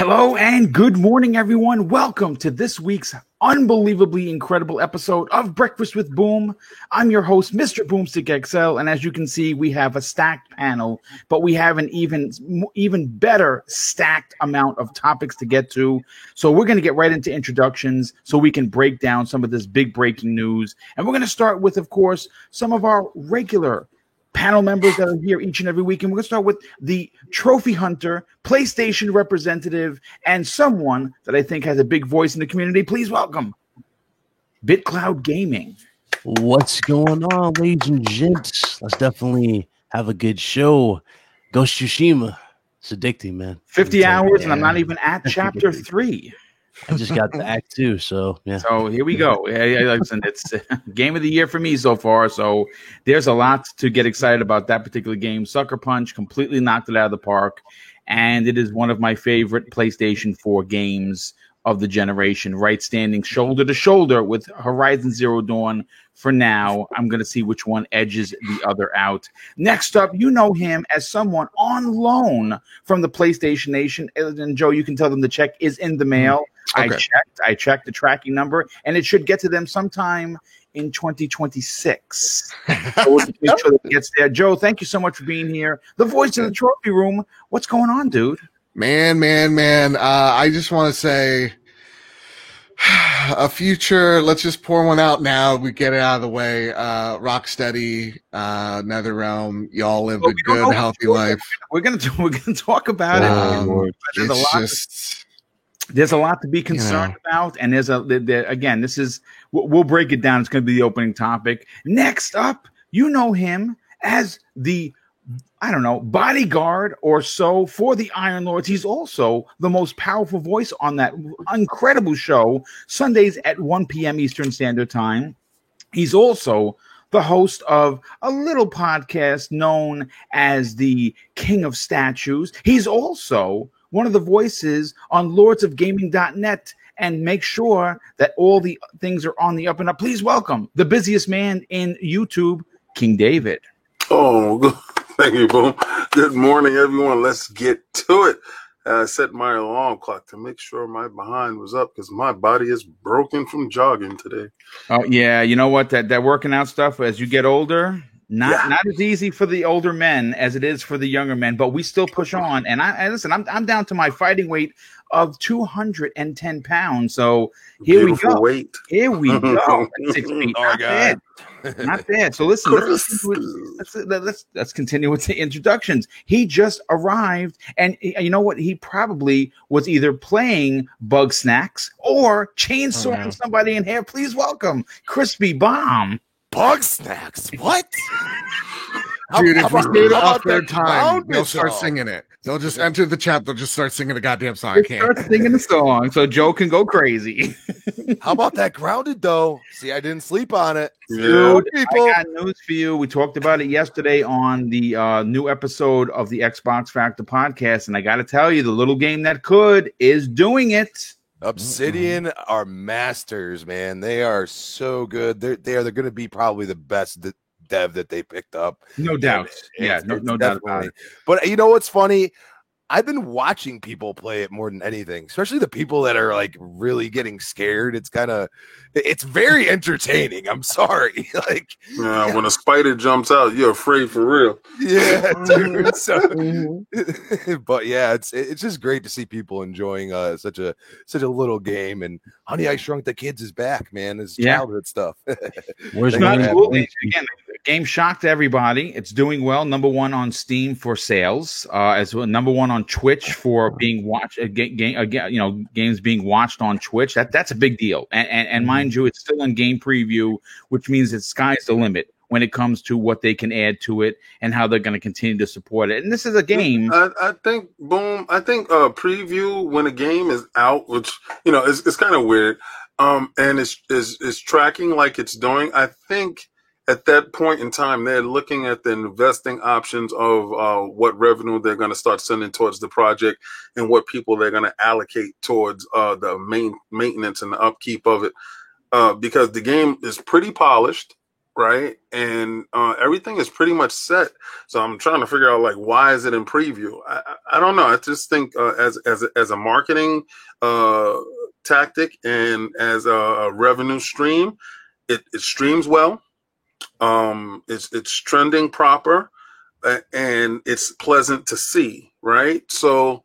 Hello and good morning, everyone. Welcome to this week's unbelievably incredible episode of Breakfast with Boom. I'm your host, Mr. Boomstick XL, and as you can see, we have a stacked panel, but we have an even better stacked amount of topics to get to. So we're going to get right into introductions so we can break down some of this big breaking news. And we're going to start with, of course, some of our regular panel members that are here each and every week. And we're going to start with the trophy hunter, PlayStation representative, and someone that I think has a big voice in the community. Please welcome BitCloud Gaming. What's going on, ladies and gents? Let's definitely have a good show. Ghost Tsushima. It's addicting, man. 50 hours, and I'm not even at chapter 3. I just got to Act 2, so yeah. So here we go. Listen, it's game of the year for me so far. So there's a lot to get excited about that particular game. Sucker Punch completely knocked it out of the park, and it is one of my favorite PlayStation 4 games of the generation. Right, standing shoulder to shoulder with Horizon Zero Dawn. For now, I'm going to see which one edges the other out. Next up, you know him as someone on loan from the PlayStation Nation. And Joe, you can tell them the check is in the mail. Okay. I checked the tracking number, and it should get to them sometime in 2026. So we'll make sure that it gets there. Joe, thank you so much for being here. The voice in the trophy room. What's going on, dude? Man. I just want to say a future. Let's just pour one out now. We get it out of the way. Rocksteady, NetherRealm. Y'all live a good, healthy life. We're gonna talk about it. There's a lot to be concerned about, and again, this is we'll break it down. It's going to be the opening topic. Next up, you know him as the bodyguard or so for the Iron Lords. He's also the most powerful voice on that incredible show, Sundays at 1 p.m. Eastern Standard Time. He's also the host of a little podcast known as the King of Statues. He's also one of the voices on lordsofgaming.net, and make sure that all the things are on the up and up. Please welcome the busiest man in YouTube, King David. Oh, thank you, Boom. Good morning, everyone. Let's get to it. I set my alarm clock to make sure my behind was up because my body is broken from jogging today. Oh, yeah. You know what? That working out stuff, as you get older, not as easy for the older men as it is for the younger men, but we still push on. And I'm down to my fighting weight of 210 pounds. So here we go. Weight. Here we go. 6 feet. Oh, God. Not bad. So listen, let's continue with the introductions. He just arrived, and you know what? He probably was either playing Bug Snacks or chainsawing somebody in hair. Please welcome Crispy Bomb. Bug Snacks? What? Dude, if we stayed off their time, they'll start singing it. They'll just enter the chat. They'll just start singing the goddamn song. I can't. Start singing the song so Joe can go crazy. How about that Grounded, though? See, I didn't sleep on it. Dude, I got news for you. We talked about it yesterday on the new episode of the Xbox Factor podcast, and I got to tell you, the little game that could is doing it. Obsidian are masters, man. They are so good. They're going to be probably the best dev that they picked up. No doubt. No doubt about it. But you know what's funny? I've been watching people play it more than anything, especially the people that are like really getting scared. It's very entertaining. I'm sorry. When a spider jumps out, you're afraid for real. Yeah, dude. But yeah, it's just great to see people enjoying such a little game. And Honey, I Shrunk the Kids is back, man. It's childhood stuff. Where's again? Game shocked everybody. It's doing well. Number 1 on Steam for sales. As well, number 1 on Twitch for being watched. Games being watched on Twitch. That's a big deal. And mind you, it's still in game preview, which means that sky's the limit when it comes to what they can add to it and how they're going to continue to support it. And this is a game. I think preview when a game is out, which it's kind of weird. And it's tracking like it's doing. I think at that point in time, they're looking at the investing options of what revenue they're going to start sending towards the project and what people they're going to allocate towards the maintenance and the upkeep of it. Because the game is pretty polished. right? And everything is pretty much set. So I'm trying to figure out like why is it in preview? I don't know. I just think as a marketing tactic and as a revenue stream, it streams well. It's trending proper, and it's pleasant to see, right? So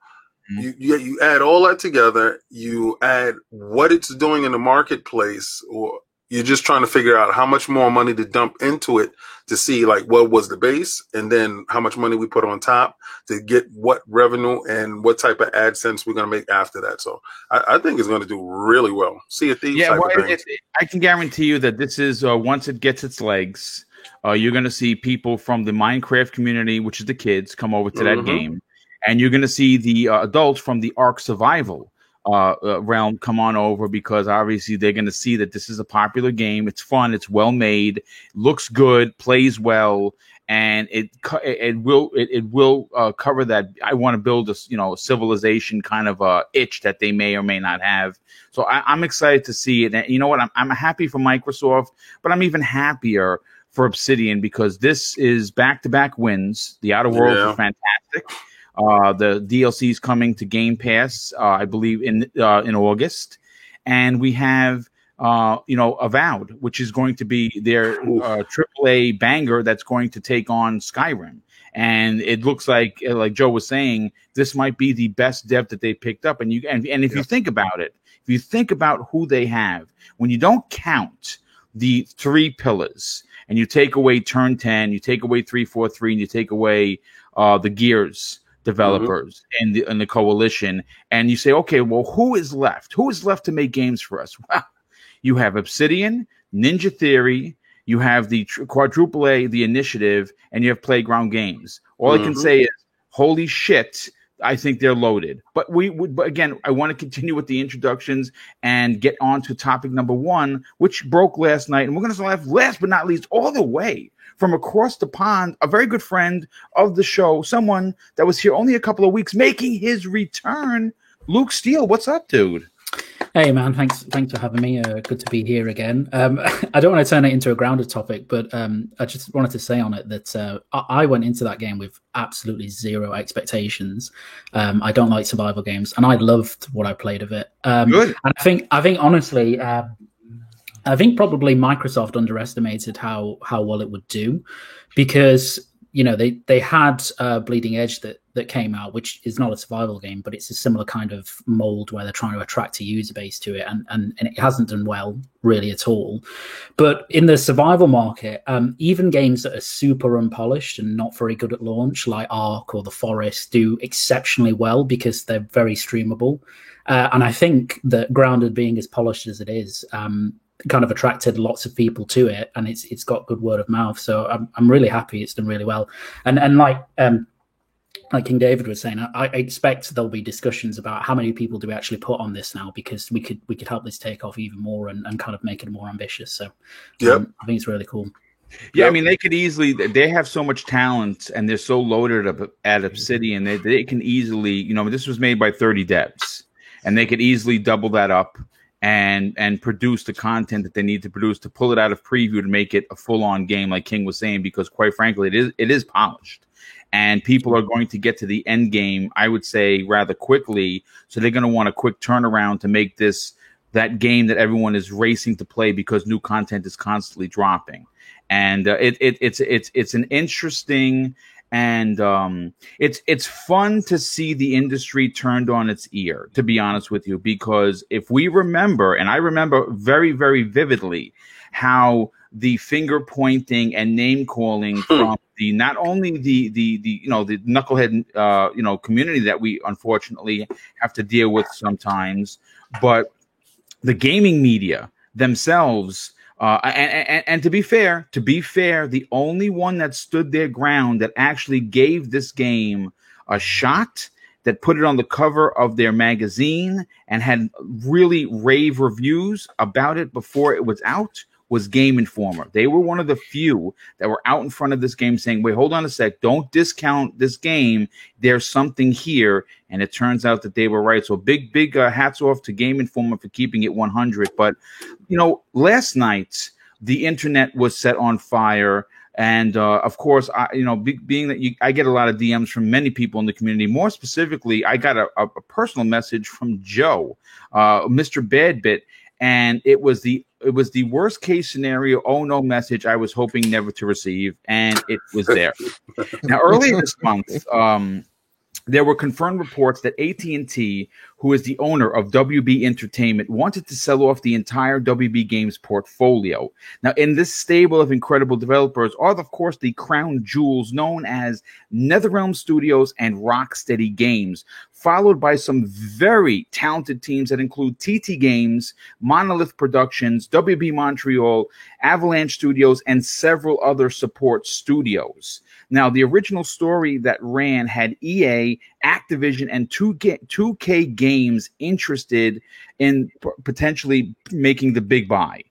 you add all that together, you add what it's doing in the marketplace, or you're just trying to figure out how much more money to dump into it to see like what was the base and then how much money we put on top to get what revenue and what type of AdSense we're going to make after that. So I think it's going to do really well. Sea of Thieves. Yeah, well, I can guarantee you that this is once it gets its legs, you're going to see people from the Minecraft community, which is the kids, come over to that game. And you're going to see the adults from the Ark Survival realm come on over, because obviously they're going to see that this is a popular game. It's fun. It's well made. Looks good. Plays well. And it will cover that. I want to build a civilization kind of itch that they may or may not have. So I'm excited to see it. And you know what? I'm happy for Microsoft, but I'm even happier for Obsidian, because this is back-to-back wins. The Outer Worlds is fantastic. The DLC is coming to Game Pass, I believe, in August, and we have Avowed, which is going to be their AAA banger that's going to take on Skyrim. And it looks like Joe was saying, this might be the best dev that they picked up. And if you think about it, if you think about who they have, when you don't count the three pillars, and you take away Turn 10, you take away 343, and you take away the Gears developers and the coalition, and you say, okay, well, who is left? Who is left to make games for us? Well, you have Obsidian, Ninja Theory, you have the quadruple A, the Initiative, and you have Playground Games. All I can say is, holy shit, I think they're loaded. But again, I want to continue with the introductions and get on to topic number one, which broke last night. And we're going to have, last but not least, all the way from across the pond, a very good friend of the show, someone that was here only a couple of weeks, making his return. Luke Steele, what's up, dude? Hey, man, thanks for having me. Good to be here again. I don't want to turn it into a grounded topic, but I just wanted to say on it that I went into that game with absolutely zero expectations. I don't like survival games, and I loved what I played of it. Good. And I think honestly, I think probably Microsoft underestimated how well it would do, because they had Bleeding Edge that came out, which is not a survival game, but it's a similar kind of mold where they're trying to attract a user base to it, and it hasn't done well really at all. But in the survival market, even games that are super unpolished and not very good at launch, like Ark or The Forest, do exceptionally well because they're very streamable. And I think that Grounded, being as polished as it is, kind of attracted lots of people to it, and it's got good word of mouth. So I'm really happy it's done really well. And like King David was saying, I expect there'll be discussions about how many people do we actually put on this now, because we could help this take off even more and kind of make it more ambitious. So I think it's really cool. Yeah, I mean, they have so much talent, and they're so loaded up at Obsidian. They can easily, this was made by 30 devs, and they could easily double that up and produce the content that they need to produce to pull it out of preview to make it a full-on game, like King was saying, because quite frankly, it is polished. And people are going to get to the end game, I would say, rather quickly. So they're going to want a quick turnaround to make this that game that everyone is racing to play, because new content is constantly dropping. And it's an interesting, and it's fun to see the industry turned on its ear, to be honest with you, because if we remember, and I remember very, very vividly how the finger pointing and name calling from the not only the knucklehead community that we unfortunately have to deal with sometimes, but the gaming media themselves. And to be fair, the only one that stood their ground, that actually gave this game a shot, that put it on the cover of their magazine and had really rave reviews about it before it was out, was Game Informer. They were one of the few that were out in front of this game saying, wait, hold on a sec, don't discount this game. There's something here. And it turns out that they were right. So big hats off to Game Informer for keeping it 100. But, last night the internet was set on fire. And of course, being that I get a lot of DMs from many people in the community. More specifically, I got a personal message from Joe, Mr. Badbit, and it was the worst case scenario. Oh no, message I was hoping never to receive, and it was there. Now, earlier this month, there were confirmed reports that AT&T, who is the owner of WB Entertainment, wanted to sell off the entire WB Games portfolio. Now, in this stable of incredible developers are, of course, the crown jewels known as NetherRealm Studios and Rocksteady Games, followed by some very talented teams that include TT Games, Monolith Productions, WB Montreal, Avalanche Studios, and several other support studios. Now, the original story that ran had EA, Activision, and 2K Games interested in potentially making the big buy.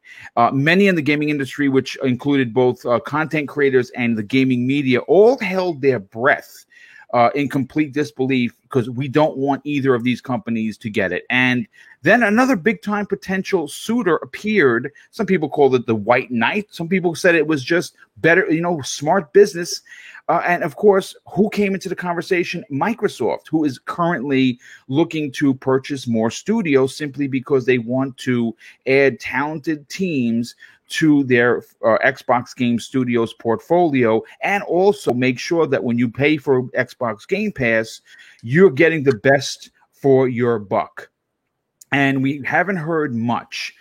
Many in the gaming industry, which included both content creators and the gaming media, all held their breath in complete disbelief because we don't want either of these companies to get it. And then another big-time potential suitor appeared. Some people called it the White Knight. Some people said it was just better, smart business. And of course, who came into the conversation? Microsoft, who is currently looking to purchase more studios simply because they want to add talented teams to their Xbox Game Studios portfolio, and also make sure that when you pay for Xbox Game Pass, you're getting the best for your buck. And we haven't heard much,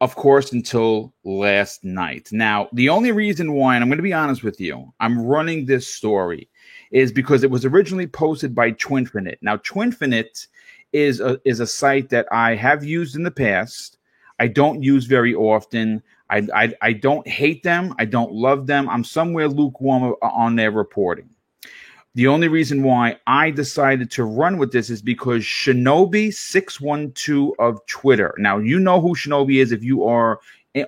of course, until last night. Now, the only reason why, and I'm going to be honest with you, I'm running this story is because it was originally posted by Twinfinite. Now, Twinfinite is a site that I have used in the past. I don't use very often. I don't hate them. I don't love them. I'm somewhere lukewarm on their reporting. The only reason why I decided to run with this is because Shinobi612 of Twitter. Now, you know who Shinobi is if you are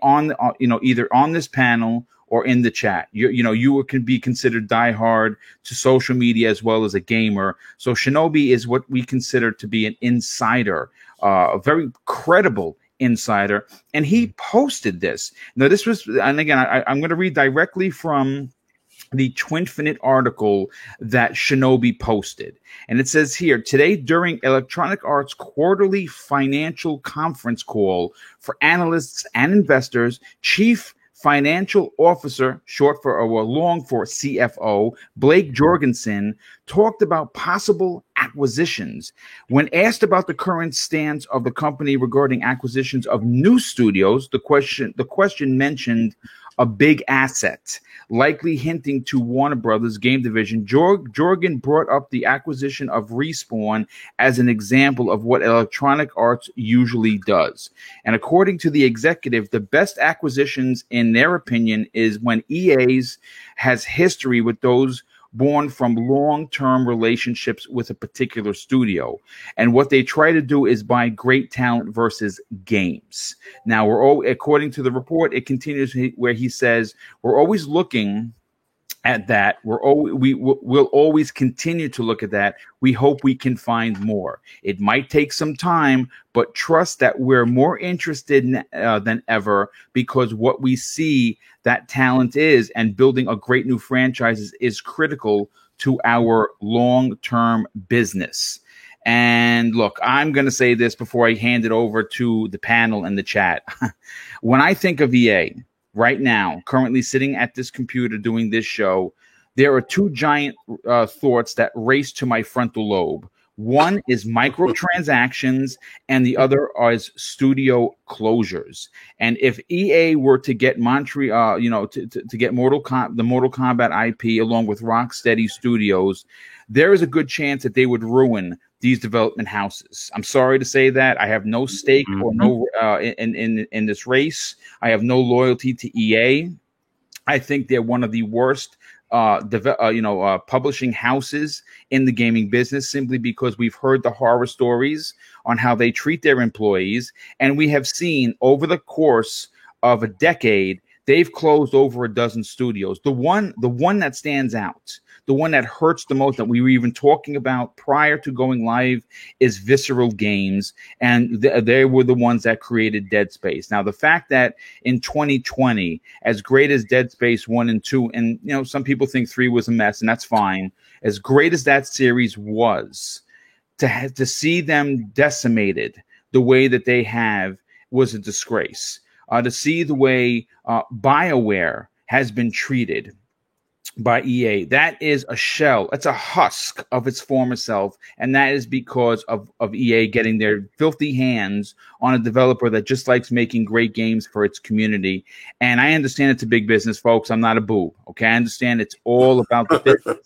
on, either on this panel or in the chat. You can be considered diehard to social media as well as a gamer. So Shinobi is what we consider to be an insider, a very credible insider. And he posted this. Now, this was, and again, I'm going to read directly from the Twinfinite article that Shinobi posted. And it says here, today during Electronic Arts quarterly financial conference call for analysts and investors, Chief Financial Officer, short for or long for CFO, Blake Jorgensen, talked about possible acquisitions. When asked about the current stance of the company regarding acquisitions of new studios, the question mentioned a big asset, likely hinting to Warner Brothers game division. Jorgen brought up the acquisition of Respawn as an example of what Electronic Arts usually does. And according to the executive, the best acquisitions, in their opinion, is when EA's has history with those born from long-term relationships with a particular studio. And what they try to do is buy great talent versus games. Now, according to the report, it continues where he says, we're always looking at that. We'll always continue to look at that. We hope we can find more. It might take some time, but trust that we're more interested than ever, because what we see that talent is, and building a great new franchise is critical to our long-term business. And look, I'm going to say this before I hand it over to the panel and the chat. When I think of EA, right now, currently sitting at this computer doing this show, there are two giant thoughts that race to my frontal lobe. One is microtransactions, and the other is studio closures. And if EA were to get Montreal, to get the Mortal Kombat IP along with Rocksteady Studios, there is a good chance that they would ruin these development houses. I'm sorry to say that. I have no stake or no in this race. I have no loyalty to EA. I think they're one of the worst publishing houses in the gaming business, simply because we've heard the horror stories on how they treat their employees, and we have seen over the course of a decade they've closed over a dozen studios. The one that stands out, the one that hurts the most that we were even talking about prior to going live is Visceral Games, and they were the ones that created Dead Space. Now, the fact that in 2020, as great as Dead Space 1 and 2, and some people think 3 was a mess, and that's fine, as great as that series was, to see them decimated the way that they have was a disgrace. To see the way BioWare has been treated by EA, that is a shell. That's a husk of its former self, and that is because of EA getting their filthy hands on a developer that just likes making great games for its community. And I understand it's a big business, folks. I'm not a boob, okay? I understand it's all about the business.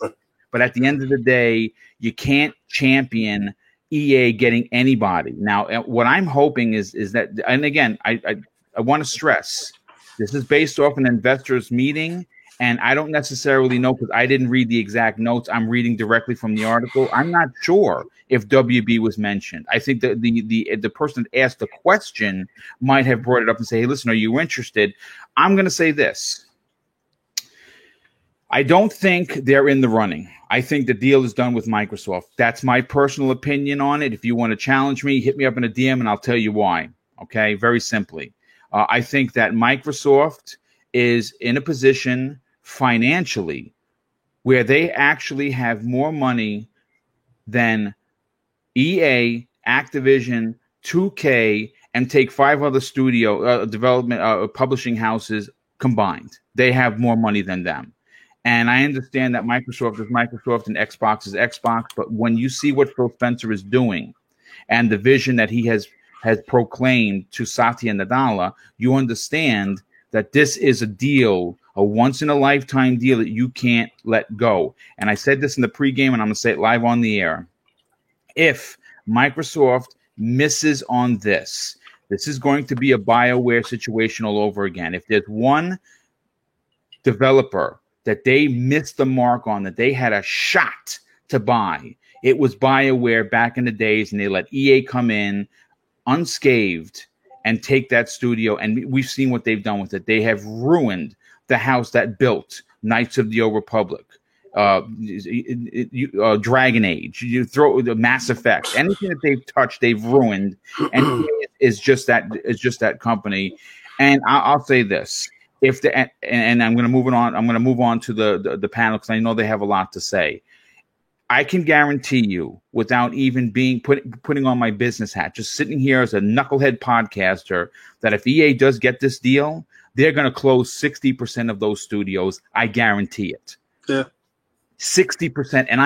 But at the end of the day, you can't champion EA getting anybody. Now, what I'm hoping is that, and again, I want to stress, this is based off an investors meeting, and I don't necessarily know because I didn't read the exact notes. I'm reading directly from the article. I'm not sure if WB was mentioned. I think that the person that asked the question might have brought it up and say, hey, listen, are you interested? I'm going to say this. I don't think they're in the running. I think the deal is done with Microsoft. That's my personal opinion on it. If you want to challenge me, hit me up in a DM and I'll tell you why. Okay, very simply. I think that Microsoft is in a position financially where they actually have more money than EA, Activision, 2K, and take 5 other studio development publishing houses combined. They have more money than them. And I understand that Microsoft is Microsoft and Xbox is Xbox, but when you see what Phil Spencer is doing and the vision that he has proclaimed to Satya Nadella, you understand that this is a deal, a once-in-a-lifetime deal that you can't let go. And I said this in the pregame, and I'm going to say it live on the air. If Microsoft misses on this, this is going to be a BioWare situation all over again. If there's one developer that they missed the mark on, that they had a shot to buy, it was BioWare back in the days, and they let EA come in unscathed and take that studio, and we've seen what they've done with it. They have ruined the house that built Knights of the Old Republic, Dragon Age, you throw the Mass Effect, anything that they've touched, they've ruined, and it's just that company. And I'll say this: and I'm going to move it on. I'm going to move on to the panel because I know they have a lot to say. I can guarantee you, without even putting on my business hat, just sitting here as a knucklehead podcaster, that if EA does get this deal, they're going to close 60% of those studios. I guarantee it. Yeah, 60%, and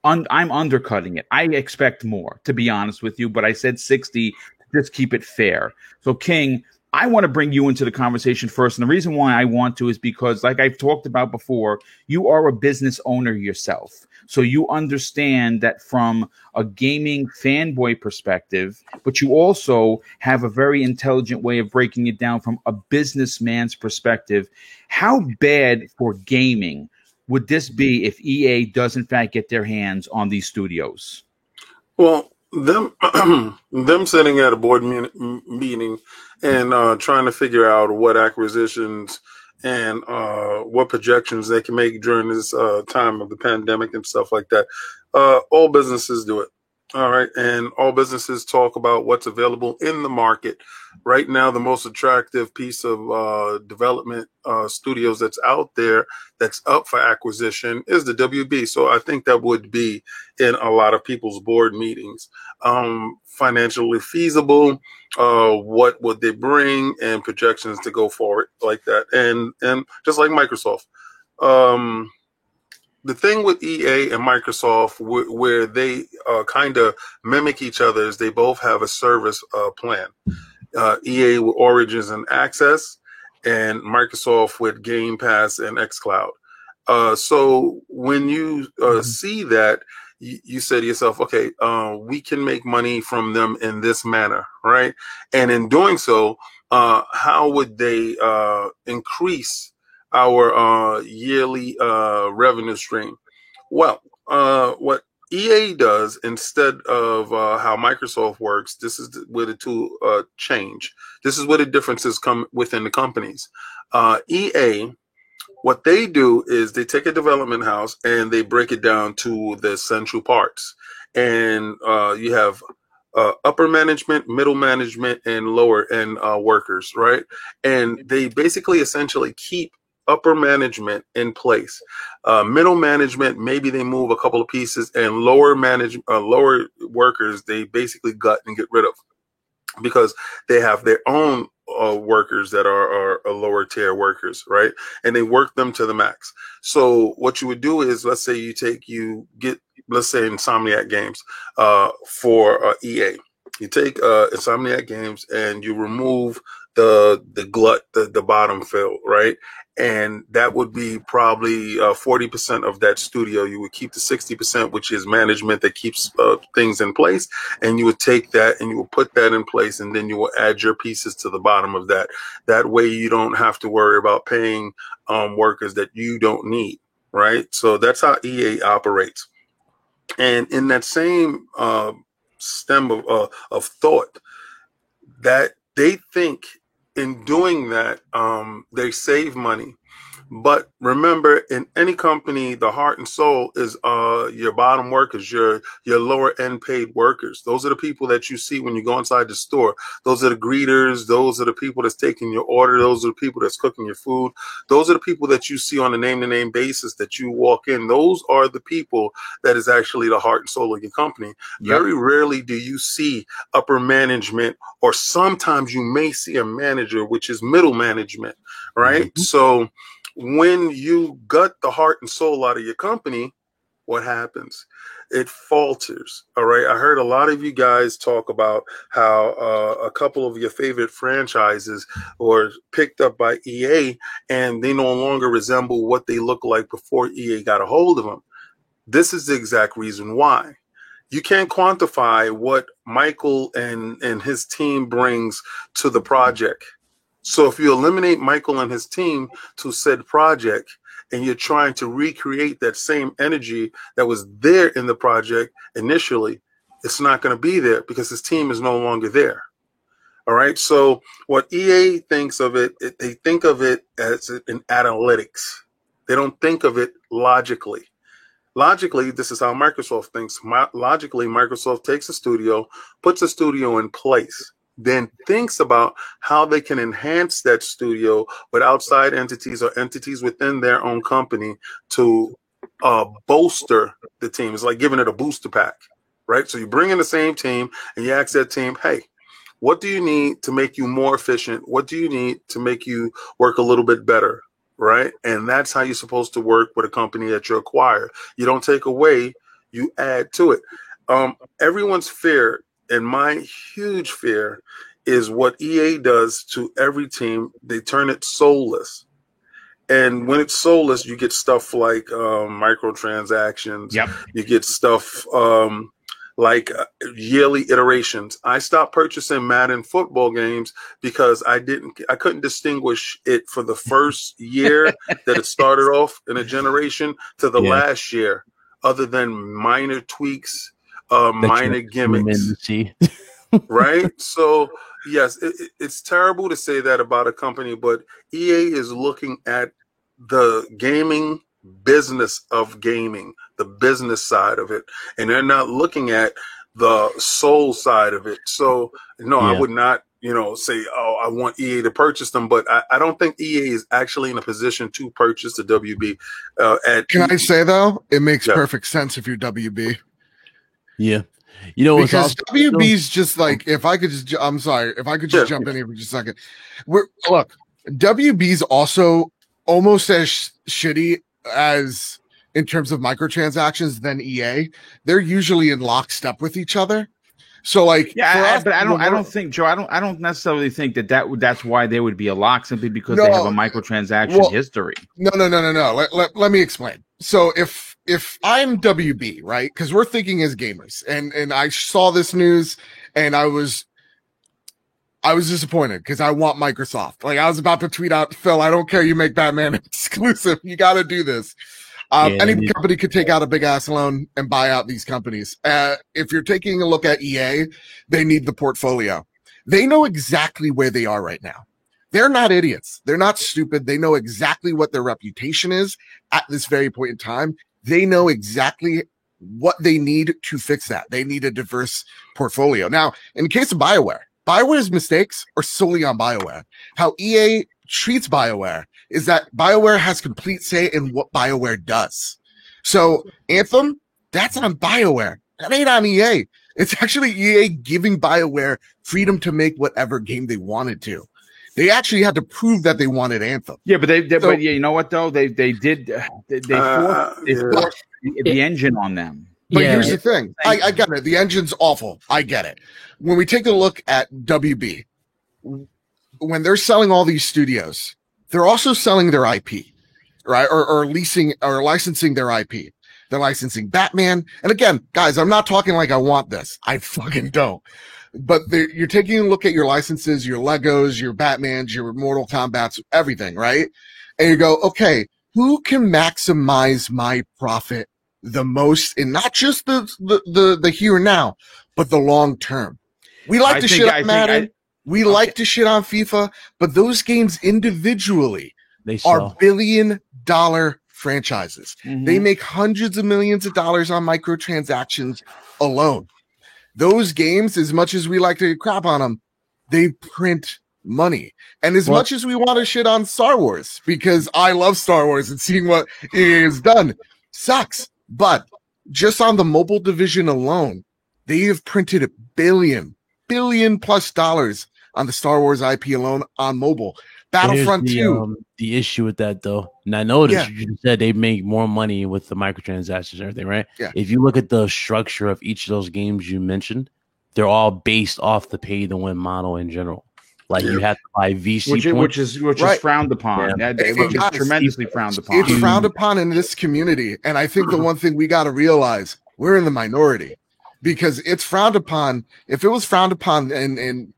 I'm undercutting it. I expect more, to be honest with you, but I said 60 to just keep it fair. So, King, I want to bring you into the conversation first. And the reason why I want to is because, like I've talked about before, you are a business owner yourself. So you understand that from a gaming fanboy perspective, but you also have a very intelligent way of breaking it down from a businessman's perspective. How bad for gaming would this be if EA does in fact get their hands on these studios? Well, them sitting at a board meeting and trying to figure out what acquisitions and what projections they can make during this time of the pandemic and stuff like that. All businesses do it. All right. And all businesses talk about what's available in the market. Right now, the most attractive piece of development studios that's out there that's up for acquisition is the WB. So I think that would be in a lot of people's board meetings. Financially feasible, what would they bring, and projections to go forward like that. And just like Microsoft. The thing with EA and Microsoft, where they kind of mimic each other, is they both have a service plan. EA with Origins and Access, and Microsoft with Game Pass and xCloud. So when you see that, you say to yourself, okay, we can make money from them in this manner, right? And in doing so, how would they increase our yearly revenue stream? Well, what EA does instead of how Microsoft works, this is where the two change. This is where the differences come within the companies. EA what they do is they take a development house and they break it down to the essential parts. And you have upper management, middle management, and lower end workers, right? And they basically essentially keep upper management in place. Middle management, maybe they move a couple of pieces, and lower workers, they basically gut and get rid of, because they have their own workers that are lower tier workers, right? And they work them to the max. So what you would do is, let's say let's say Insomniac Games for EA. You take Insomniac Games and you remove the glut, the bottom fill, right? And that would be probably 40% of that studio. You would keep the 60%, which is management that keeps things in place. And you would take that and you would put that in place, and then you will add your pieces to the bottom of that. That way you don't have to worry about paying workers that you don't need, right? So that's how EA operates. And in that same stem of thought, that they think in doing that, they save money. But remember, in any company, the heart and soul is your bottom workers, your lower end paid workers. Those are the people that you see when you go inside the store. Those are the greeters. Those are the people that's taking your order. Those are the people that's cooking your food. Those are the people that you see on a name-to-name basis that you walk in. Those are the people that is actually the heart and soul of your company. Yep. Very rarely do you see upper management, or sometimes you may see a manager, which is middle management, right? Mm-hmm. So when you gut the heart and soul out of your company, what happens? It falters. All right. I heard a lot of you guys talk about how a couple of your favorite franchises were picked up by EA and they no longer resemble what they looked like before EA got a hold of them. This is the exact reason why. You can't quantify what Michael and his team brings to the project. So if you eliminate Michael and his team to said project, and you're trying to recreate that same energy that was there in the project initially, it's not going to be there because his team is no longer there. All right. So what EA thinks of it, they think of it as in analytics. They don't think of it logically. Logically, this is how Microsoft thinks. Logically, Microsoft takes a studio, puts a studio in place, then thinks about how they can enhance that studio with outside entities or entities within their own company to bolster the team. It's like giving it a booster pack, right? So you bring in the same team and you ask that team, hey, what do you need to make you more efficient? What do you need to make you work a little bit better, right? And that's how you're supposed to work with a company that you acquire. You don't take away, you add to it. Everyone's fear, and my huge fear, is what EA does to every team. They turn it soulless. And when it's soulless, you get stuff like microtransactions. Yep. You get stuff like yearly iterations. I stopped purchasing Madden football games because I couldn't distinguish it for the first year that it started off in a generation to the last year, other than minor tweaks, minor gimmicks. Right? So yes, it's terrible to say that about a company, but EA is looking at the gaming business of gaming, the business side of it, and they're not looking at the soul side of it. So no, I would not, say, oh, I want EA to purchase them, but I don't think EA is actually in a position to purchase the WB. Can I say though, it makes perfect sense if you're WB. Yeah. Because WB's just like, if I could just jump in here for just a second. Look, WB's also almost as shitty as in terms of microtransactions than EA. They're usually in lockstep with each other. So like, but I don't think, Joe, I don't necessarily think that's why they would be a lock, simply because they have a microtransaction history. No. Let me explain. So if I'm WB, right? Because we're thinking as gamers, and I saw this news and I was disappointed because I want Microsoft. Like I was about to tweet out, Phil, I don't care. You make Batman exclusive. You got to do this. Any company could take out a big ass loan and buy out these companies. If you're taking a look at EA, they need the portfolio. They know exactly where they are right now. They're not idiots. They're not stupid. They know exactly what their reputation is at this very point in time. They know exactly what they need to fix that. They need a diverse portfolio. Now, in the case of BioWare's mistakes are solely on BioWare. How EA treats BioWare is that BioWare has complete say in what BioWare does. So Anthem, that's on BioWare. That ain't on EA. It's actually EA giving BioWare freedom to make whatever game they wanted to. They actually had to prove that they wanted Anthem. Yeah, but but yeah, you know what though? They forced the engine on them. But here's the thing. I get it. The engine's awful. I get it. When we take a look at WB, when they're selling all these studios, they're also selling their IP, right? Or leasing or licensing their IP. They're licensing Batman. And again, guys, I'm not talking like I want this. I fucking don't. But you're taking a look at your licenses, your Legos, your Batmans, your Mortal Kombats, everything, right? And you go, okay, who can maximize my profit the most in not just the here and now, but the long term? We like to shit on Madden. We like to shit on FIFA, but those games individually are billion-dollar franchises. Mm-hmm. They make hundreds of millions of dollars on microtransactions alone. Those games, as much as we like to crap on them, they print money. And as much as we want to shit on Star Wars, because I love Star Wars and seeing what EA has done sucks. But just on the mobile division alone, they have printed billion plus dollars on the Star Wars IP alone on mobile. Battlefront 2. The issue with that, though, and I noticed you said they make more money with the microtransactions and everything, right? Yeah. If you look at the structure of each of those games you mentioned, they're all based off the pay-to-win model in general. Like you have to buy VC which is frowned upon. Yeah. Which is tremendously frowned upon. It's frowned upon in this community, and I think the one thing we got to realize, we're in the minority because it's frowned upon. If it was frowned upon and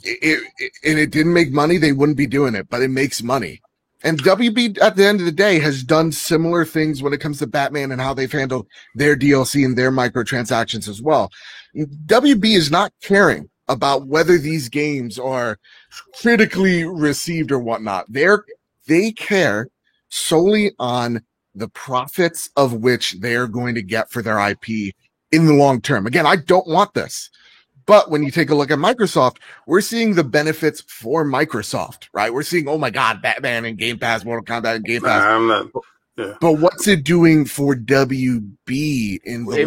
it didn't make money, they wouldn't be doing it, but it makes money. And WB at the end of the day has done similar things when it comes to Batman and how they've handled their DLC and their microtransactions as well. WB is not caring about whether these games are critically received or whatnot. They care solely on the profits of which they're going to get for their IP in the long term. Again, I don't want this. But when you take a look at Microsoft, we're seeing the benefits for Microsoft, right? We're seeing, oh my God, Batman and Game Pass, Mortal Kombat and Game Pass. But what's it doing for WB in the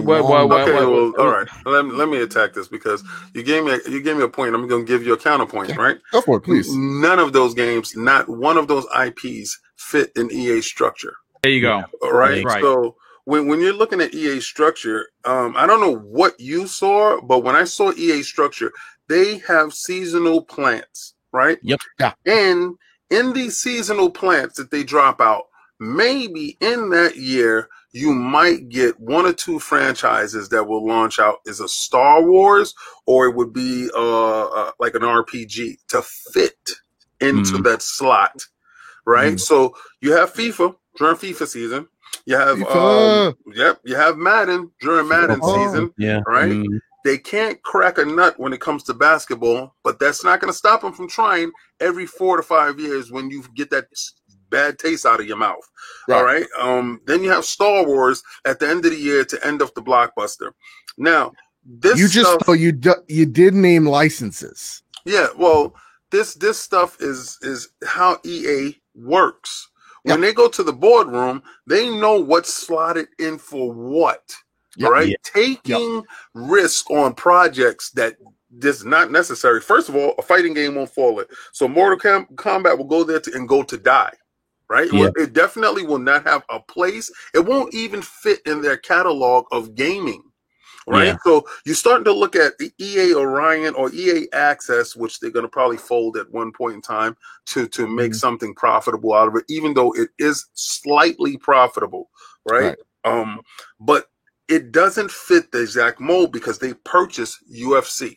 all right. Let me attack this because you gave me a point. I'm going to give you a counterpoint, right? Go for it, please. None of those games, not one of those IPs fit in EA structure. There you go. All right. So when you're looking at EA structure, I don't know what you saw, but when I saw EA structure, they have seasonal plants, right? Yep. Yeah. And in these seasonal plants that they drop out, maybe in that year, you might get one or two franchises that will launch out as a Star Wars, or it would be like an RPG to fit into that slot, right? So you have FIFA during FIFA season. You have you have Madden during Madden season, right? They can't crack a nut when it comes to basketball, but that's not going to stop them from trying every 4 to 5 years when you get that bad taste out of your mouth. All right. Then you have Star Wars at the end of the year to end of the blockbuster. Now, this you did name licenses. Yeah, well, this stuff is how EA works. When they go to the boardroom, they know what's slotted in for what. Right? Taking risk on projects that is not necessary. First of all, a fighting game won't fall it. So Mortal Kombat will go there and go to die. Right? It definitely will not have a place. It won't even fit in their catalog of gaming. Right. So you're starting to look at the EA Orion or EA Access, which they're going to probably fold at one point in time to make something profitable out of it, even though it is slightly profitable. Right. But it doesn't fit the exact mold because they purchase UFC.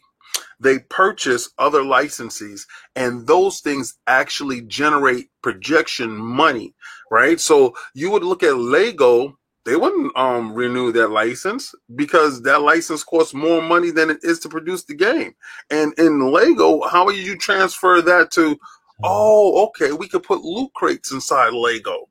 They purchase other licensees, and those things actually generate projection money. Right. So you would look at Lego. They wouldn't renew that license because that license costs more money than it is to produce the game. And in Lego, how would you transfer that to oh, okay, we could put loot crates inside Lego.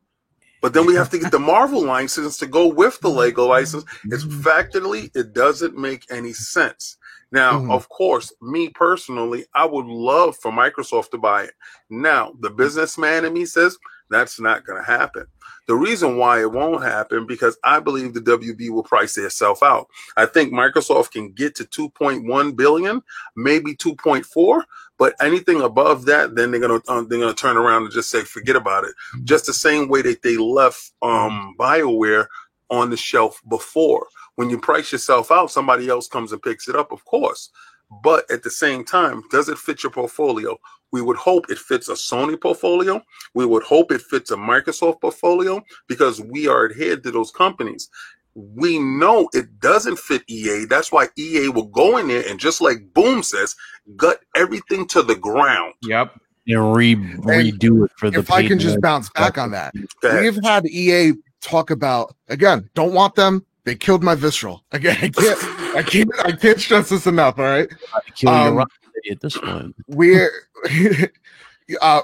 But then we have to get the Marvel license to go with the Lego license. It's factually, it doesn't make any sense. Now, of course, me personally, I would love for Microsoft to buy it. Now, the businessman in me says that's not going to happen. The reason why it won't happen, because I believe the WB will price itself out. I think Microsoft can get to 2.1 billion, maybe 2.4, but anything above that, then they're gonna turn around and just say forget about it. Just the same way that they left BioWare on the shelf before. When you price yourself out, somebody else comes and picks it up, of course. But at the same time, does it fit your portfolio? We would hope it fits a Sony portfolio. We would hope it fits a Microsoft portfolio, because we are adhered to those companies. We know it doesn't fit EA. That's why EA will go in there and, just like Boom says, gut everything to the ground. Yep. And redo it for the. If I can just bounce back on that, we've had EA talk about, again, don't want them. They killed my visceral. Again, I can't stress this enough. All right. At this point, we're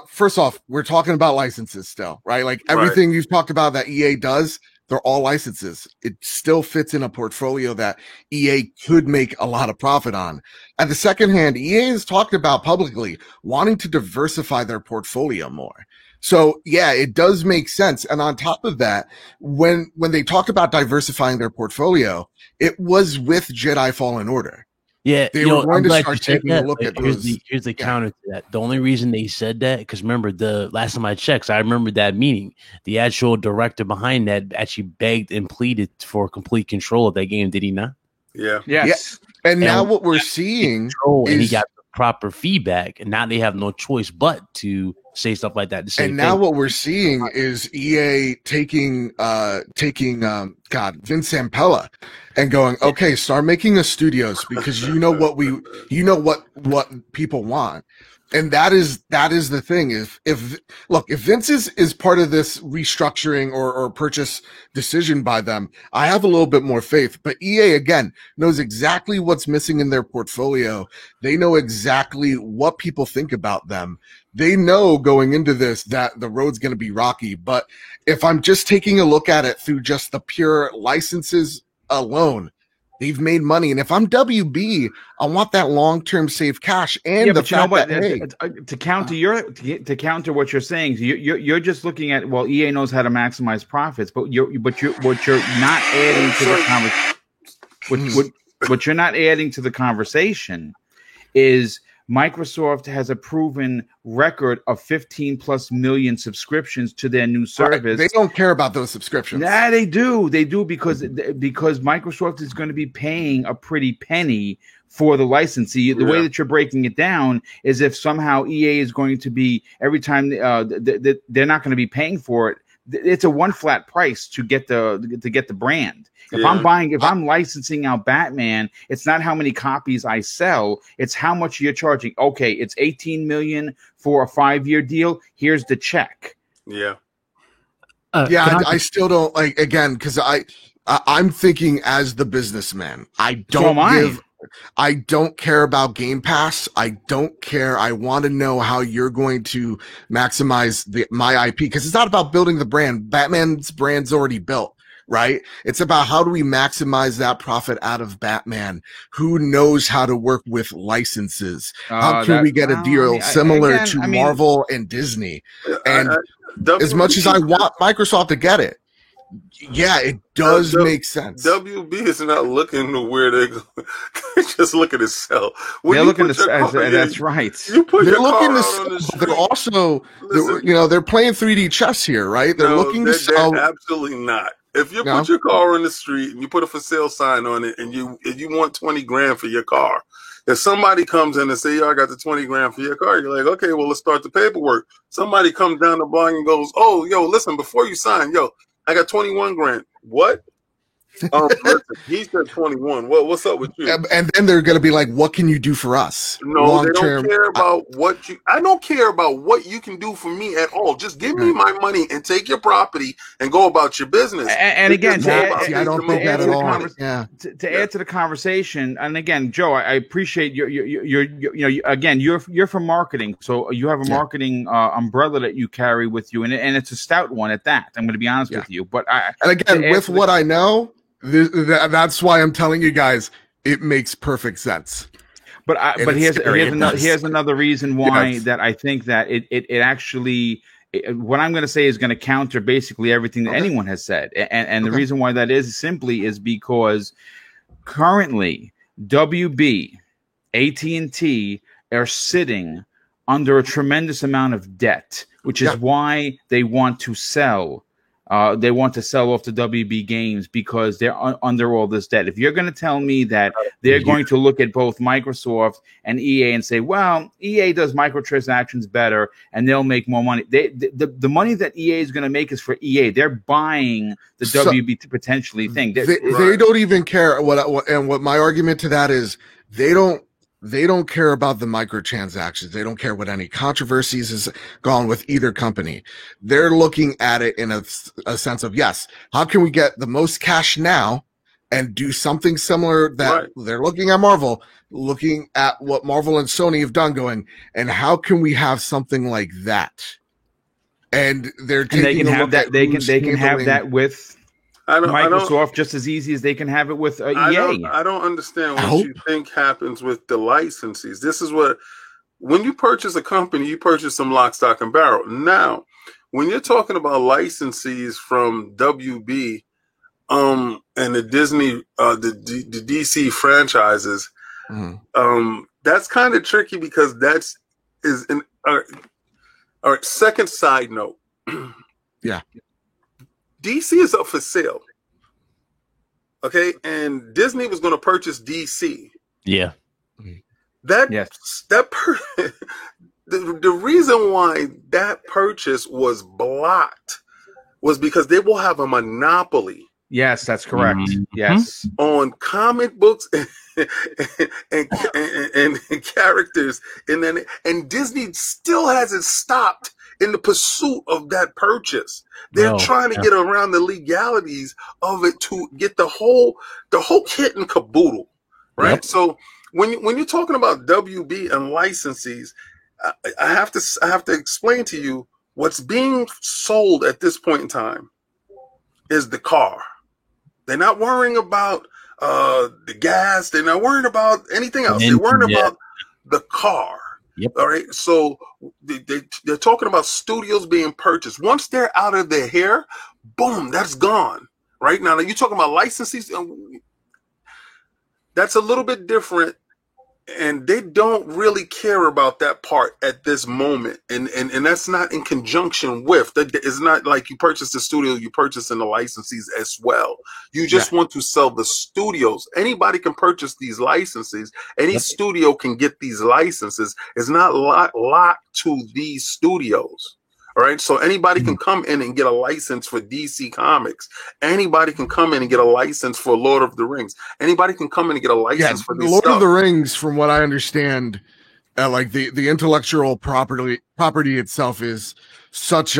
first off, we're talking about licenses still, right? Like everything you've talked about that EA does, they're all licenses. It still fits in a portfolio that EA could make a lot of profit on. At the second hand, EA has talked about publicly wanting to diversify their portfolio more. So yeah, it does make sense. And on top of that, when they talked about diversifying their portfolio, it was with Jedi Fallen Order. Yeah, they were going to start taking a look at those. Here's the counter to that. The only reason they said that, because remember, the last time I checked, I remember that meeting. The actual director behind that actually begged and pleaded for complete control of that game. Did he not? Yeah. Yes. Yeah. And now what we're seeing and he got the proper feedback, and now they have no choice but to say stuff like that. And now what we're seeing is EA taking Vince Zampella and going, okay, start making us studios, because you know what people want. And that is the thing. If Vince is part of this restructuring or purchase decision by them, I have a little bit more faith. But EA, again, knows exactly what's missing in their portfolio. They know exactly what people think about them. They know going into this that the road's going to be rocky. But if I'm just taking a look at it through just the pure licenses alone, they've made money. And if I'm WB, I want that long-term safe cash. And the fact that, to counter what you're saying, you're just looking at, well, EA knows how to maximize profits, but what you're not adding to the what you're not adding to the conversation is Microsoft has a proven record of 15 plus million subscriptions to their new service. Right. They don't care about those subscriptions. Yeah, they do. They do because Microsoft is going to be paying a pretty penny for the licensee. The way that you're breaking it down is if somehow EA is going to be, every time they're not going to be paying for it, it's a one flat price to get the brand. If I'm licensing out Batman, it's not how many copies I sell, it's how much you're charging. Okay, it's 18 million for a 5-year deal. Here's the check. Yeah. I still don't like, again, because I'm thinking as the businessman. I don't care about Game Pass. I don't care. I want to know how you're going to maximize my IP, because it's not about building the brand. Batman's brand's already built, right? It's about how do we maximize that profit out of Batman? Who knows how to work with licenses? How can we get a deal similar to Marvel and Disney? And as much as I want Microsoft to get it, yeah, it does make sense. WB is not looking to where they go. They just look at itself. They're looking to. That's right. You put your car out on the street. They're also, they're playing 3D chess here, right? They're looking to sell. They're absolutely not. If you put your car on the street and you put a for sale sign on it, and you want 20 grand for your car, if somebody comes in and say, "Yo, I got the 20 grand for your car," you're like, "Okay, well, let's start the paperwork." Somebody comes down the block and goes, "Oh, yo, listen, before you sign, I got 21 grand. What? Listen, he said 21. What's up with you? And then they're going to be like, what can you do for us? No, they don't care about what you. I don't care about what you can do for me at all. Just give me my money and take your property and go about your business. And again, I don't think that at all. To add to the conversation, and again, Joe, I appreciate you're from marketing, so you have a marketing umbrella that you carry with you, and it's a stout one at that. I'm going to be honest with you, but with what I know. That's why I'm telling you guys, it makes perfect sense. But here's another reason why that I think that it actually what I'm going to say is going to counter basically everything that anyone has said, and the reason why that is because currently WB, AT&T are sitting under a tremendous amount of debt, which is why they want to sell. They want to sell off the WB games because they're under all this debt. If you're going to tell me that they're going to look at both Microsoft and EA and say, well, EA does microtransactions better and they'll make more money. The money that EA is going to make is for EA. They're buying the WB to potentially think. They don't even care. What my argument to that is they don't care about the microtransactions. They don't care what any controversies has gone with either company. They're looking at it in a sense of, yes, how can we get the most cash now and do something similar that they're looking at Marvel, looking at what Marvel and Sony have done going, and how can we have something like that? And they can have that. They can have that with Microsoft just as easy as they can have it with EA. I don't understand what you think happens with the licensees. This is when you purchase a company, you purchase some lock, stock, and barrel. Now, when you're talking about licensees from WB, and the Disney, the DC franchises, that's kind of tricky because all right. Second side note. Yeah. DC is up for sale. Okay, and Disney was going to purchase DC. Yeah. The reason why that purchase was blocked was because they will have a monopoly. Yes, that's correct. Yes, on comic books and characters, and Disney still hasn't stopped in the pursuit of that purchase. They're trying to get around the legalities of it to get the whole kit and caboodle, right? Yep. So when you're talking about WB and licensees, I have to explain to you what's being sold at this point in time is the car. They're not worrying about the gas. They're not worrying about anything else. They're worrying about the car. Yep. All right. So they're talking about studios being purchased. Once they're out of their hair, boom, that's gone. Right now, you're talking about licensees. That's a little bit different. And they don't really care about that part at this moment. And that's not in conjunction with that. It's not like you purchase the studio, you purchase in the licensees as well. You just want to sell the studios. Anybody can purchase these licenses. Any studio can get these licenses. It's not locked to these studios. All right. So anybody can come in and get a license for DC Comics. Anybody can come in and get a license for Lord of the Rings. Anybody can come in and get a license for this Lord of the Rings, from what I understand, like the intellectual property itself is such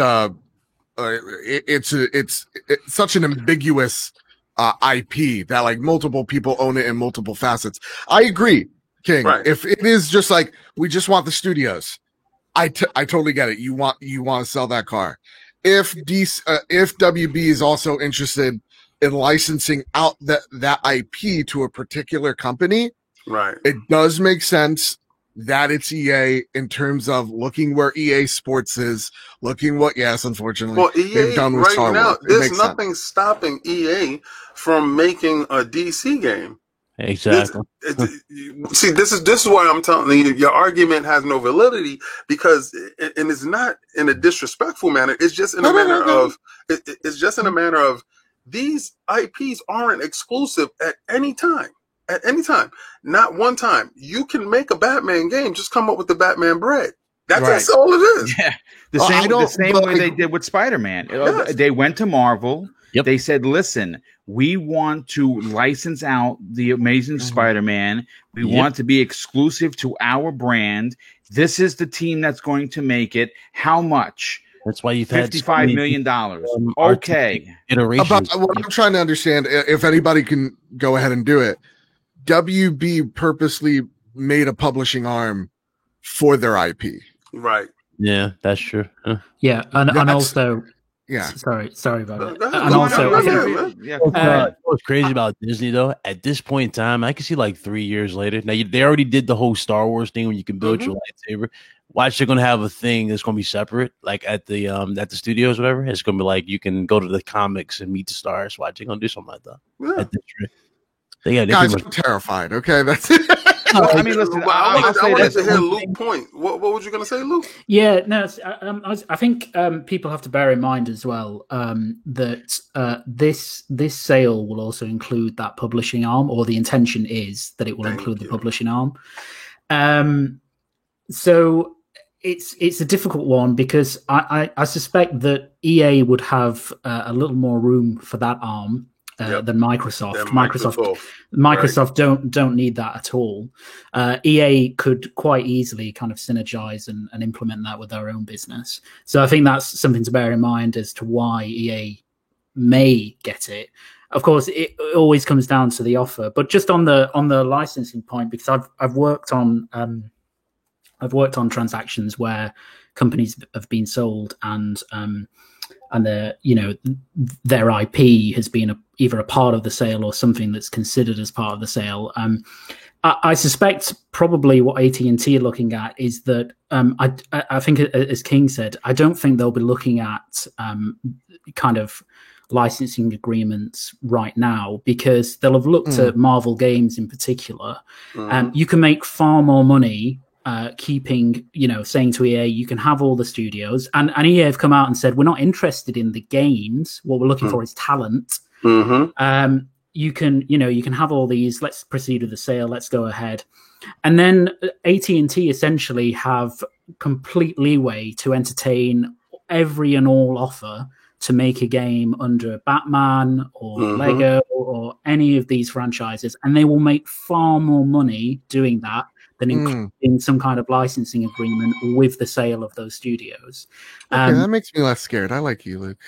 it's such an ambiguous IP that like multiple people own it in multiple facets. I agree, King. Right. If it is just like we just want the studios, I totally get it. You want to sell that car. If WB is also interested in licensing out that IP to a particular company, right? It does make sense that it's EA in terms of looking where EA Sports is, looking what unfortunately they've done with Star Wars. There's nothing stopping EA from making a DC game. Exactly. See, this is why I'm telling you, your argument has no validity because, and it's not in a disrespectful manner. It's just in a manner of, it's just in a manner of these IPs aren't exclusive at any time. At any time, not one time. You can make a Batman game. Just come up with the Batman bread. That's all it is. Yeah, the same way they did with Spider-Man. Yes. They went to Marvel. Yep. They said, "Listen, we want to license out the Amazing Spider-Man. We want to be exclusive to our brand. This is the team that's going to make it. How much? That's why you've had $55 million. Okay. Iterations. About what I'm trying to understand, if anybody can go ahead and do it, WB purposely made a publishing arm for their IP. Right. Yeah, that's true. Huh. Yeah, and also, Yeah. sorry about it. Go ahead. And also, Go ahead, man. What's crazy about Disney though? At this point in time, I can see like 3 years later. Now they already did the whole Star Wars thing when you can build your lightsaber. Watch, they're gonna have a thing that's gonna be separate, like at the studios, whatever. It's gonna be like you can go to the comics and meet the stars. Watch, they're gonna do something like that. Yeah. At this rate. Guys, I'm terrified. Okay, that's it. I mean, listen, I'll say I wanted this. to hear Luke's point. What was you going to say, Luke? Yeah, no, I think people have to bear in mind as well that this sale will also include that publishing arm, or the intention is that it will include the publishing arm. So it's a difficult one because I suspect that EA would have a little more room for that arm than Microsoft. Microsoft don't need that at all. EA could quite easily kind of synergize and implement that with their own business. So I think that's something to bear in mind as to why EA may get it. Of course, it always comes down to the offer. But just on the licensing point, because I've worked on transactions where companies have been sold and their IP has been either a part of the sale or something that's considered as part of the sale. I suspect probably what AT&T are looking at is that I think, as King said, I don't think they'll be looking at kind of licensing agreements right now, because they'll have looked at Marvel games in particular. You can make far more money keeping, saying to EA, you can have all the studios, and EA have come out and said, we're not interested in the games. What we're looking for is talent. You can have all these. Let's proceed with the sale. Let's go ahead. And then AT&T essentially have complete leeway to entertain every and all offer to make a game under Batman or Lego or any of these franchises, and they will make far more money doing that than including some kind of licensing agreement with the sale of those studios. Okay, that makes me less scared. I like you, Luke.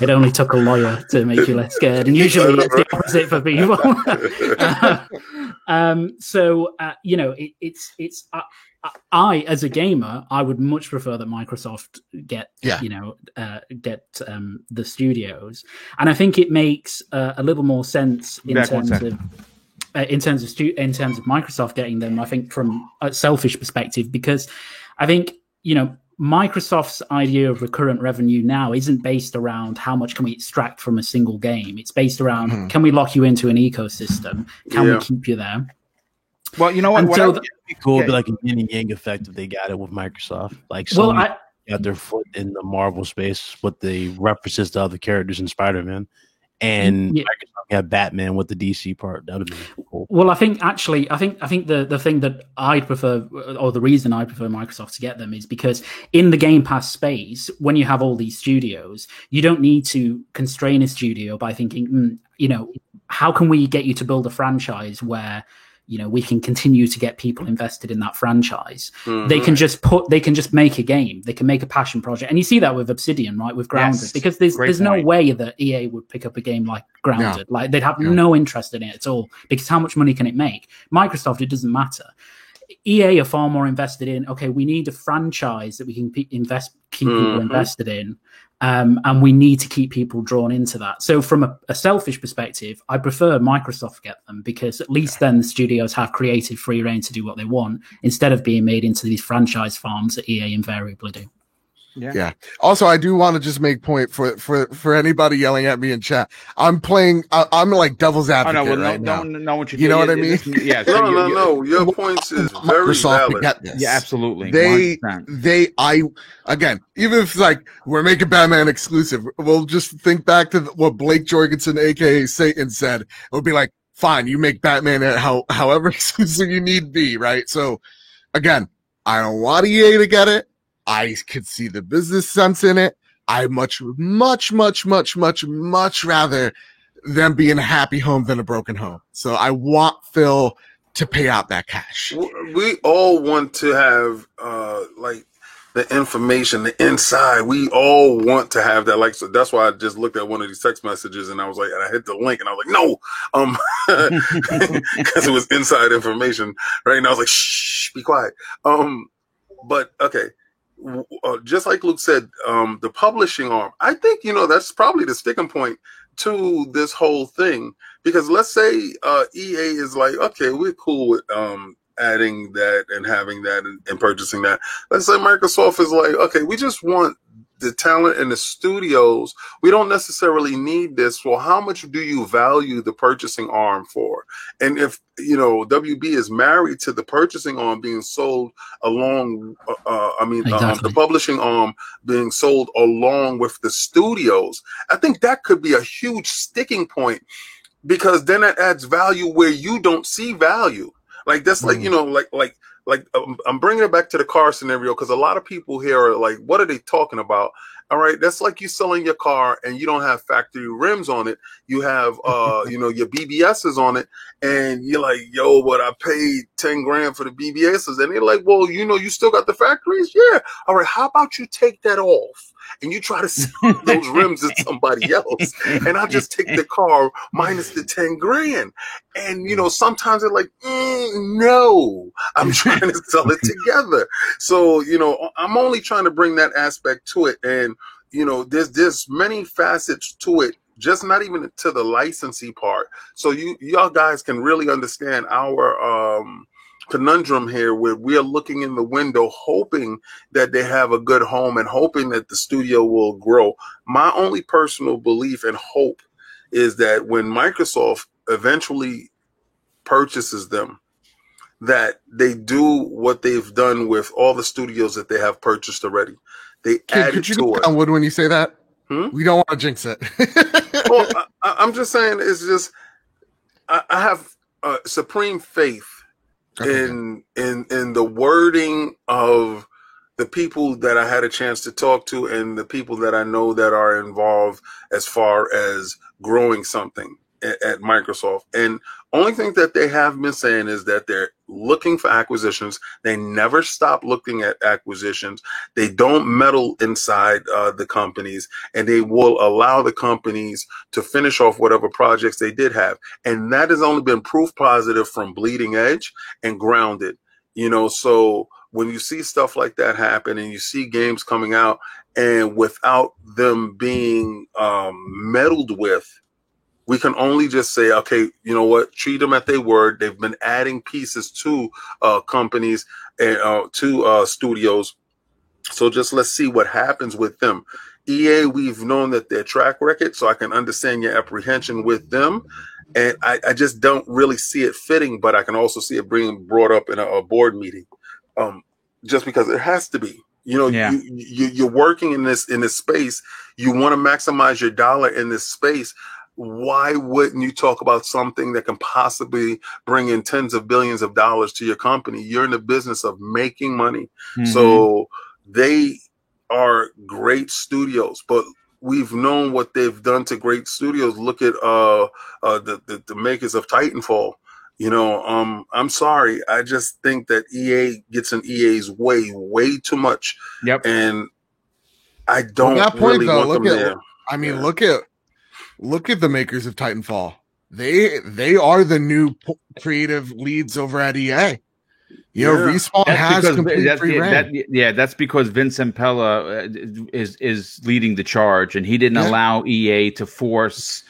It only took a lawyer to make you less scared, and usually it's the opposite for people. I, as a gamer, I would much prefer that Microsoft get the studios, and I think it makes a little more sense in terms of Microsoft getting them. I think from a selfish perspective, because I think Microsoft's idea of recurrent revenue now isn't based around how much can we extract from a single game. It's based around can we lock you into an ecosystem? Can we keep you there? Well, you know what? It'd be cool, be like a yin and yang effect if they got it with Microsoft. Like, Sony got their foot in the Marvel space with the references to other characters in Spider-Man, and Microsoft got Batman with the DC part. That would be cool. Well, I think the thing that I'd prefer, or the reason I prefer Microsoft to get them, is because in the Game Pass space, when you have all these studios, you don't need to constrain a studio by thinking, how can we get you to build a franchise where we can continue to get people invested in that franchise. They can just make a game. They can make a passion project. And you see that with Obsidian, right? With Grounded, because there's no way that EA would pick up a game like Grounded. Like they'd have no interest in it at all, because how much money can it make? Microsoft, it doesn't matter. EA are far more invested in, okay, we need a franchise that we can keep people invested in. And we need to keep people drawn into that. So from a selfish perspective, I prefer Microsoft get them, because at least then the studios have creative free reign to do what they want, instead of being made into these franchise farms that EA invariably do. Yeah. Also, I do want to just make point for anybody yelling at me in chat. I'm like devil's advocate right now. No, what you know what I mean? Yeah. No. Your points is very valid. Get this. Yeah, absolutely. Again, even if like we're making Batman exclusive, we'll just think back to what Blake Jorgensen, aka Satan, said. It would be like, fine. You make Batman at however expensive you need be, right? So again, I don't want EA to get it. I could see the business sense in it. I much rather them being a happy home than a broken home. So I want Phil to pay out that cash. We all want to have like the information, the inside. We all want to have that. Like, so that's why I just looked at one of these text messages and I was like, and I hit the link and I was like, no, because it was inside information, right? And I was like, shh, be quiet. But okay. Just like Luke said, the publishing arm, I think, that's probably the sticking point to this whole thing, because let's say EA is like, okay, we're cool with adding that and having that and purchasing that. Let's say Microsoft is like, okay, we just want the talent in the studios. We don't necessarily need this. Well, how much do you value the purchasing arm for? And if, WB is married to the purchasing arm being sold along, the publishing arm being sold along with the studios, I think that could be a huge sticking point, because then that adds value where you don't see value. Like that's like, I'm bringing it back to the car scenario, because a lot of people here are like, what are they talking about? All right, that's like you selling your car and you don't have factory rims on it. You have, your BBSs on it, and you're like, yo, but I paid 10 grand for the BBSs. And they're like, well, you still got the factories? Yeah. All right, how about you take that off and you try to sell those rims to somebody else, and I'll just take the car minus the 10 grand. And, sometimes they're like, no, I'm trying to sell it together. So, I'm only trying to bring that aspect to it. And, there's many facets to it, just not even to the licensing part. So y'all guys can really understand our, conundrum here, where we are looking in the window hoping that they have a good home and hoping that the studio will grow. My only personal belief and hope is that when Microsoft eventually purchases them, that they do what they've done with all the studios that they have purchased already. They add could you to go it. down wood when you say that? We don't want to jinx it. Well, I'm just saying, it's just I have supreme faith in the wording of the people that I had a chance to talk to and the people that I know that are involved as far as growing something at Microsoft. And only thing that they have been saying is that they're looking for acquisitions. They never stop looking at acquisitions. They don't meddle inside the companies, and they will allow the companies to finish off whatever projects they did have. And that has only been proof positive from Bleeding Edge and Grounded. So when you see stuff like that happen and you see games coming out and without them being meddled with, we can only just say, okay, you know what? Treat them at their word. They've been adding pieces to companies and to studios. So just let's see what happens with them. EA, we've known that their track record, so I can understand your apprehension with them. And I just don't really see it fitting, but I can also see it being brought up in a board meeting, just because it has to be. You're working in this space. You want to maximize your dollar in this space. Why wouldn't you talk about something that can possibly bring in tens of billions of dollars to your company? You're in the business of making money. Mm-hmm. So they are great studios, but we've known what they've done to great studios. Look at the makers of Titanfall. I'm sorry. I just think that EA gets in EA's way too much. Yep. And I don't really want them there. I mean, look at the makers of Titanfall. They are the new creative leads over at EA. Respawn has complete free reign. That's because Vince Impella is leading the charge, and he didn't allow EA to force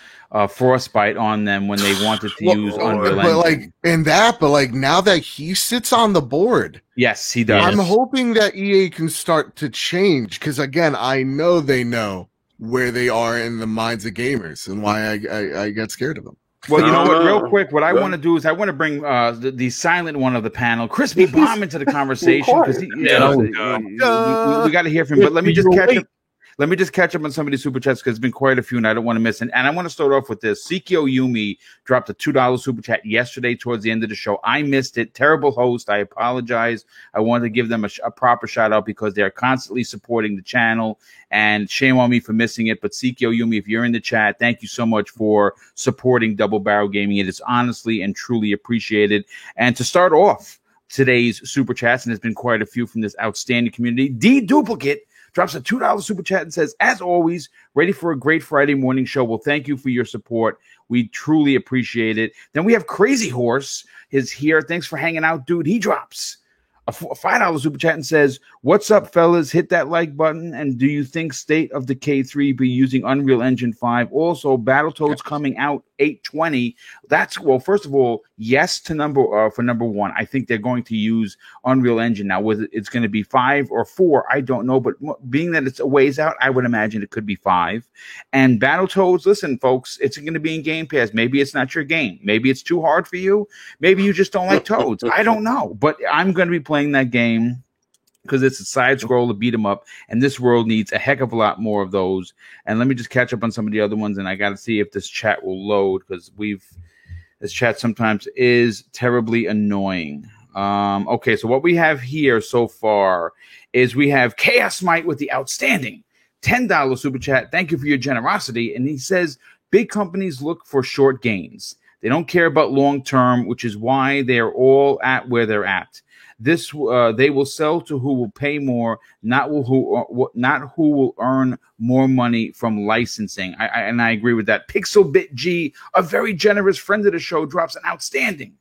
Frostbite on them when they wanted to use Unreal Engine. But now that he sits on the board, yes, he does. I'm hoping that EA can start to change, because again, I know they know where they are in the minds of gamers and why I get scared of them. Well, you know what? Real quick, what I want to do is I want to bring the silent one of the panel, Crispy Bomb, into the conversation, because we got to hear from him. But let me just catch up. Let me just catch up on some of these super chats because there's been quite a few, and I don't want to miss it. And I want to start off with this. Sikyo Yumi dropped a $2 super chat yesterday towards the end of the show. I missed it. Terrible host. I apologize. I wanted to give them a proper shout out because they're constantly supporting the channel, and shame on me for missing it. But Sikyo Yumi, if you're in the chat, thank you so much for supporting Double Barrel Gaming. It is honestly and truly appreciated. And to start off today's super chats, and there's been quite a few from this outstanding community, D Duplicate drops a $2 super chat and says, as always, ready for a great Friday morning show. Well, thank you for your support. We truly appreciate it. Then we have Crazy Horse is here. Thanks for hanging out, dude. He drops a $5 super chat and says, what's up, fellas? Hit that like button. And do you think State of Decay 3 be using Unreal Engine 5? Also, Battletoads coming out 8/20. That's, well, first of all, yes to number one. I think they're going to use Unreal Engine. Now, whether it's going to be 5 or 4, I don't know. But being that it's a ways out, I would imagine it could be 5. And Battletoads, listen, folks, it's going to be in Game Pass. Maybe it's not your game. Maybe it's too hard for you. Maybe you just don't like Toads. I don't know. But I'm going to be playing that game because it's a side scroll to beat 'em up, and this world needs a heck of a lot more of those. And let me just catch up on some of the other ones, and I got to see if this chat will load because this chat sometimes is terribly annoying. Okay, so what we have here so far is we have Chaos Might with the outstanding $10 super chat. Thank you for your generosity. And he says, big companies look for short gains. They don't care about long term, which is why they're all at where they're at. This they will sell to who will pay more, not who will earn more money from licensing. I agree with that. Pixelbit G, a very generous friend of the show, drops an outstanding,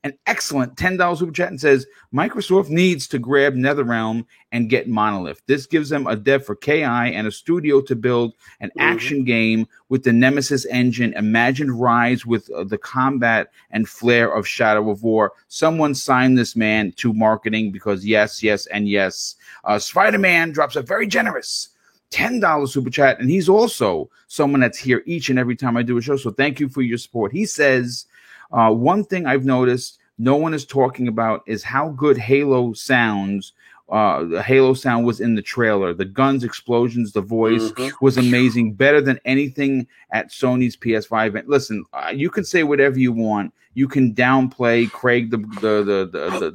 an excellent $10 super chat and says, Microsoft needs to grab NetherRealm and get Monolith. This gives them a dev for KI and a studio to build an action game with the Nemesis engine. Imagine Rise with the combat and flair of Shadow of War. Someone sign this man to marketing because yes, yes, and yes. Spider-Man drops a very generous $10 super chat, and he's also someone that's here each and every time I do a show, so thank you for your support. He says, one thing I've noticed no one is talking about is how good Halo sounds. The Halo sound was in the trailer. The guns, explosions, the voice was amazing. Better than anything at Sony's PS5. And listen, you can say whatever you want. You can downplay Craig the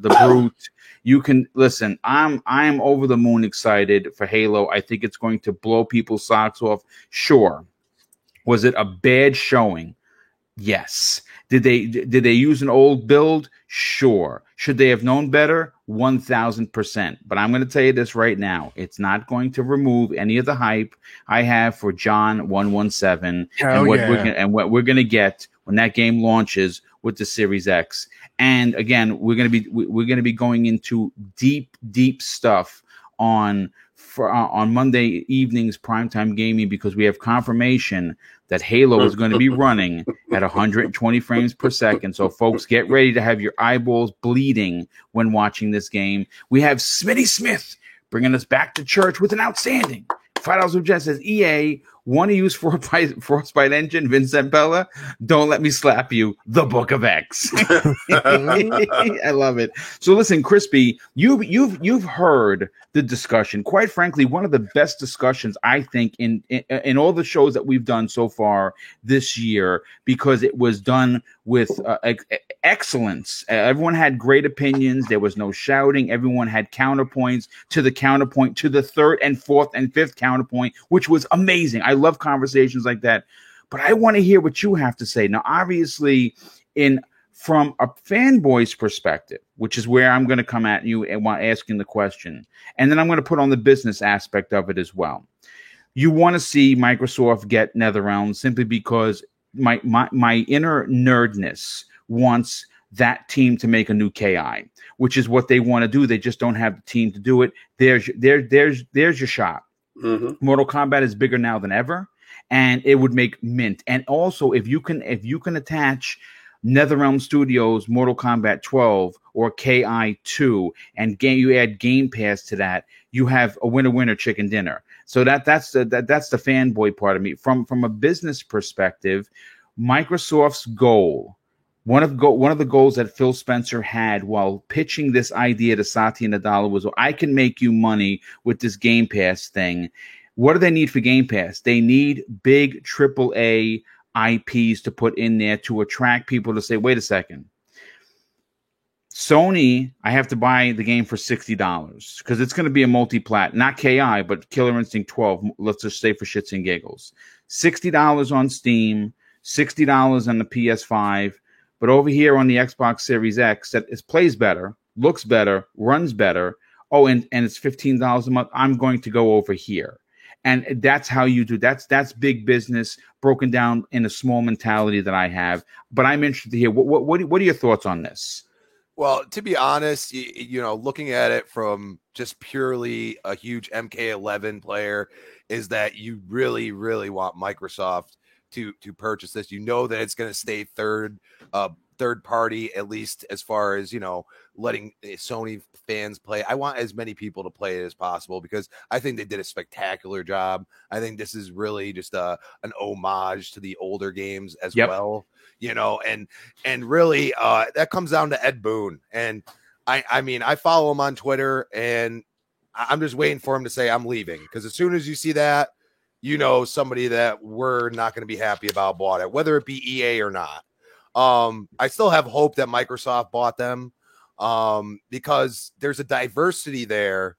brute. You can listen. I'm over the moon excited for Halo. I think it's going to blow people's socks off. Sure. Was it a bad showing? Yes. Did they use an old build? Sure. Should they have known better? 1,000%. But I'm going to tell you this right now. It's not going to remove any of the hype I have for John 117 and what we're going to get when that game launches with the Series X. And again, we're going to be going into deep stuff on Monday evening's primetime gaming because we have confirmation that Halo is going to be running at 120 frames per second. So, folks, get ready to have your eyeballs bleeding when watching this game. We have Smitty Smith bringing us back to church with an outstanding $5 super chat. Says, EA, want to use Frostbite engine? Vincent Bella, don't let me slap you. The Book of X. I love it. So listen, Crispy, you've heard the discussion. Quite frankly, one of the best discussions I think in all the shows that we've done so far this year, because it was done with excellence. Everyone had great opinions. There was no shouting. Everyone had counterpoints to the counterpoint to the third and fourth and fifth counterpoint, which was amazing. I love conversations like that, but I want to hear what you have to say. Now, obviously, from a fanboy's perspective, which is where I'm going to come at you and asking the question, and then I'm going to put on the business aspect of it as well. You want to see Microsoft get NetherRealm simply because my inner nerdness wants that team to make a new KI, which is what they want to do. They just don't have the team to do it. There's your shot. Mortal Kombat is bigger now than ever, and it would make mint. And also, if you can attach NetherRealm Studios Mortal Kombat 12 or KI 2 and you add Game Pass to that, you have a winner chicken dinner. So that's the fanboy part of me. From a business perspective, Microsoft's goal, one of the goals that Phil Spencer had while pitching this idea to Satya Nadella was, I can make you money with this Game Pass thing, What do they need for Game Pass? They need big AAA IPs to put in there to attract people to say, wait a second. Sony, I have to buy the game for $60 because it's going to be a multi-plat, not KI, but Killer Instinct 12. Let's just say for shits and giggles. $60 on Steam, $60 on the PS5. But over here on the Xbox Series X, that plays better, looks better, runs better. Oh, and it's $15 a month. I'm going to go over here. And that's how you do. That's big business broken down in a small mentality that I have. But I'm interested to hear what are your thoughts on this? Well, to be honest, you know, looking at it from just purely a huge MK11 player, is that you really, really want Microsoft to purchase this. You know that it's going to stay third party, at least as far as, you know, letting Sony fans play. I want as many people to play it as possible because I think they did a spectacular job. I think this is really just an homage to the older games as well, you know, and really that comes down to Ed Boon. And I mean, I follow him on Twitter and I'm just waiting for him to say I'm leaving, because as soon as you see that, you know, somebody that we're not going to be happy about bought it, whether it be EA or not. I still have hope that Microsoft bought them because there's a diversity there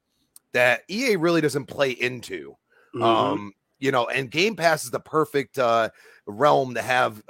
that EA really doesn't play into. You know, and Game Pass is the perfect realm to have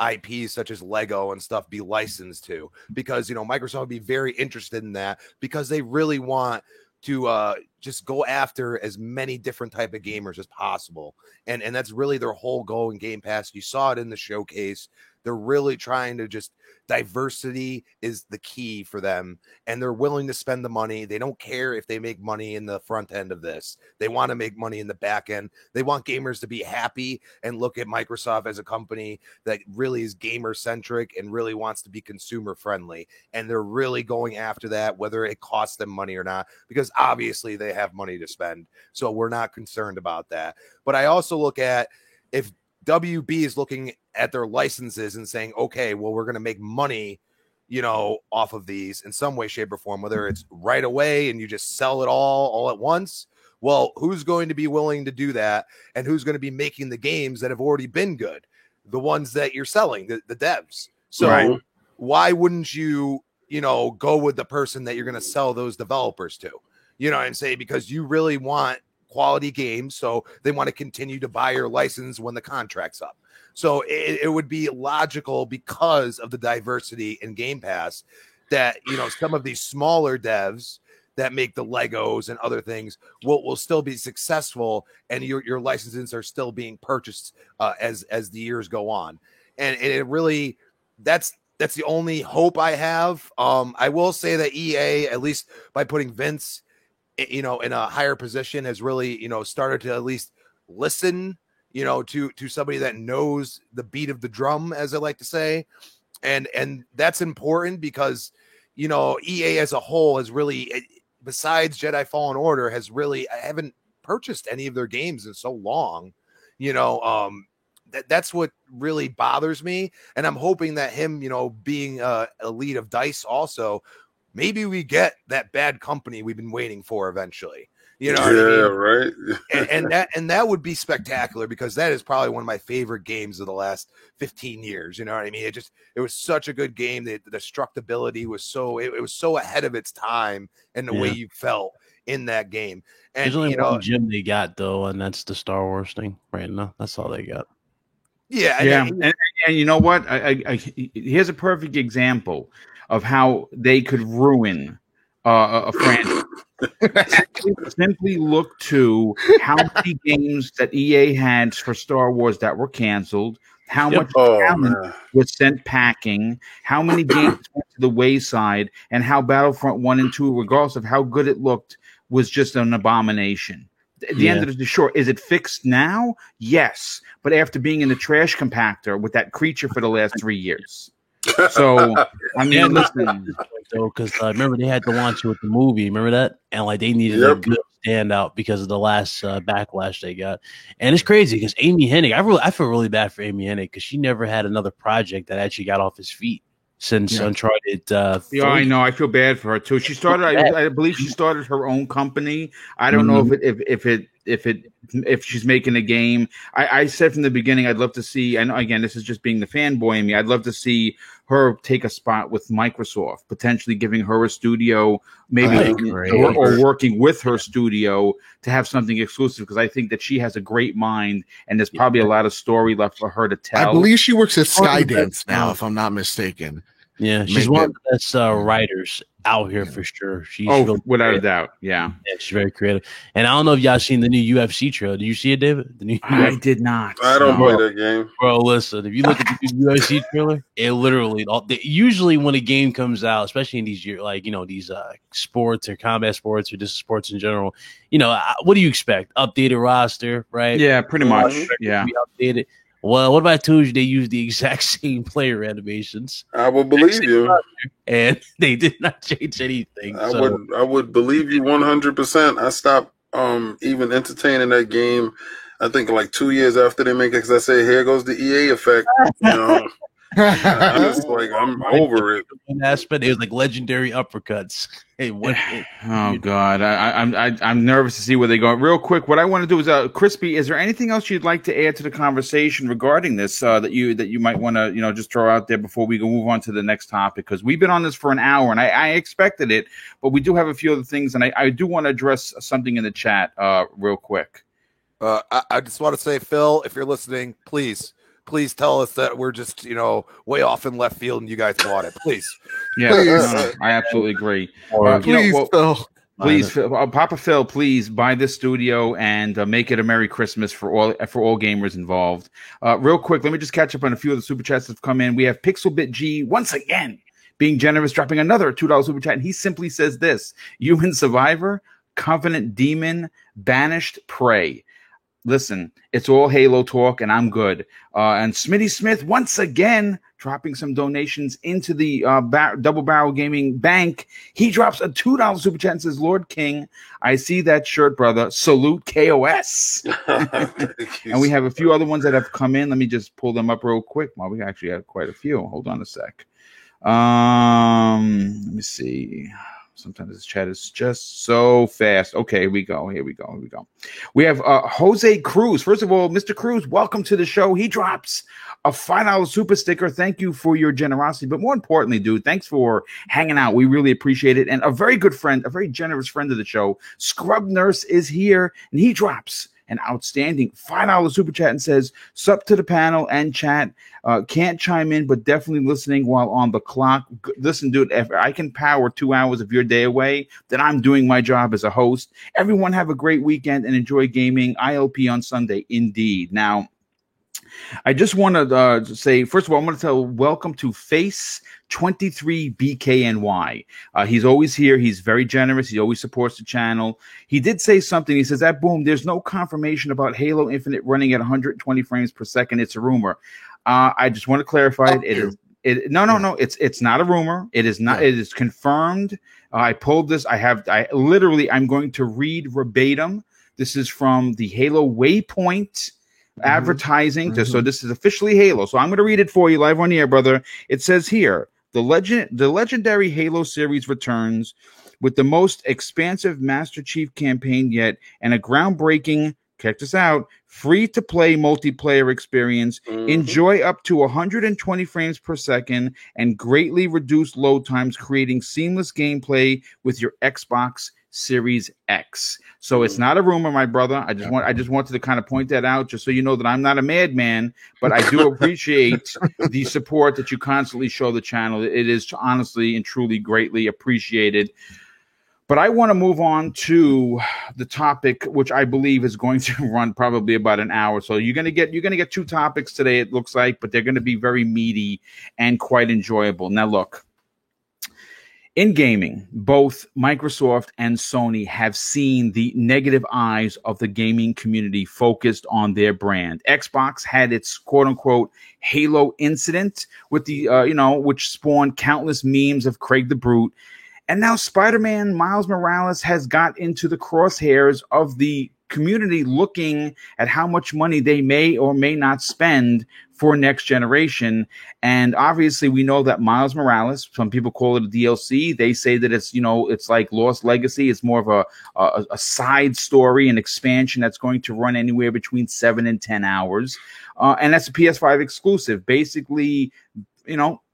IPs such as Lego and stuff be licensed to, because, you know, Microsoft would be very interested in that because they really want to just go after as many different type of gamers as possible. And that's really their whole goal in Game Pass. You saw it in the showcase. They're really trying to just, diversity is the key for them, and they're willing to spend the money. They don't care if they make money in the front end of this. They want to make money in the back end. They want gamers to be happy and look at Microsoft as a company that really is gamer centric and really wants to be consumer friendly. And they're really going after that, whether it costs them money or not, because obviously they have money to spend. So we're not concerned about that. But I also look at, if WB is looking at their licenses and saying, okay, well, we're going to make money, you know, off of these in some way, shape, or form, whether it's right away and you just sell it all at once. Well, who's going to be willing to do that? And who's going to be making the games that have already been good? The ones that you're selling, the devs. So why wouldn't you, you know, go with the person that you're going to sell those developers to, you know, and say, because you really want quality games, so they want to continue to buy your license when the contract's up. So it would be logical, because of the diversity in Game Pass, that, you know, some of these smaller devs that make the Legos and other things will still be successful, and your licenses are still being purchased as the years go on. And it really, that's the only hope I have. I will say that EA, at least by putting Vince, you know, in a higher position, has really, you know, started to at least listen, you know, to somebody that knows the beat of the drum, as I like to say. And that's important because, you know, EA as a whole has really, besides Jedi Fallen Order, I haven't purchased any of their games in so long, you know. That's what really bothers me. And I'm hoping that him, you know, being a lead of DICE also, maybe we get that Bad Company we've been waiting for eventually. You know, right. and that would be spectacular, because that is probably one of my favorite games of the last 15 years. You know what I mean? It was such a good game. The destructibility was it was so ahead of its time, and the way you felt in that game. And there's only one gym they got though, and that's the Star Wars thing right now. That's all they got. Yeah. And you know what? I here's a perfect example of how they could ruin a franchise. Simply look to how many games that EA had for Star Wars that were canceled, how much talent was sent packing, how many games went to the wayside, and how Battlefront 1 and 2, regardless of how good it looked, was just an abomination. At the end of the short, is it fixed now? Yes. But after being in the trash compactor with that creature for the last 3 years. So, I mean, listen, though, because remember they had to launch it with the movie. Remember that? And like they needed a good standout because of the last backlash they got. And it's crazy because Amy Hennig, I feel really bad for Amy Hennig because she never had another project that actually got off his feet since Uncharted. Yeah, I know. I feel bad for her too. She started. I believe she started her own company. I don't know if if she's making a game. I said from the beginning, I'd love to see, and again, this is just being the fanboy in me, I'd love to see her take a spot with Microsoft, potentially giving her a studio, maybe or working with her studio to have something exclusive, because I think that she has a great mind and there's probably a lot of story left for her to tell. I believe she works at Skydance now, if I'm not mistaken. Yeah, she's one of the best writers out here for sure. She's without a doubt. Yeah, she's very creative. And I don't know if y'all seen the new UFC trailer. Did you see it, David? I did not. I don't play that game, bro. Listen, if you look at the new UFC trailer, it literally usually when a game comes out, especially in these these sports or combat sports or just sports in general, what do you expect? Updated roster, right? Yeah, pretty much. Yeah, updated. Well, what if I told you they used the exact same player animations? I would believe you. And they did not change anything. I would believe you 100%. I stopped even entertaining that game, I think like 2 years after they make it, because I say, here goes the EA effect. I'm just like, I'm over it. Aspect, it was like legendary uppercuts. Oh God, I'm nervous to see where they go. Real quick, what I want to do is, Crispy, is there anything else you'd like to add to the conversation regarding this that you might want to just throw out there before we go move on to the next topic? Because we've been on this for an hour and I expected it, but we do have a few other things, and I do want to address something in the chat real quick. I just want to say, Phil, if you're listening, please tell us that we're just, way off in left field and you guys bought it. Please. Yeah, no, I absolutely agree. Please, Phil. Please, Papa Phil, please buy this studio and make it a Merry Christmas for all gamers involved. Real quick, let me just catch up on a few of the super chats that have come in. We have Pixelbit G once again being generous, dropping another $2 super chat, and he simply says this: Human Survivor, Covenant Demon, Banished Prey. Listen, it's all Halo talk, and I'm good. And Smitty Smith, once again, dropping some donations into the Double Barrel Gaming Bank. He drops a $2 super chat and says, Lord King, I see that shirt, brother. Salute KOS. And we have a few other ones that have come in. Let me just pull them up real quick. Well, we actually have quite a few. Hold on a sec. Let me see. Sometimes this chat is just so fast. Okay, here we go. We have Jose Cruz. First of all, Mr. Cruz, welcome to the show. He drops a $5 super sticker. Thank you for your generosity. But more importantly, dude, thanks for hanging out. We really appreciate it. And a very good friend, a very generous friend of the show, Scrub Nurse, is here, and he drops an outstanding $5 super chat and says, sup to the panel and chat. Can't chime in, but definitely listening while on the clock. Listen, dude, if I can power 2 hours of your day away, then I'm doing my job as a host. Everyone have a great weekend and enjoy gaming. ILP on Sunday, indeed. Now, I just want to say, first of all, I'm going to tell welcome to Face 23 BKNY. He's always here. He's very generous. He always supports the channel. He did say something. He says that, boom, there's no confirmation about Halo Infinite running at 120 frames per second. It's a rumor. I just want to clarify it. No. It's not a rumor. It is not. It is confirmed. I pulled this. I'm going to read verbatim. This is from the Halo Waypoint advertising. So this is officially Halo. So I'm going to read it for you live on the air, brother. It says here, the legendary Halo series returns with the most expansive Master Chief campaign yet and a groundbreaking, check this out, free-to-play multiplayer experience. Enjoy up to 120 frames per second and greatly reduced load times, creating seamless gameplay with your Xbox Series X. So it's not a rumor, my brother. I just wanted to kind of point that out, just so you know that I'm not a madman, but I do appreciate the support that you constantly show the channel. It is honestly and truly greatly appreciated. But I want to move on to the topic, which I believe is going to run probably about an hour. So you're gonna get two topics today, it looks like, but they're going to be very meaty and quite enjoyable. Now, look. In gaming, both Microsoft and Sony have seen the negative eyes of the gaming community focused on their brand. Xbox had its quote-unquote Halo incident with the, which spawned countless memes of Craig the Brute. And now Spider-Man Miles Morales has got into the crosshairs of the community looking at how much money they may or may not spend for next generation. And obviously we know that Miles Morales, some people call it a DLC. They say that it's, it's like Lost Legacy. It's more of a side story, an expansion that's going to run anywhere between 7 and 10 hours. And that's a PS5 exclusive, basically,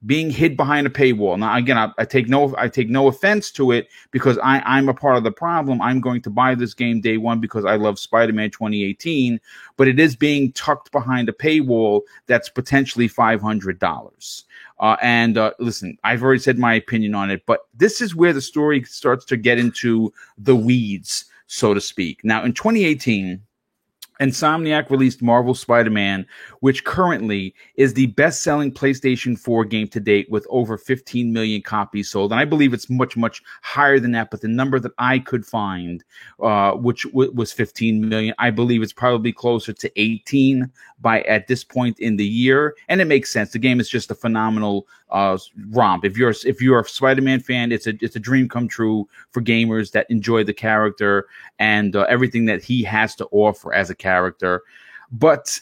being hid behind a paywall. Now, again, I take no offense to it, because I'm a part of the problem. I'm going to buy this game day one because I love Spider-Man 2018, but it is being tucked behind a paywall that's potentially $500. Listen, I've already said my opinion on it, but this is where the story starts to get into the weeds, so to speak. Now, in 2018, Insomniac released Marvel Spider-Man, which currently is the best-selling PlayStation 4 game to date, with over 15 million copies sold. And I believe it's much, much higher than that, but the number that I could find, which was 15 million, I believe it's probably closer to 18 at this point in the year. And it makes sense. The game is just a phenomenal romp. If you're a Spider-Man fan, it's a dream come true for gamers that enjoy the character and everything that he has to offer as a character. But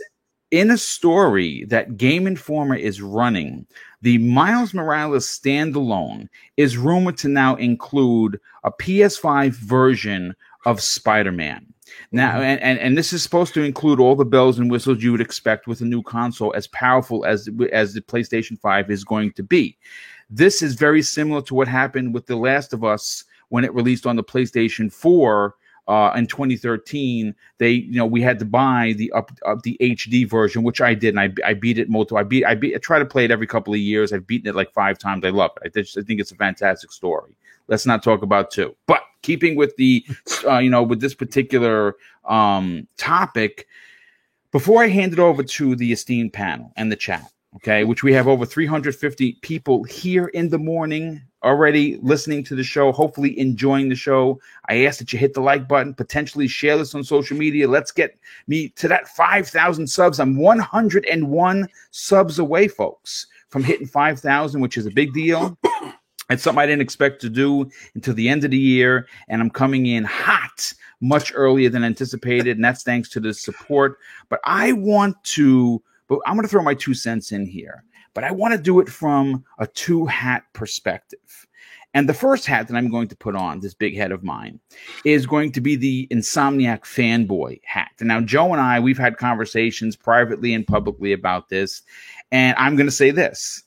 in a story that Game Informer is running, the Miles Morales standalone is rumored to now include a PS5 version of Spider-Man. Now, and this is supposed to include all the bells and whistles you would expect with a new console, as powerful as the PlayStation 5 is going to be. This is very similar to what happened with The Last of Us when it released on the PlayStation 4 in 2013. We had to buy the HD version, which I did, and I beat it multiple. I try to play it every couple of years. I've beaten it like 5 times. I love it. I think it's a fantastic story. Let's not talk about 2. But keeping with the, with this particular topic, before I hand it over to the esteemed panel and the chat, okay, which we have over 350 people here in the morning already listening to the show, hopefully enjoying the show. I ask that you hit the like button, potentially share this on social media. Let's get me to that 5,000 subs. I'm 101 subs away, folks, from hitting 5,000, which is a big deal. It's something I didn't expect to do until the end of the year, and I'm coming in hot much earlier than anticipated, and that's thanks to the support. But I'm going to throw my 2 cents in here, but I want to do it from a 2-hat perspective. And the first hat that I'm going to put on, this big head of mine, is going to be the Insomniac fanboy hat. And now, Joe and I, we've had conversations privately and publicly about this, and I'm going to say this.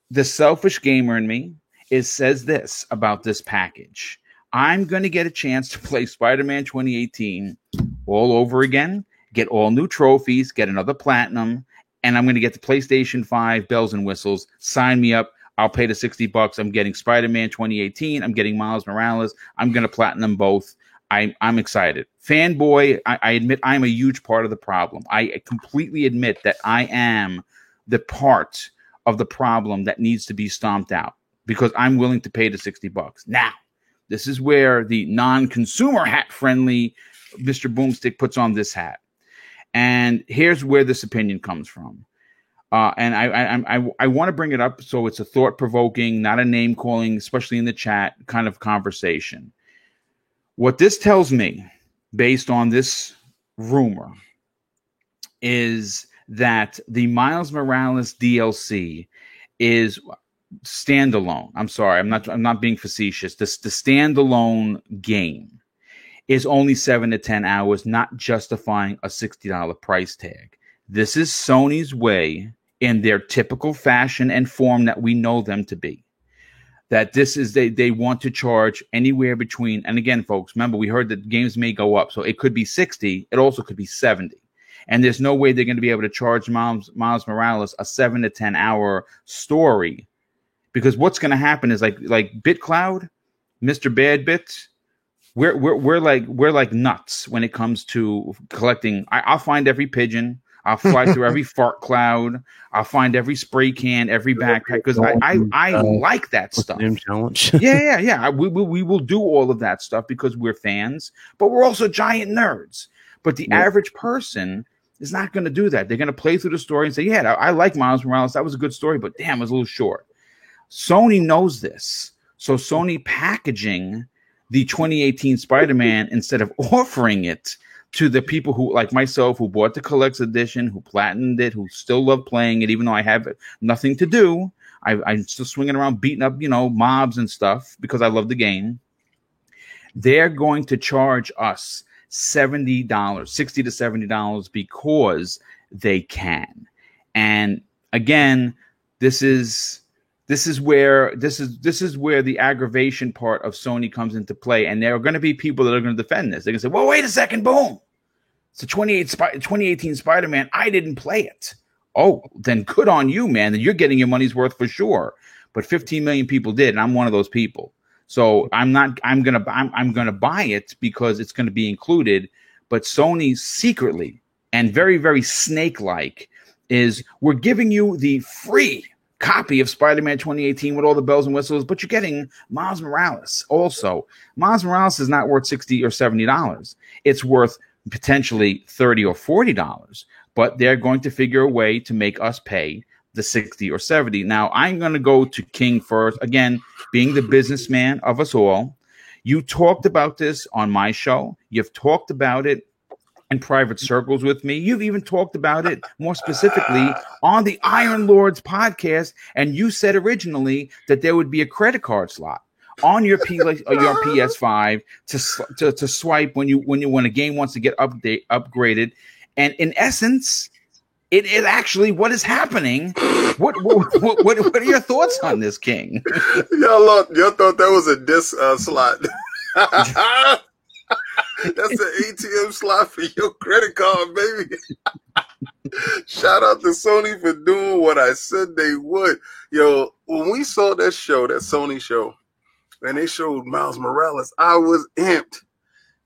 The selfish gamer in me says this about this package. I'm going to get a chance to play Spider-Man 2018 all over again, get all new trophies, get another platinum, and I'm going to get the PlayStation 5 bells and whistles. Sign me up. I'll pay the $60. I'm getting Spider-Man 2018. I'm getting Miles Morales. I'm going to platinum both. I'm excited. Fanboy, I admit I'm a huge part of the problem. I completely admit that I am the part of the problem that needs to be stomped out, because I'm willing to pay the $60. Now, this is where the non-consumer hat-friendly Mr. Boomstick puts on this hat. And here's where this opinion comes from. And I want to bring it up so it's a thought-provoking, not a name-calling, especially in the chat, kind of conversation. What this tells me, based on this rumor, is that the Miles Morales DLC is standalone. I'm sorry, I'm not being facetious. The standalone game is only 7 to 10 hours, not justifying a $60 price tag. This is Sony's way, in their typical fashion and form that we know them to be. That this is they want to charge anywhere between, and again, folks, remember, we heard that games may go up, so it could be 60, it also could be 70. And there's no way they're going to be able to charge Miles Morales a 7 to 10 hour story, because what's going to happen is like BitCloud, Mr. Bad Bits, we're like nuts when it comes to collecting. I'll find every pigeon. I'll fly through every fart cloud. I'll find every spray can, every backpack, because I like that stuff. Challenge. Yeah. We will do all of that stuff because we're fans, but we're also giant nerds. But the average person is not going to do that. They're going to play through the story and say, yeah, I like Miles Morales. That was a good story, but damn, it was a little short. Sony knows this. So Sony packaging the 2018 Spider-Man, instead of offering it to the people who, like myself, who bought the collector's edition, who platinumed it, who still love playing it, even though I have nothing to do. I'm still swinging around beating up, mobs and stuff because I love the game. They're going to charge us $70, $60 to $70 because they can. And again, this is where the aggravation part of Sony comes into play. And there are going to be people that are going to defend this. They're going to say, well, wait a second, boom. It's a 2018 Spider-Man. I didn't play it. Oh, then good on you, man. Then you're getting your money's worth for sure. But 15 million people did, and I'm one of those people. So I'm gonna buy it because it's gonna be included. But Sony secretly and very, very snake-like is we're giving you the free copy of Spider-Man 2018 with all the bells and whistles, but you're getting Miles Morales also. Miles Morales is not worth $60 or $70. It's worth potentially $30 or $40. But they're going to figure a way to make us pay the 60 or 70. Now, I'm going to go to King first. Again, being the businessman of us all, you talked about this on my show. You've talked about it in private circles with me. You've even talked about it more specifically on the Iron Lords podcast. And you said originally that there would be a credit card slot on your PS5 to swipe when a game wants to get upgraded. And in essence, it is actually what is happening. What are your thoughts on this, King? Y'all thought that was a disc slot. That's the ATM slot for your credit card, baby. Shout out to Sony for doing what I said they would. Yo, when we saw that Sony show, and they showed Miles Morales, I was amped.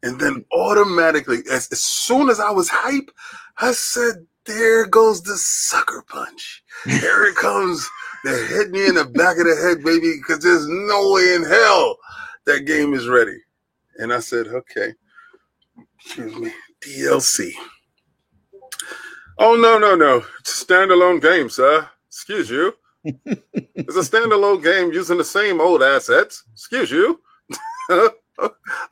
And then automatically, as soon as I was hype, I said, there goes the sucker punch. Here it comes. They hit me in the back of the head, baby, because there's no way in hell that game is ready. And I said, okay, excuse me, DLC. Oh, no. It's a standalone game, sir. Excuse you. It's a standalone game using the same old assets. Excuse you.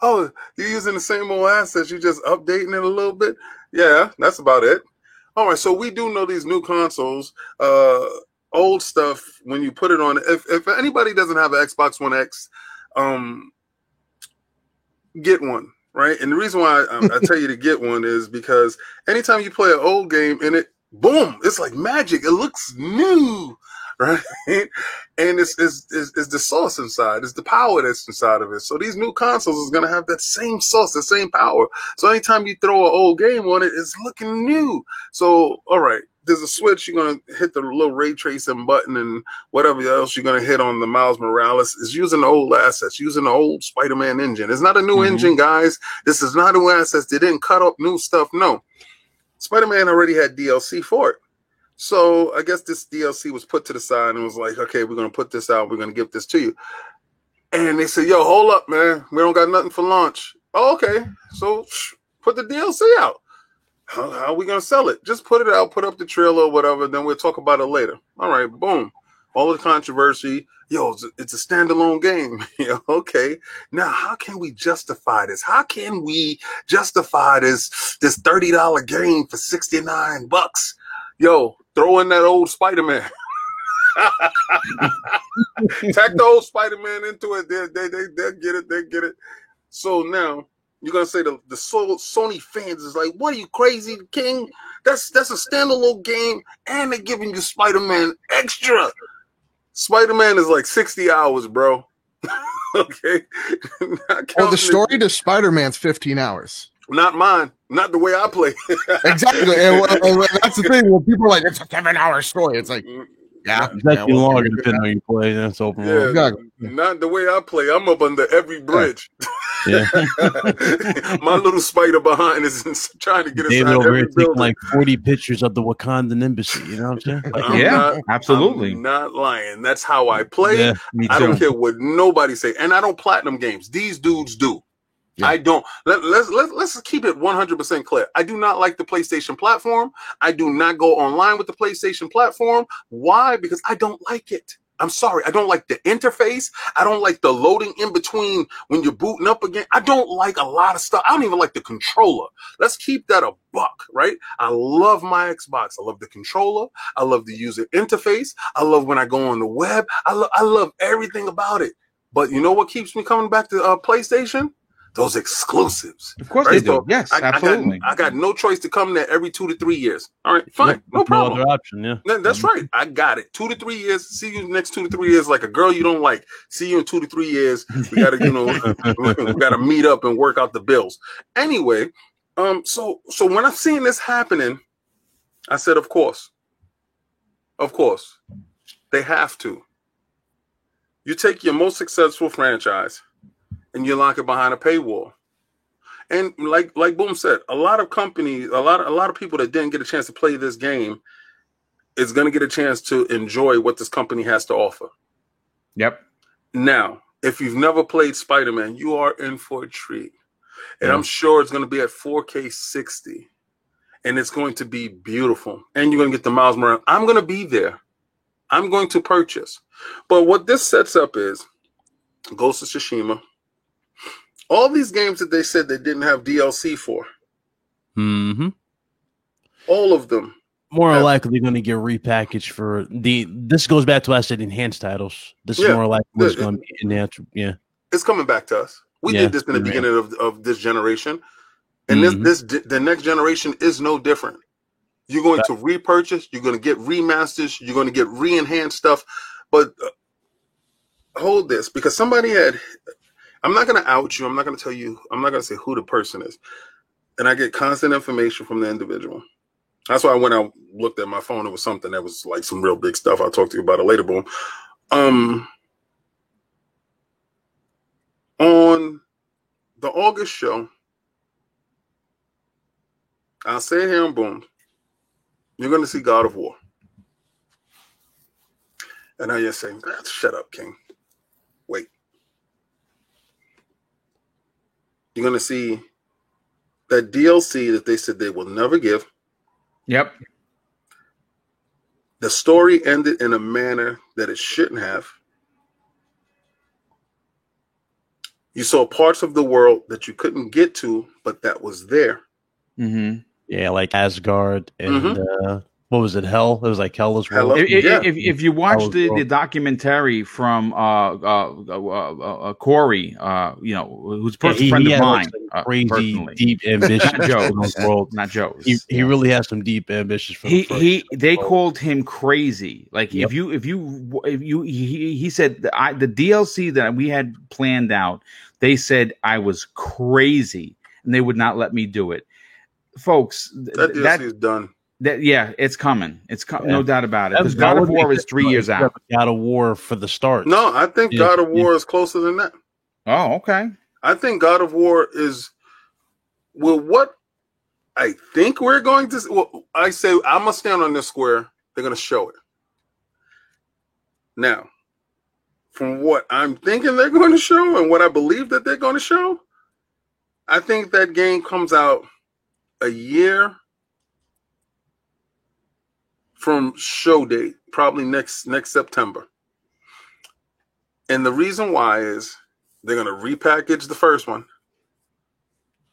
Oh, you're using the same old assets. You're just updating it a little bit. Yeah, that's about it. All right, so we do know these new consoles, old stuff. When you put it on, if anybody doesn't have an Xbox One X, get one, right? And the reason why I tell you to get one is because anytime you play an old game and it, boom, it's like magic. It looks new. Right, and it's the sauce inside. It's the power that's inside of it. So these new consoles is gonna have that same sauce, the same power. So anytime you throw an old game on it, it's looking new. So all right, there's a switch. You're gonna hit the little ray tracing button and whatever else you're gonna hit on the Miles Morales is using the old assets, using the old Spider-Man engine. It's not a new engine, guys. This is not new assets. They didn't cut up new stuff. No, Spider-Man already had DLC for it. So I guess this DLC was put to the side and was like, okay, we're going to put this out. We're going to give this to you. And they said, yo, hold up, man. We don't got nothing for launch. Oh, okay. So put the DLC out. How are we going to sell it? Just put it out, put up the trailer or whatever. Then we'll talk about it later. All right, boom. All the controversy. Yo, it's a standalone game. Okay. Now, how can we justify this? How can we justify this $30 game for $69? Yo, throw in that old Spider-Man. Tack the old Spider-Man into it. They'll get it. They get it. So now you're gonna say the Sony fans is like, "What are you crazy, King? That's a standalone game, and they're giving you Spider-Man extra. Spider-Man is like 60 hours, bro. Okay. Well, the story to Spider-Man's 15 hours. Not mine. Not the way I play. Exactly. And that's the thing. When people are like, it's a 7-hour story. It's like, yeah. It's actually longer depending on how you play. That's open. Yeah, exactly. Not the way I play. I'm up under every bridge. Yeah. My little spider behind is trying to get David inside over every here building. taking like 40 pictures of the Wakandan embassy. You know what I'm saying? Like, Absolutely. I'm not lying. That's how I play. Yeah, me I don't too. care what nobody say. And I don't platinum games. These dudes do. Yeah. I don't. Let's keep it 100% clear. I do not like the PlayStation platform. I do not go online with the PlayStation platform. Why? Because I don't like it. I'm sorry. I don't like the interface. I don't like the loading in between when you're booting up again. I don't like a lot of stuff. I don't even like the controller. Let's keep that a buck, right? I love my Xbox. I love the controller. I love the user interface. I love when I go on the web. I love everything about it. But you know what keeps me coming back to PlayStation? Those exclusives. Of course right? they do. So Yes, absolutely. I got no choice to come there every 2 to 3 years. All right, fine. No problem. No other option, yeah. That's right. I got it. 2 to 3 years. See you next 2 to 3 years. Like a girl you don't like. See you in 2 to 3 years. We gotta, we gotta meet up and work out the bills. Anyway, so when I've seen this happening, I said, of course, they have to. You take your most successful franchise and you lock it behind a paywall. And like Boom said, a lot of companies, a lot of people that didn't get a chance to play this game is going to get a chance to enjoy what this company has to offer. Yep. Now, if you've never played Spider-Man, you are in for a treat. And I'm sure it's going to be at 4K 60. And it's going to be beautiful. And you're going to get the Miles Morales. I'm going to be there. I'm going to purchase. But what this sets up is Ghost of Tsushima. All these games that they said they didn't have DLC for. Mm-hmm. All of them. More likely going to get repackaged for this goes back to what I said, enhanced titles. This is more likely what's going to be enhanced. Yeah. It's coming back to us. We did this in the beginning of this generation. And the next generation is no different. You're going to repurchase. You're going to get remasters. You're going to get re-enhanced stuff. But hold this, because somebody had... I'm not going to out you. I'm not going to tell you. I'm not going to say who the person is. And I get constant information from the individual. That's why when I looked at my phone, it was something that was like some real big stuff. I'll talk to you about it later, Boom. On the August show, I'll say it here on Boom, you're going to see God of War. And now you're saying, shut up, King. Wait. You're going to see that DLC that they said they will never give. Yep. The story ended in a manner that it shouldn't have. You saw parts of the world that you couldn't get to, but that was there. Mm-hmm. Yeah, like Asgard and what was it? Hell? It was like Hell's World. If you watch the documentary from Corey, who's a personal friend of mine, crazy personally. Deep ambition. Not Joe's. He really has some deep ambitions. For they called him crazy. Like he said the DLC that we had planned out, they said I was crazy and they would not let me do it. Folks, that DLC is done. It's coming. It's no doubt about it. Because God of War is 3 years out. God of War for the start. No, I think God of War is closer than that. Oh, okay. I think God of War is what I think we're going to. Well, I say I'm gonna stand on this square. They're gonna show it. Now, from what I'm thinking they're going to show and what I believe that they're going to show, I think that game comes out a year from show date, probably next September. And the reason why is they're going to repackage the first one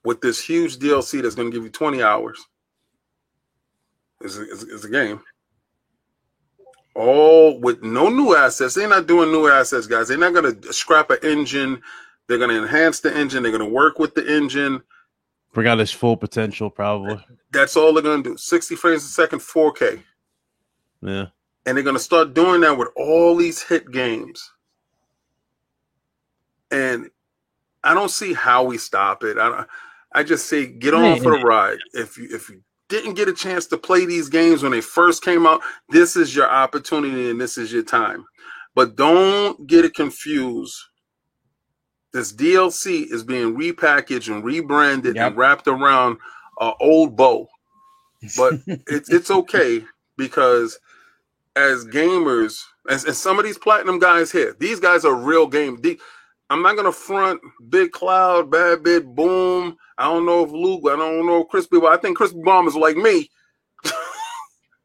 with this huge DLC that's going to give you 20 hours. It's a game. All with no new assets. They're not doing new assets, guys. They're not going to scrap an engine. They're going to enhance the engine. They're going to work with the engine. Forgot his full potential, probably. That's all they're going to do. 60 frames a second, 4K. Yeah. And they're going to start doing that with all these hit games. And I don't see how we stop it. I just say get on for the ride. If you didn't get a chance to play these games when they first came out, this is your opportunity and this is your time. But don't get it confused. This DLC is being repackaged and rebranded and wrapped around an old bow. But it's okay because as gamers, and some of these platinum guys here, these guys are real game. I'm not going to front Big Cloud, Bad Bit, Boom. I don't know if Luke, I don't know if Crispy, but I think Crispy Bomb is like me.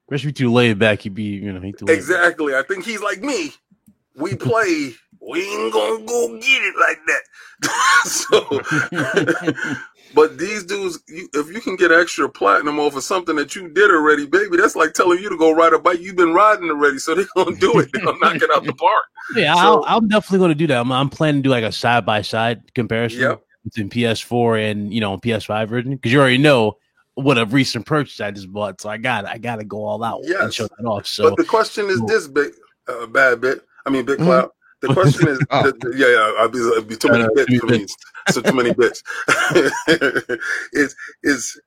Crispy too laid back. He'd be, exactly. I think he's like me. we play, we ain't gonna go get it like that. So, but these dudes, if you can get extra platinum off of something that you did already, baby, that's like telling you to go ride a bike you've been riding already. So they're gonna do it. They'll knock it out the park. Yeah, So, I'm definitely gonna do that. I'm planning to do like a side by side comparison between PS4 and PS5 version, because you already know what a recent purchase I just bought, so I gotta go all out and show that off. So, but the question is this, big Cloud. The question is, I'll be too many bits for me. So too many bits. is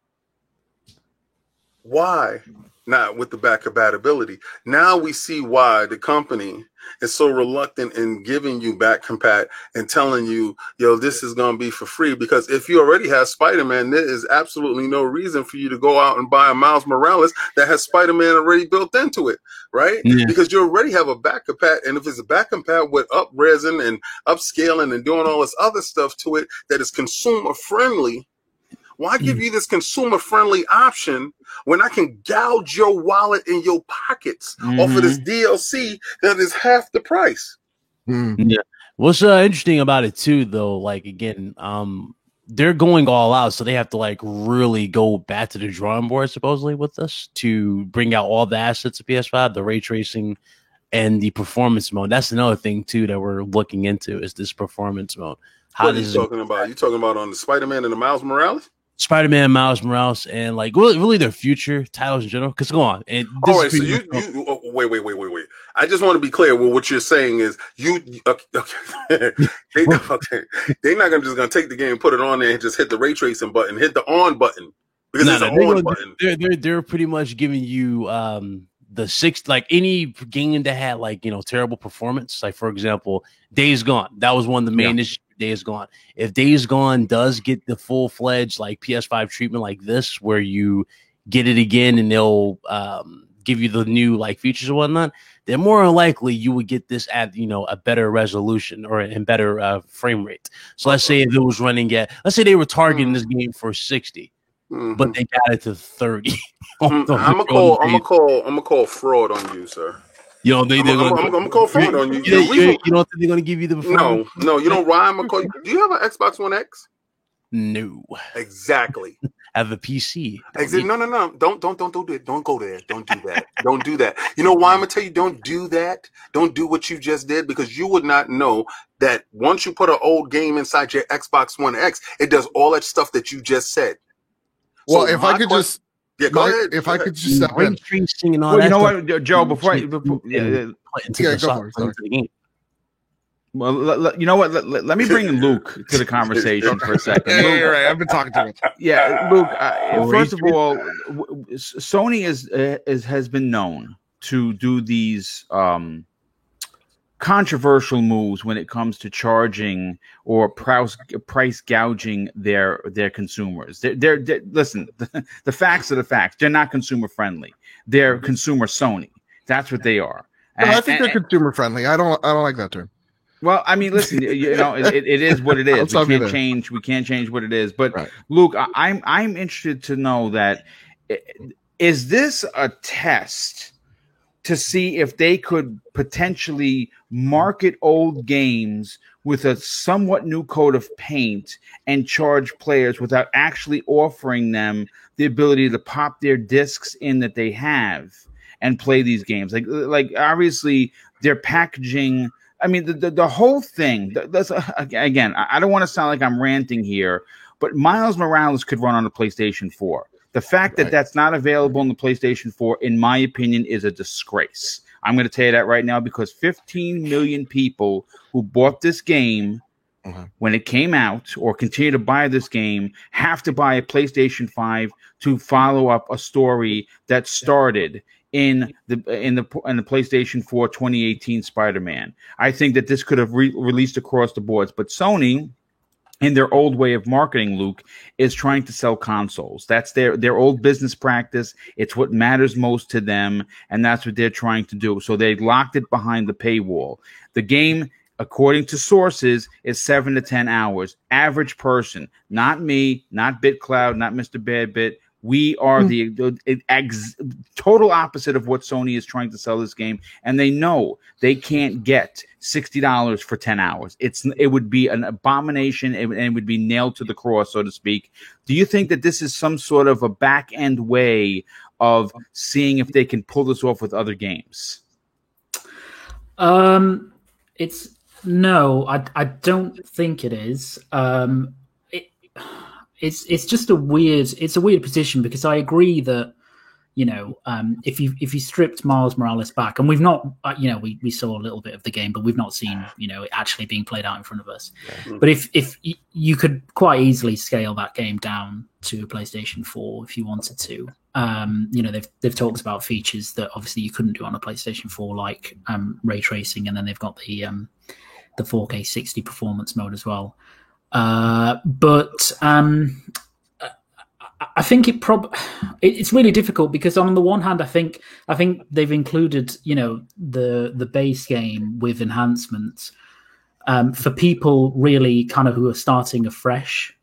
why not with the back compatibility? Now we see why the company is so reluctant in giving you back compat and telling you, yo, this is going to be for free. Because if you already have Spider-Man, there is absolutely no reason for you to go out and buy a Miles Morales that has Spider-Man already built into it, right? Yeah. Because you already have a back compat, and if it's a back compat with up-resing and upscaling and doing all this other stuff to it that is consumer-friendly, why give you this consumer-friendly option when I can gouge your wallet in your pockets off of this DLC that is half the price? Yeah. What's interesting about it too, though, like again, they're going all out, so they have to like really go back to the drawing board supposedly with this to bring out all the assets of PS5, the ray tracing, and the performance mode. That's another thing too that we're looking into is this performance mode. What are you talking about? You talking about on the Spider-Man and the Miles Morales? Spider-Man, Miles Morales, and like really their future titles in general. Because go on. And all right, so you wait. I just want to be clear. Well, what you're saying is they're not just gonna take the game, put it on there, and just hit the ray tracing button, hit the on button because it's an on button. They're pretty much giving you the six, like any game that had like terrible performance. Like for example, Days Gone. That was one of the main issues. Days Gone. If Days Gone does get the full-fledged like PS5 treatment like this, where you get it again and they'll give you the new like features and whatnot, then more than likely you would get this at a better resolution or in better frame rate. So let's say if it was running at, let's say they were targeting this game for 60, but they got it to 30. I'm gonna call fraud on you, sir. I'm gonna call fraud on you. You don't think they're gonna give you the no, you know why I'm gonna call you? Do you have an Xbox One X? No. Exactly. I have a PC. No. Don't do it. Don't go there. Don't do that. Don't do that. You know why I'm gonna tell you don't do that? Don't do what you just did, because you would not know that once you put an old game inside your Xbox One X, it does all that stuff that you just said. Well, if I could just go ahead. If I could just step in. You know what, Joe? Before go for it. Well, you know what? Let me bring Luke to the conversation for a second. Yeah, you're right. I've been talking too much. Yeah, Luke. First of all, Sony has been known to do these controversial moves when it comes to charging or price gouging their consumers. They're listen. The facts are the facts. They're not consumer friendly. They're consumer Sony. That's what they are. No, I think they're consumer friendly. I don't like that term. Well, I mean, listen, it is what it is. We can't change what it is. But right. Luke, I'm interested to know that is this a test to see if they could potentially market old games with a somewhat new coat of paint and charge players without actually offering them the ability to pop their discs in that they have and play these games? Like obviously they're packaging. I mean, the whole thing, again, I don't want to sound like I'm ranting here, but Miles Morales could run on the PlayStation 4. The fact that that's not available on the PlayStation 4, in my opinion, is a disgrace. I'm going to tell you that right now, because 15 million people who bought this game when it came out or continue to buy this game have to buy a PlayStation 5 to follow up a story that started in the PlayStation 4 2018 Spider-Man. I think that this could have released across the boards, but Sony, in their old way of marketing, Luke, is trying to sell consoles. That's their old business practice. It's what matters most to them, and that's what they're trying to do. So they locked it behind the paywall. The game, according to sources, is 7 to 10 hours. Average person, not me, not BitCloud, not Mr. Badbit, We are the total opposite of what Sony is trying to sell this game, and they know they can't get $60 for 10 hours. It would be an abomination, and it would be nailed to the cross, so to speak. Do you think that this is some sort of a back end way of seeing if they can pull this off with other games? No, I don't think it is. It's just a weird position, because I agree that, you know, if you stripped Miles Morales back, and we've not, you know, we saw a little bit of the game, but we've not seen, you know, it actually being played out in front of us. Yeah. But if you could quite easily scale that game down to a PlayStation 4 if you wanted to. You know, they've talked about features that obviously you couldn't do on a PlayStation 4, like ray tracing, and then they've got the 4K 60 performance mode as well. But I think it's really difficult, because on the one hand, I think they've included, you know, the base game with enhancements for people really kind of who are starting afresh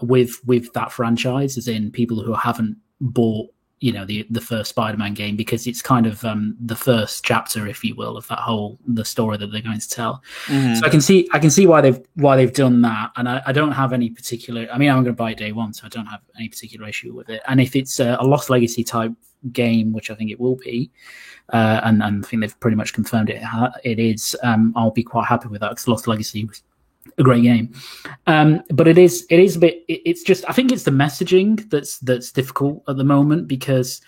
with that franchise, as in people who haven't bought, you know, the first Spider-Man game, because it's kind of the first chapter, if you will, of the story that they're going to tell. Mm-hmm. So I can see why they've done that, and I don't have any particular. I mean, I'm going to buy it day one, so I don't have any particular issue with it. And if it's a Lost Legacy type game, which I think it will be, and I think they've pretty much confirmed it is, I'll be quite happy with that, because Lost Legacy was a great game. But it is a bit, it's just, I think it's the messaging that's difficult at the moment, because,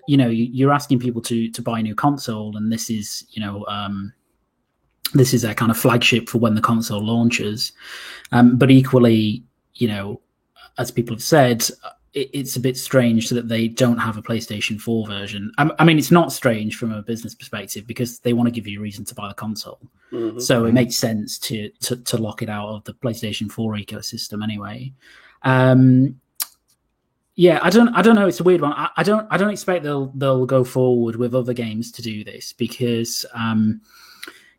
you know, you're asking people to buy a new console, and this is, you know, this is their kind of flagship for when the console launches. But equally, you know, as people have said, it's a bit strange that they don't have a PlayStation 4 version. I mean, it's not strange from a business perspective, because they want to give you a reason to buy the console. Mm-hmm. So it makes sense to lock it out of the PlayStation 4 ecosystem anyway. Yeah, I don't know. It's a weird one. I don't expect they'll go forward with other games to do this, because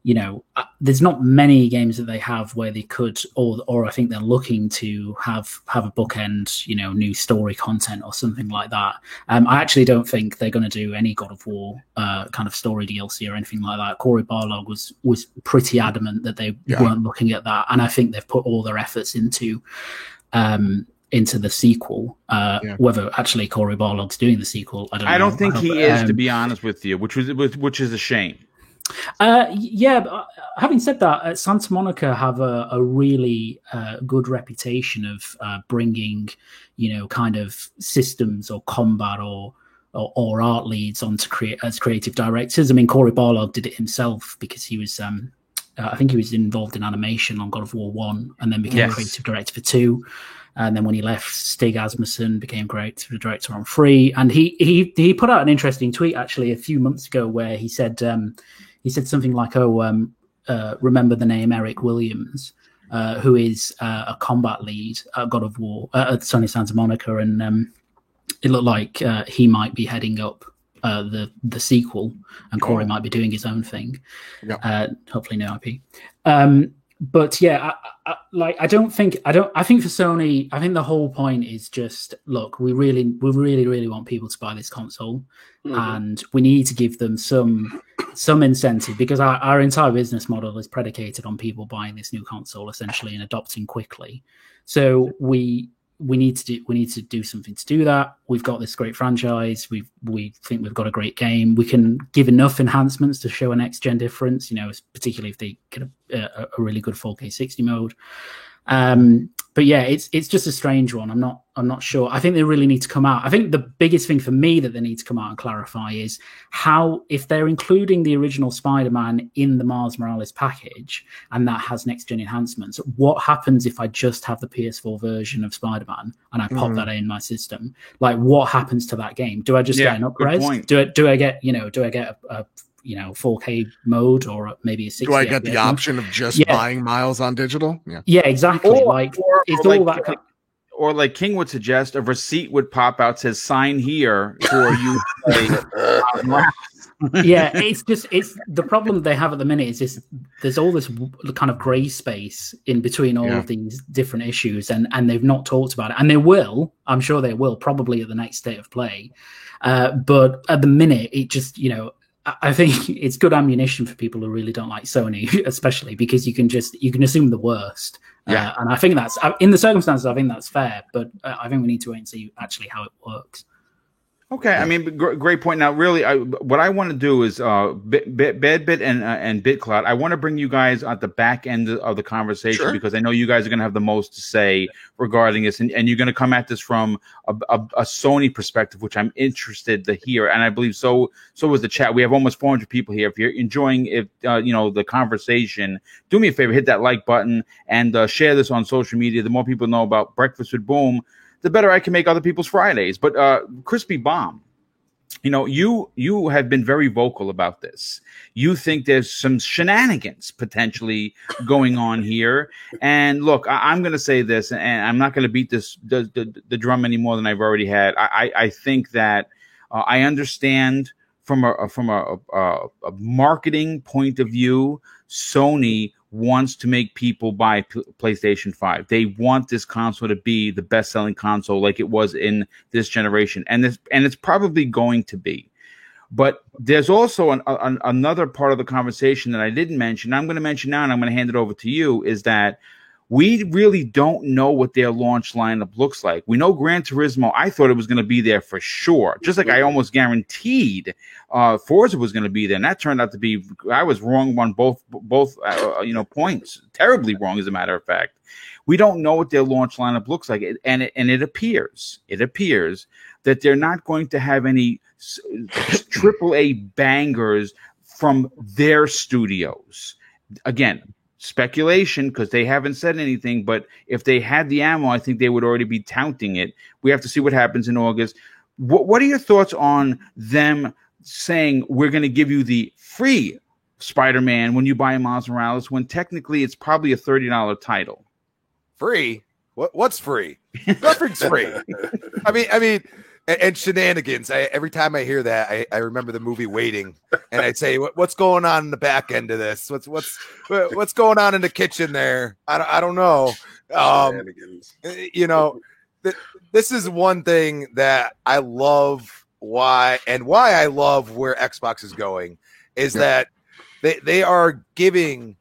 you know, there's not many games that they have where they could, or I think they're looking to have a bookend, you know, new story content or something like that. I actually don't think they're going to do any God of War kind of story DLC or anything like that. Cory Barlog was pretty adamant that they weren't looking at that, and I think they've put all their efforts into the sequel. Whether actually Cory Barlog's doing the sequel, I don't know. I don't think he is, to be honest with you, which is a shame. But having said that, Santa Monica have a really good reputation of bringing, you know, kind of systems or combat or art leads on to as creative directors. I mean, Cory Barlog did it himself, because he was, I think he was involved in animation on God of War 1, and then became creative director for 2. And then when he left, Stig Asmussen became creative director on 3. And he put out an interesting tweet actually a few months ago, where he said something like, remember the name Eric Williams, who is a combat lead at God of War at Sony Santa Monica, and it looked like he might be heading up the sequel, and Cory might be doing his own thing. Hopefully no IP. But yeah, I think for Sony, I think the whole point is just, look, we really want people to buy this console, and we need to give them some incentive, because our entire business model is predicated on people buying this new console essentially and adopting quickly. So we need to do something to do that. We've got this great franchise. We think we've got a great game. We can give enough enhancements to show a next gen difference, you know, particularly if they get a really good 4K 60 mode. But yeah, it's just a strange one. I'm not sure. I think they really need to come out. I think the biggest thing for me that they need to come out and clarify is how, if they're including the original Spider-Man in the Miles Morales package, and that has next-gen enhancements, what happens if I just have the PS4 version of Spider-Man and I pop that in my system? Like, what happens to that game? Do I just get an upgrade? Do I get a 4K mode, or maybe a 60? Do I get the option of just buying Miles on digital? Yeah, exactly. Or like King would suggest, a receipt would pop out, says sign here for you. Yeah, it's the problem they have at the minute is this. There's all this kind of grey space in between all of these different issues, and they've not talked about it, and they will. I'm sure they will, probably at the next state of play. But at the minute, it just, I think it's good ammunition for people who really don't like Sony, especially because you can assume the worst. Yeah, and I think that's, in the circumstances, I think that's fair. But I think we need to wait and see actually how it works. Okay, I mean, great point. Now, really, what I want to do is Bedbit and BitCloud. I want to bring you guys at the back end of the conversation because I know you guys are going to have the most to say regarding this, and you're going to come at this from a Sony perspective, which I'm interested to hear. And I believe so is the chat. We have almost 400 people here. If you're enjoying the conversation, do me a favor, hit that like button and share this on social media. The more people know about Breakfast with Boom, the better I can make other people's Fridays. But Crispy Bomb, you have been very vocal about this. You think there's some shenanigans potentially going on here. And look, I'm going to say this, and I'm not going to beat the drum any more than I've already had. I think that I understand from a marketing point of view, Sony wants to make people buy PlayStation 5. They want this console to be the best-selling console like it was in this generation, and it's probably going to be. But there's also another part of the conversation that I didn't mention. I'm going to mention now, and I'm going to hand it over to you, is that we really don't know what their launch lineup looks like. We know Gran Turismo. I thought it was going to be there for sure, just like I almost guaranteed Forza was going to be there, and that turned out to be. I was wrong on both points, terribly wrong, as a matter of fact. We don't know what their launch lineup looks like, and it appears that they're not going to have any AAA bangers from their studios. Again, speculation, because they haven't said anything, but if they had the ammo, I think they would already be touting it. We have to see what happens in August. What are your thoughts on them saying we're going to give you the free Spider-Man when you buy Miles Morales, when technically it's probably a $30 title? Free? What's free? Nothing's free. I mean, and shenanigans. Every time I hear that, I remember the movie Waiting, and I'd say, "What's going on in the back end of this? What's going on in the kitchen there? I don't know." This is one thing that I love. Why I love where Xbox is going is that they are giving.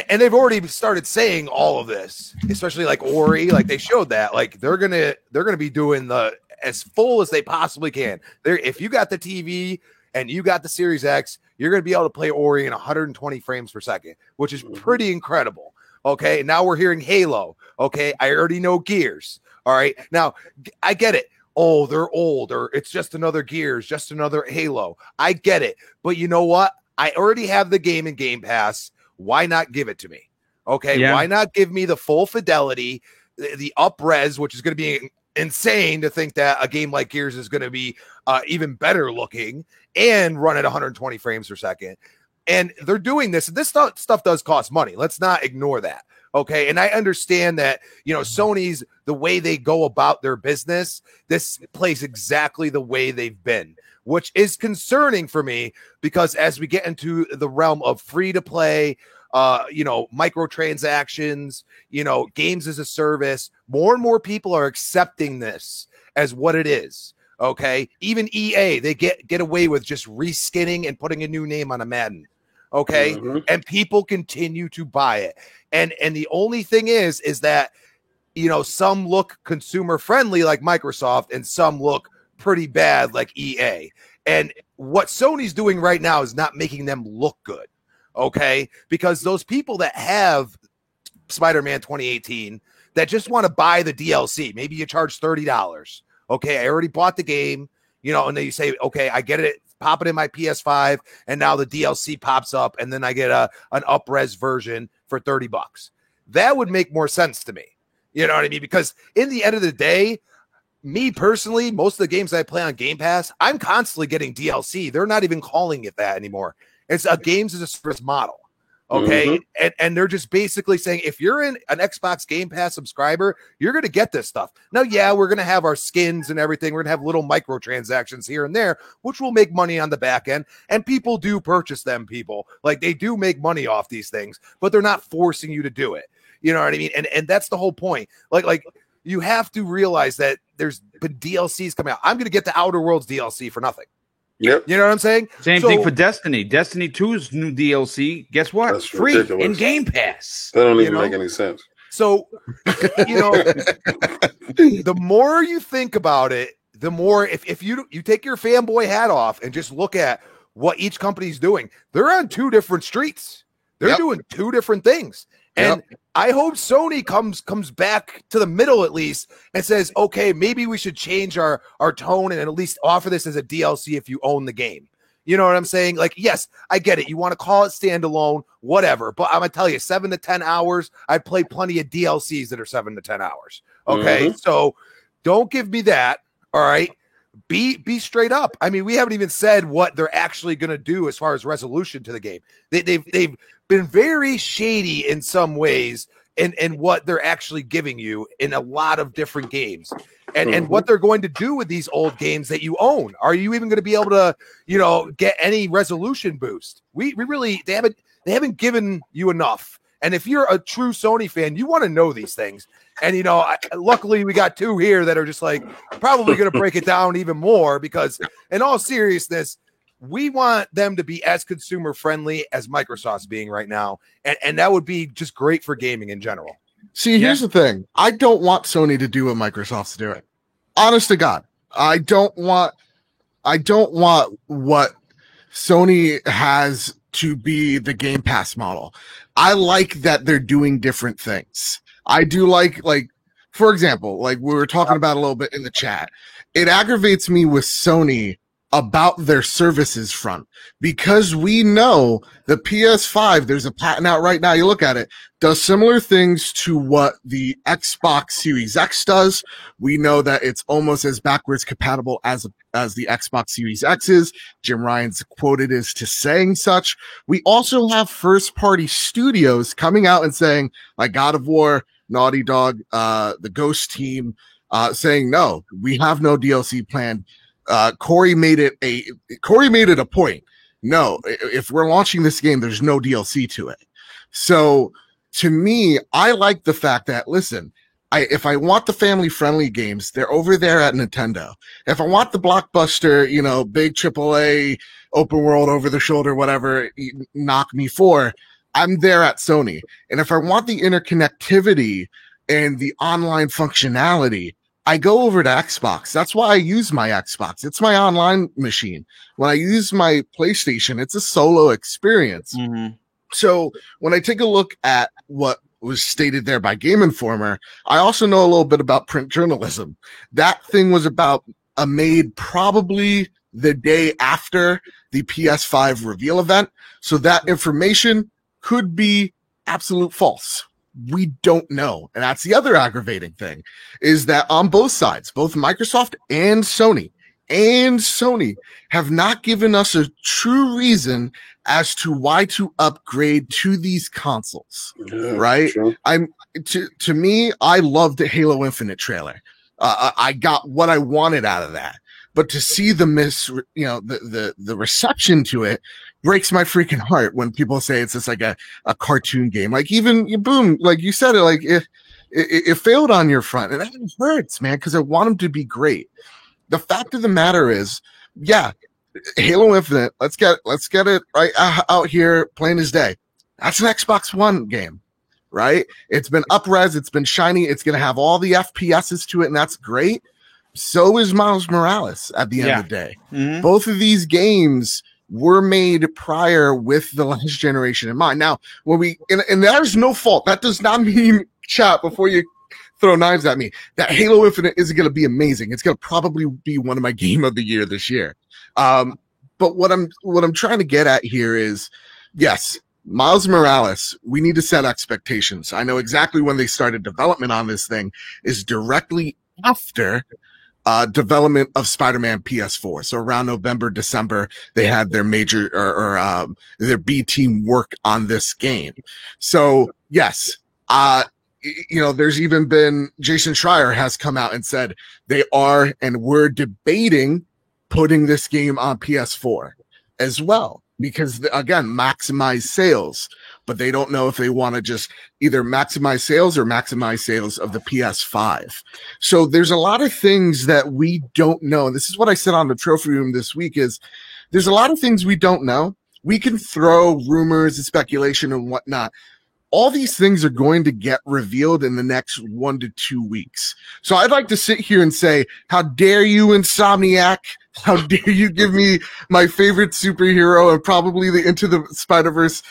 And they've already started saying all of this, especially like Ori, like they showed that, like they're gonna be doing the as full as they possibly can. If you got the TV and you got the Series X, you're gonna be able to play Ori in 120 frames per second, which is pretty incredible. Okay, now we're hearing Halo. Okay, I already know Gears. All right, now I get it. Oh, they're old, or it's just another Gears, just another Halo. I get it, but you know what? I already have the game in Game Pass. Why not give it to me? Okay. Yeah. Why not give me the full fidelity, the up-res, which is going to be insane to think that a game like Gears is going to be even better looking and run at 120 frames per second. And they're doing this. This stuff does cost money. Let's not ignore that. Okay. And I understand that, Sony's the way they go about their business, this plays exactly the way they've been, which is concerning for me because as we get into the realm of free to play, microtransactions, games as a service, more and more people are accepting this as what it is. Okay. Even EA, they get away with just reskinning and putting a new name on a Madden. Okay. Mm-hmm. And people continue to buy it. And the only thing is that, some look consumer friendly like Microsoft and some look pretty bad like EA. And what Sony's doing right now is not making them look good. Okay. Because those people that have Spider-Man 2018 that just want to buy the DLC, maybe you charge $30. Okay. I already bought the game, and then you say, okay, I get it. Pop it in my PS5. And now the DLC pops up and then I get an up-res version for $30. That would make more sense to me. You know what I mean? Because in the end of the day, me personally, most of the games I play on Game Pass, I'm constantly getting DLC. They're not even calling it that anymore. It's a games as a service model. Okay. And they're just basically saying, if you're an Xbox Game Pass subscriber, you're going to get this stuff. Now, yeah, we're going to have our skins and everything. We're going to have little microtransactions here and there, which will make money on the back end. And people do purchase them, like they do make money off these things, but they're not forcing you to do it. You know what I mean? And that's the whole point. Like you have to realize that there's been DLCs coming out. I'm going to get the Outer Worlds DLC for nothing. Yep. You know what I'm saying? Same thing for Destiny. Destiny 2's new DLC, guess what? That's free ridiculous. in Game Pass. That don't even make any sense. So, the more you think about it, the more if you take your fanboy hat off and just look at what each company's doing, they're on two different streets. They're doing two different things. And I hope Sony comes back to the middle at least and says, okay, maybe we should change our tone and at least offer this as a DLC if you own the game. You know what I'm saying? Like, yes, I get it. You want to call it standalone, whatever. But I'm going to tell you, 7 to 10 hours, I play plenty of DLCs that are 7 to 10 hours. Okay, so don't give me that. All right. Be straight up. I mean, we haven't even said what they're actually going to do as far as resolution to the game. They've been very shady in some ways in what they're actually giving you in a lot of different games and what they're going to do with these old games that you own. Are you even going to be able to, get any resolution boost? We really, they haven't given you enough. And if you're a true Sony fan, you want to know these things. And, luckily we got two here that are just like probably going to break it down even more because in all seriousness, we want them to be as consumer friendly as Microsoft's being right now. And that would be just great for gaming in general. See, here's the thing. I don't want Sony to do what Microsoft's doing. Honest to God. I don't want what Sony has to be the Game Pass model. I like that they're doing different things. I do like, for example, like we were talking about a little bit in the chat, it aggravates me with Sony about their services front because we know the PS5, there's a patent out right now. You look at it, does similar things to what the Xbox Series X does. We know that it's almost as backwards compatible as the Xbox Series X is. Jim Ryan's quoted as to saying such. We also have first party studios coming out and saying like God of War, Naughty Dog, the Ghost team, saying, no, we have no DLC planned. Corey made it a point. No, if we're launching this game, there's no DLC to it. So to me, I like the fact that, listen, if I want the family friendly games, they're over there at Nintendo. If I want the blockbuster, big AAA open world over the shoulder, whatever, knock me for, I'm there at Sony. And if I want the interconnectivity and the online functionality, I go over to Xbox. That's why I use my Xbox. It's my online machine. When I use my PlayStation, it's a solo experience. Mm-hmm. So when I take a look at what was stated there by Game Informer, I also know a little bit about print journalism. That thing was made probably the day after the PS5 reveal event. So that information could be absolute false. We don't know. And that's the other aggravating thing is that on both sides, both Microsoft and Sony have not given us a true reason as to why to upgrade to these consoles. Right? Sure. To me, I loved the Halo Infinite trailer. I got what I wanted out of that. But to see the the reception to it breaks my freaking heart when people say it's just like a cartoon game. Like even boom, like you said it, like it failed on your front, and that hurts, man, because I want them to be great. The fact of the matter is, yeah, Halo Infinite. Let's get it right out here, plain as day. That's an Xbox One game, right? It's been up-res, it's been shiny, it's gonna have all the FPSs to it, and that's great. So is Miles Morales at the end of the day. Mm-hmm. Both of these games were made prior with the last generation in mind. Now, when and there's no fault. That does not mean, chat, before you throw knives at me, that Halo Infinite isn't going to be amazing. It's going to probably be one of my game of the year this year. But what I'm trying to get at here is, yes, Miles Morales, we need to set expectations. I know exactly when they started development on this thing is directly after development of Spider-Man PS4. So around November, December, they had their major their B team work on this game. So yes, there's even been Jason Schreier has come out and said they are and we're debating putting this game on PS4 as well, because again, maximize sales, but they don't know if they want to just either maximize sales or maximize sales of the PS5. So there's a lot of things that we don't know. And this is what I said on the trophy room this week is there's a lot of things we don't know. We can throw rumors and speculation and whatnot. All these things are going to get revealed in the next 1 to 2 weeks. So I'd like to sit here and say, how dare you, Insomniac? How dare you give me my favorite superhero and probably the Into the Spider-Verse,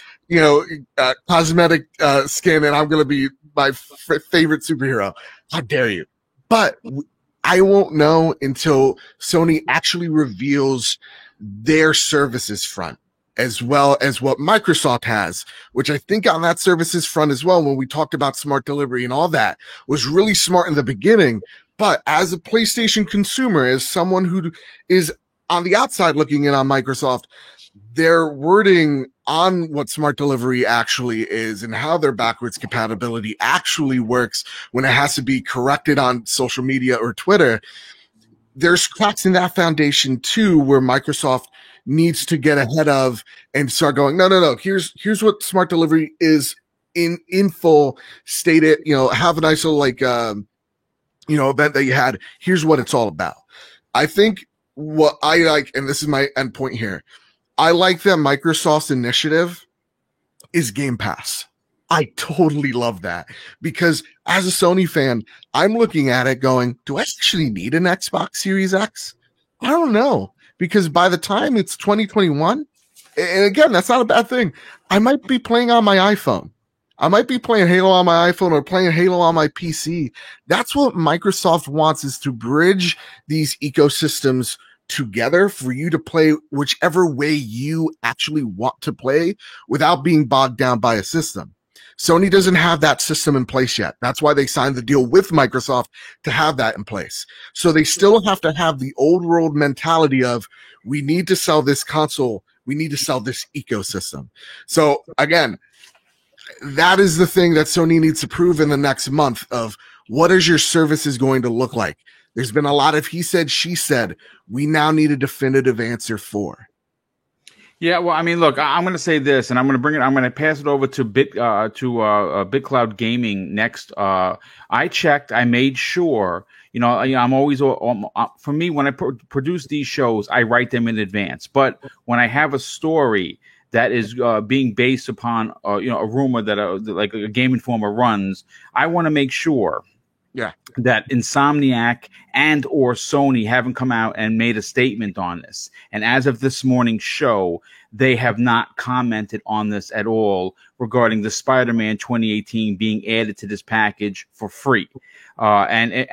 cosmetic skin, and I'm going to be my favorite superhero. How dare you? But I won't know until Sony actually reveals their services front, as well as what Microsoft has, which I think on that services front as well, when we talked about smart delivery and all that, was really smart in the beginning. But as a PlayStation consumer, as someone who is on the outside looking in on Microsoft, their wording on what smart delivery actually is and how their backwards compatibility actually works when it has to be corrected on social media or Twitter, there's cracks in that foundation too, where Microsoft needs to get ahead of and start going, no. Here's what smart delivery is in full, state it, have a nice little event that you had. Here's what it's all about. I think what I like, and this is my end point here, I like that Microsoft's initiative is Game Pass. I totally love that, because as a Sony fan, I'm looking at it going, do I actually need an Xbox Series X? I don't know, because by the time it's 2021, and again, that's not a bad thing, I might be playing on my iPhone. I might be playing Halo on my iPhone or playing Halo on my PC. That's what Microsoft wants, is to bridge these ecosystems together for you to play whichever way you actually want to play without being bogged down by a system. Sony doesn't have that system in place yet. That's why they signed the deal with Microsoft to have that in place. So they still have to have the old world mentality of, we need to sell this console. We need to sell this ecosystem. So again, that is the thing that Sony needs to prove in the next month of what is your services going to look like. There's been a lot of he said, she said. We now need a definitive answer for. Yeah, well, I mean, look, I'm going to say this, and I'm going to pass it over to BitCloud Gaming next. I checked, I made sure. I'm always, for me, when I produce these shows, I write them in advance. But when I have a story that is being based upon, a rumor that like a Game Informer runs, I want to make sure that Insomniac and or Sony haven't come out and made a statement on this. And as of this morning's show, they have not commented on this at all regarding the Spider-Man 2018 being added to this package for free. And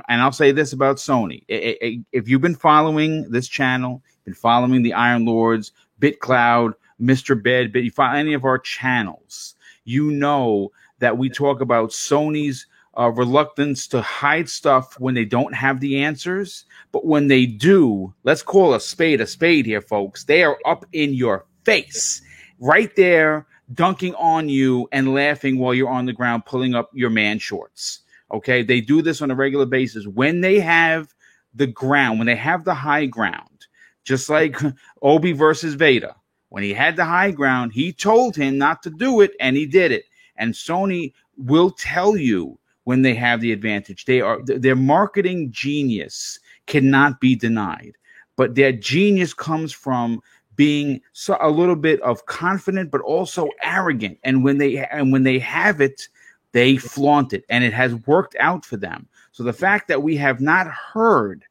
I'll say this about Sony. If you've been following this channel, been following the Iron Lords, BitCloud, Mr. Bedbit, you follow any of our channels, you know that we talk about Sony's reluctance to hide stuff when they don't have the answers. But when they do, let's call a spade here, folks. They are up in your face, right there, dunking on you and laughing while you're on the ground, pulling up your man shorts. Okay, they do this on a regular basis. When they have the ground, when they have the high ground, just like Obi versus Vader, when he had the high ground, he told him not to do it, and he did it. And Sony will tell you when they have the advantage. Their marketing genius cannot be denied, but their genius comes from being a little bit of confident, but also arrogant. And when they have it, they flaunt it, and it has worked out for them. So the fact that we have not heard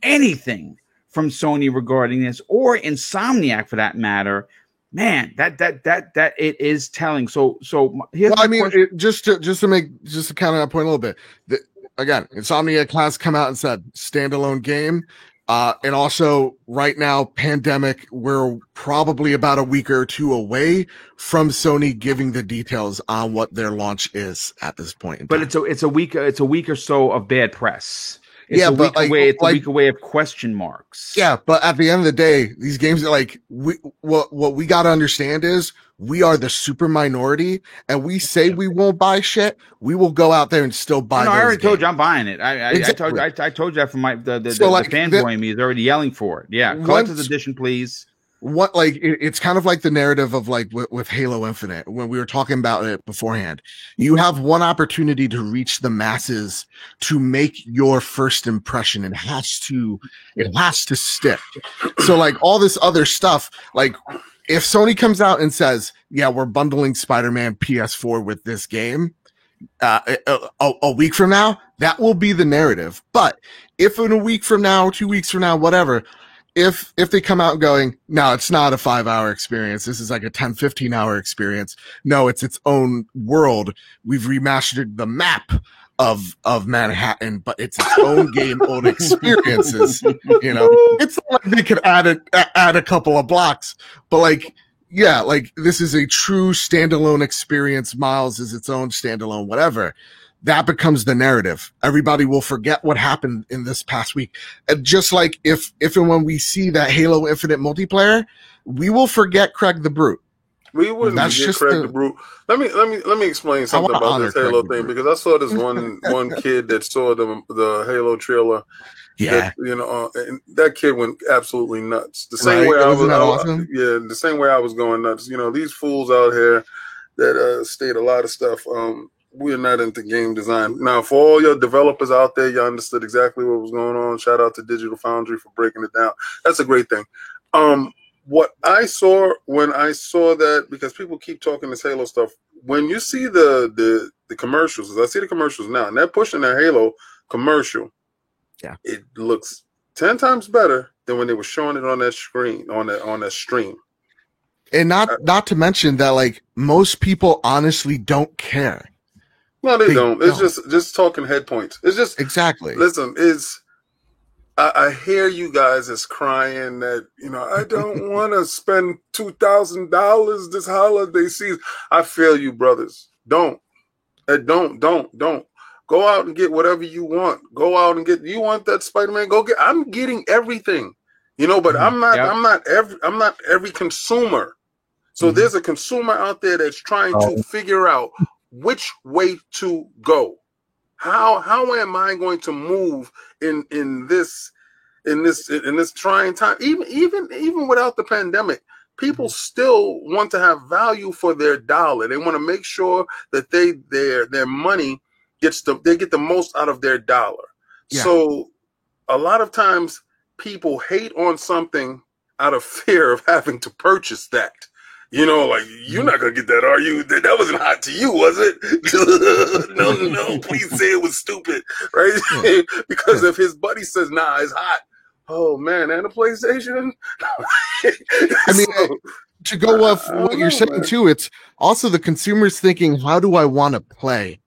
anything from Sony regarding this, or Insomniac for that matter, man, that it is telling. So here's just to counter that point a little bit. Again, Insomniac has come out and said standalone game, and also right now, pandemic. We're probably about a week or two away from Sony giving the details on what their launch is at this point. But it's a week or so of bad press. It's Yeah, a but, week like- away. It's like- a week away of question marks. Yeah, but at the end of the day, these games are like what we got to understand is we are the super minority, and we say we won't buy shit. We will go out there and still buy. No, I those already told games. you I'm buying it. I Exactly. told you that from the So, like, fanboy in me is already yelling for it. Yeah, collector's Once- edition, please. What like it's kind of like the narrative of like with Halo Infinite when we were talking about it beforehand. You have one opportunity to reach the masses to make your first impression. It has to stick. So like all this other stuff, like if Sony comes out and says, "Yeah, we're bundling Spider-Man PS4 with this game," a week from now, that will be the narrative. But if in a week from now, 2 weeks from now, whatever. If they come out going, no, it's not a 5-hour experience. This is like a 10, 15-hour experience. No, it's its own world. We've remastered the map of Manhattan, but it's its own game, own experiences. You know, it's not like they could add a couple of blocks, but like, yeah, like this is a true standalone experience. Miles is its own standalone, whatever. That becomes the narrative. Everybody will forget what happened in this past week. And just like if and when we see that Halo Infinite multiplayer, we will forget Craig the Brute. We wouldn't That's get just Craig the Brute. Let me explain something wanna about honor this Halo Craig the thing Brute. because I saw this one kid that saw the Halo trailer. Yeah. That, and that kid went absolutely nuts. The same Right? way Wasn't that awesome? the same way I was going nuts. These fools out here that state a lot of stuff. We're not into game design. Now, for all your developers out there, you understood exactly what was going on. Shout out to Digital Foundry for breaking it down. That's a great thing. What I saw when I saw that, because people keep talking this Halo stuff, when you see the commercials, as I see the commercials now, and they're pushing their Halo commercial, yeah, it looks 10 times better than when they were showing it on that screen, on that stream. And not to mention that like most people honestly don't care. No, they don't. It's just talking head points. It's just exactly. Listen, I hear you guys is crying that I don't want to spend $2,000 this holiday season. I feel you, brothers. Don't go out and get whatever you want. Go out and get. You want that Spider-Man? Go get. I'm getting everything, but I'm not every consumer. So there's a consumer out there that's trying to figure out which way to go. How am I going to move in this trying time? Even without the pandemic, people still want to have value for their dollar. They want to make sure that their money they get the most out of their dollar. Yeah. So a lot of times people hate on something out of fear of having to purchase that. Like, you're not going to get that, are you? That wasn't hot to you, was it? No, please say it was stupid, right? Yeah. Because if his buddy says, nah, it's hot. Oh, man, and a PlayStation? I mean, to go off what you're saying, too, it's also the consumer's thinking, how do I want to play?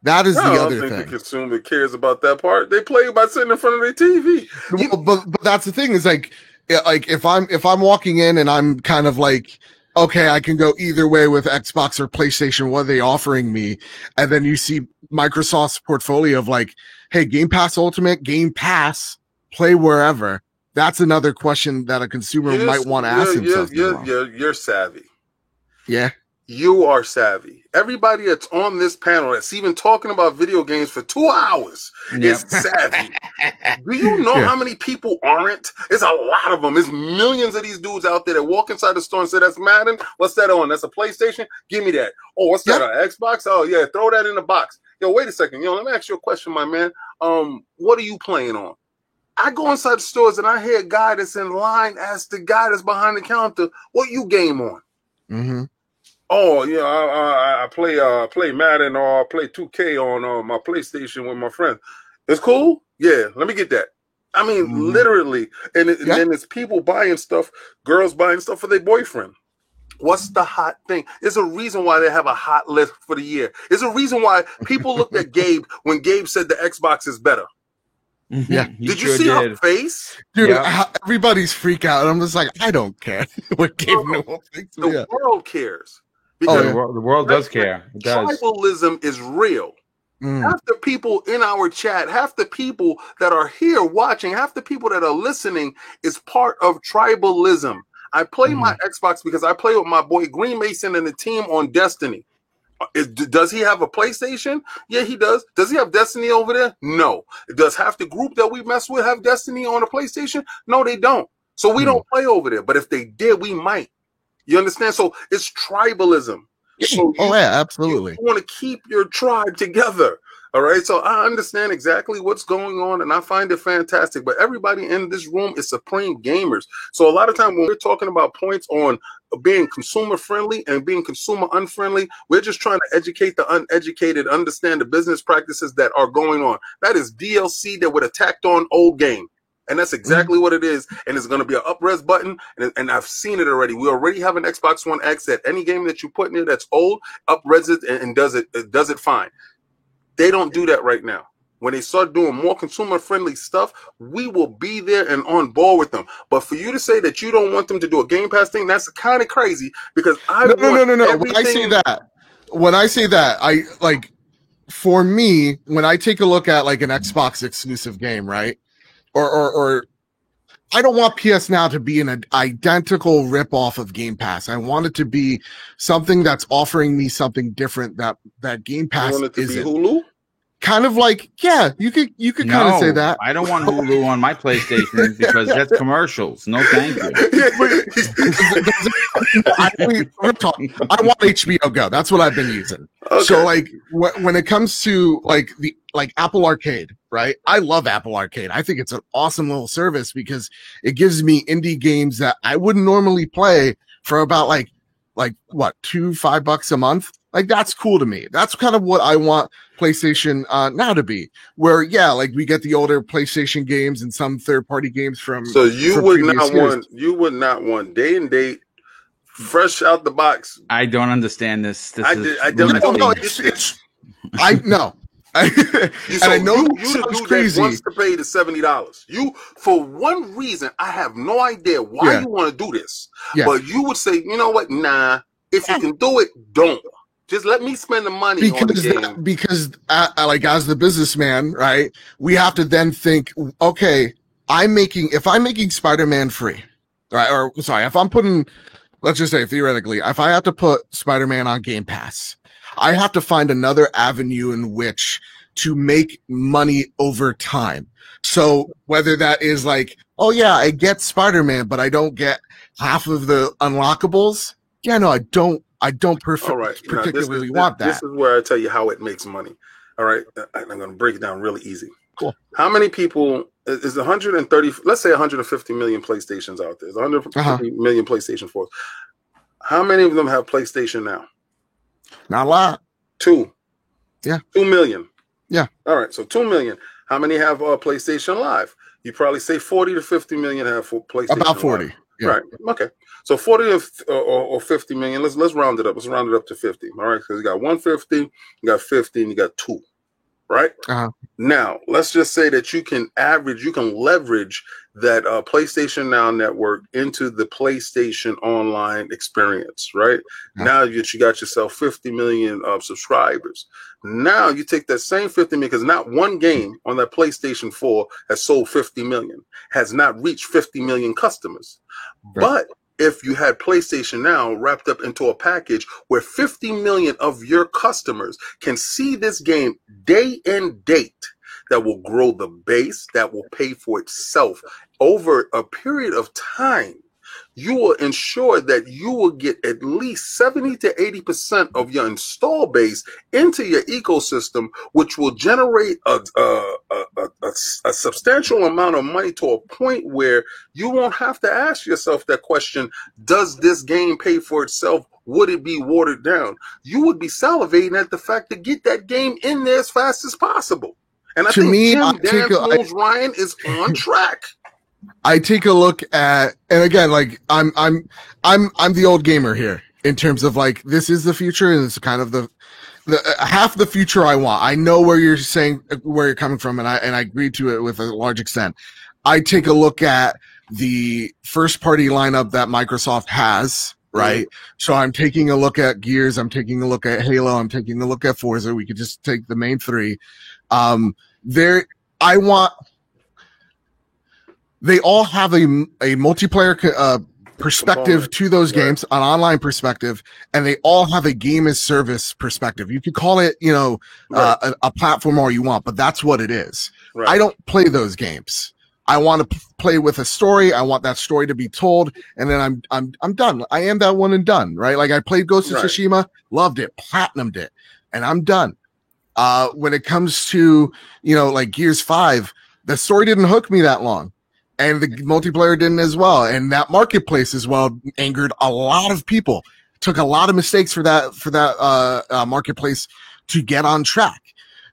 That is the other thing. I don't think the consumer cares about that part. They play by sitting in front of their TV. Well, but that's the thing is like if I'm walking in and I'm kind of like, okay, I can go either way with Xbox or PlayStation. What are they offering me? And then you see Microsoft's portfolio of like, hey, Game Pass Ultimate, Game Pass, play wherever. That's another question that a consumer might want to ask themselves. You're savvy. Yeah. You are savvy. Everybody that's on this panel that's even talking about video games for 2 hours is savvy. Do you know how many people aren't? It's a lot of them. There's millions of these dudes out there that walk inside the store and say, that's Madden. What's that on? That's a PlayStation? Give me that. Oh, what's that? An Xbox? Oh, yeah. Throw that in the box. Yo, wait a second. Let me ask you a question, my man. What are you playing on? I go inside the stores and I hear a guy that's in line ask the guy that's behind the counter, what you game on? Mm-hmm. Oh, yeah, I play Madden or I play 2K on my PlayStation with my friends. It's cool? Yeah, let me get that. I mean, literally. And then it's people buying stuff, girls buying stuff for their boyfriend. What's the hot thing? There's a reason why they have a hot list for the year. There's a reason why people looked at Gabe when Gabe said the Xbox is better. Yeah. Did you see her face? Dude, everybody's freak out. I'm just like, I don't care what Gabe Newell thinks. The world cares. Because the world does care. It does. Tribalism is real. Half the people in our chat, half the people that are here watching, half the people that are listening is part of tribalism. I play my Xbox because I play with my boy Green Mason and the team on Destiny. Does he have a PlayStation? Yeah, he does. Does he have Destiny over there? No. Does half the group that we mess with have Destiny on a PlayStation? No, they don't. So we don't play over there. But if they did, we might. You understand? So it's tribalism. So absolutely. You want to keep your tribe together. All right. So I understand exactly what's going on and I find it fantastic. But everybody in this room is supreme gamers. So a lot of time when we're talking about points on being consumer friendly and being consumer unfriendly, we're just trying to educate the uneducated, understand the business practices that are going on. That is DLC that would have tacked on old game. And that's exactly what it is. And it's going to be an up-res button. And I've seen it already. We already have an Xbox One X that any game that you put in there that's old, up-res it and does it fine. They don't do that right now. When they start doing more consumer-friendly stuff, we will be there and on board with them. But for you to say that you don't want them to do a Game Pass thing, that's kind of crazy because no. When I say that, I like, for me, when I take a look at like an Xbox exclusive game, right? Or I don't want PS Now to be an identical ripoff of Game Pass. I want it to be something that's offering me something different that Game Pass isn't. Be Hulu? Kind of like, yeah, you could kind of say that. I don't want Hulu on my PlayStation because that's commercials. No, thank you. I want HBO Go. That's what I've been using. Okay. So like when it comes to like Apple Arcade, right? I love Apple Arcade. I think it's an awesome little service because it gives me indie games that I wouldn't normally play for about like what, $5 a month. Like that's cool to me. That's kind of what I want PlayStation Now to be. Where like we get the older PlayStation games and some third-party games from. So you would not want day and date, fresh out the box. I don't understand this. I don't know. I know. And I know you the dude crazy. That wants to pay the $70. You, for one reason, I have no idea why you want to do this. But you would say, you know what? Nah. If you can do it, don't. Just let me spend the money on the game. Because like as the businessman, right? We have to then think, okay, if I'm making Spider-Man free, right? Or sorry, if I'm putting, let's just say theoretically, if I have to put Spider-Man on Game Pass, I have to find another avenue in which to make money over time. So whether that is like, oh yeah, I get Spider-Man, but I don't get half of the unlockables. Yeah, no, I don't particularly want that. This is where I tell you how it makes money. All right. I'm going to break it down really easy. Cool. How many people is 130, let's say 150 million PlayStations out there. There's 150 million PlayStation 4s. How many of them have PlayStation Now? Not a lot. 2. Yeah. 2 million. Yeah. All right. So 2 million. How many have PlayStation Live? You probably say 40 to 50 million have PlayStation About 40. Live. Yeah. Right. Okay. So 40 or 50 million. Let's round it up. Let's round it up to 50. All right. Because you got 150, you got 50, and you got 2. Right. Now, let's just say that you can leverage that PlayStation Now network into the PlayStation Online experience. Right. Now that you got yourself 50 million subscribers. Now you take that same 50 million, because not one game on that PlayStation 4 has sold 50 million, has not reached 50 million customers. Right. But if you had PlayStation Now wrapped up into a package where 50 million of your customers can see this game day and date, that will grow the base, that will pay for itself over a period of time, you will ensure that you will get at least 70 to 80% of your install base into your ecosystem, which will generate a substantial amount of money to a point where you won't have to ask yourself that question, does this game pay for itself? Would it be watered down? You would be salivating at the fact to get that game in there as fast as possible. And I think Ryan is on track. I take a look at, and again, like I'm the old gamer here in terms of like, this is the future, and it's kind of the half the future I want. I know where you're coming from, and I agree to it with a large extent. I take a look at the first party lineup that Microsoft has, right? So I'm taking a look at Gears, I'm taking a look at Halo, I'm taking a look at Forza. We could just take the main three. They all have a multiplayer perspective to those games, an online perspective, and they all have a game as service perspective. You could call it, a platform all you want, but that's what it is. Right. I don't play those games. I want to play with a story. I want that story to be told, and then I'm done. I am that one and done, right? Like I played Ghost of Tsushima, loved it, platinumed it, and I'm done. When it comes to, like Gears 5, the story didn't hook me that long. And the multiplayer didn't as well. And that marketplace as well angered a lot of people. Took a lot of mistakes for that marketplace to get on track.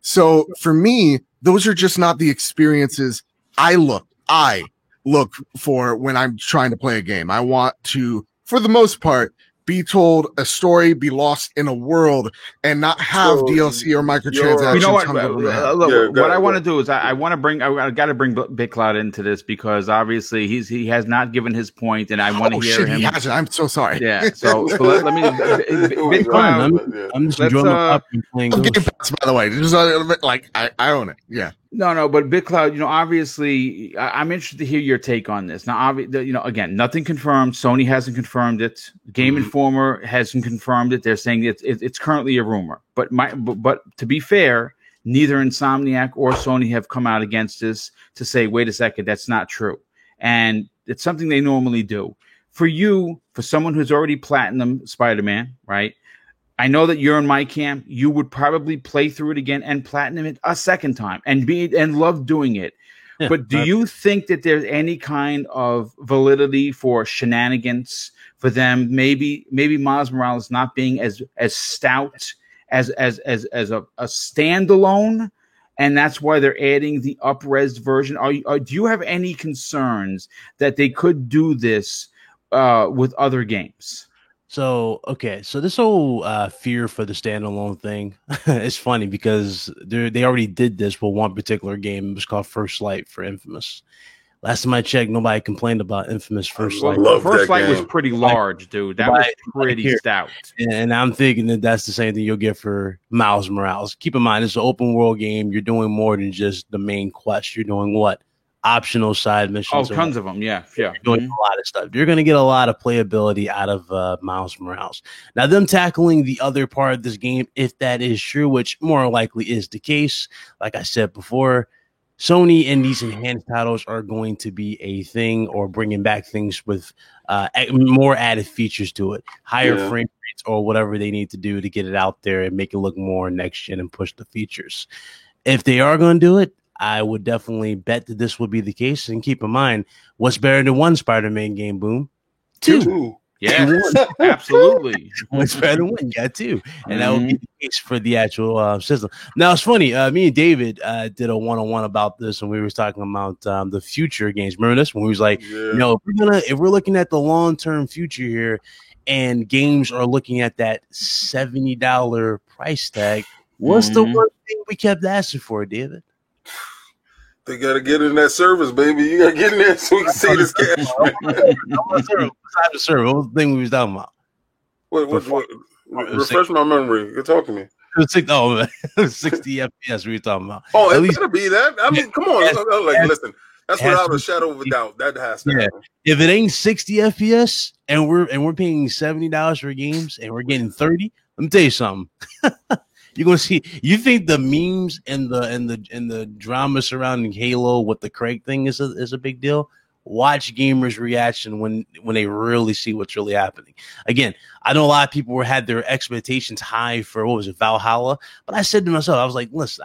So for me, those are just not the experiences I look for when I'm trying to play a game. I want to, for the most part, be told a story, be lost in a world, and not have DLC or microtransactions. You know what? What I want to do is I got to bring BitCloud into this because obviously he has not given his point, and I want to hear him. He hasn't. I'm so sorry. Yeah. So let me BitCloud. I'm just enjoying my playing. Game Pass, by the way, just like I own it. Yeah. No, but BitCloud, obviously, I'm interested to hear your take on this. Now, again, nothing confirmed. Sony hasn't confirmed it. Game Informer hasn't confirmed it. They're saying it's currently a rumor. But to be fair, neither Insomniac or Sony have come out against this to say, wait a second, that's not true. And it's something they normally do. For someone who's already platinum Spider-Man, right? I know that you're in my camp. You would probably play through it again and platinum it a second time and love doing it. Yeah, but do you think that there's any kind of validity for shenanigans for them? Maybe Miles Morales not being as stout as a standalone, and that's why they're adding the up-res version. Do you have any concerns that they could do this with other games? So this whole fear for the standalone thing is funny because they already did this with one particular game. It was called First Light for Infamous. Last time I checked, nobody complained about Infamous First Light. First Light was pretty large, dude. That was pretty stout. And I'm thinking that that's the same thing you'll get for Miles Morales. Keep in mind, it's an open world game. You're doing more than just the main quest. You're doing what? Optional side missions. Oh, tons of them. Yeah. You're doing a lot of stuff. You're going to get a lot of playability out of Miles Morales. Now, them tackling the other part of this game, if that is true, which more likely is the case, like I said before, Sony and these enhanced titles are going to be a thing, or bringing back things with more added features to it, higher frame rates, or whatever they need to do to get it out there and make it look more next gen and push the features. If they are going to do it, I would definitely bet that this would be the case. And keep in mind, what's better than one Spider-Man game, Boom? Two. Yeah, absolutely. What's better than one? You got two. And that would be the case for the actual system. Now, it's funny. Me and David did a one-on-one about this, and we were talking about the future games. Remember this? When we was like, if we're looking at the long-term future here, and games are looking at that $70 price tag, what's the one thing we kept asking for, David? They got to get in that service, baby. You got to get in there so we can see this cash. Besides the service, what was the thing we was talking about? What? Refresh my memory. You talk to me. 60 FPS we were talking about. Oh, it gotta be that. I mean, come on. Listen, that's without a shadow of a doubt. That has to happen. If it ain't 60 FPS and we're paying $70 for games and we're getting 30, let me tell you something. You're gonna see. You think the memes and the drama surrounding Halo with the Craig thing is a big deal? Watch gamers' reaction when they really see what's really happening. Again, I know a lot of people had their expectations high for Valhalla, but I said to myself, I was like, listen,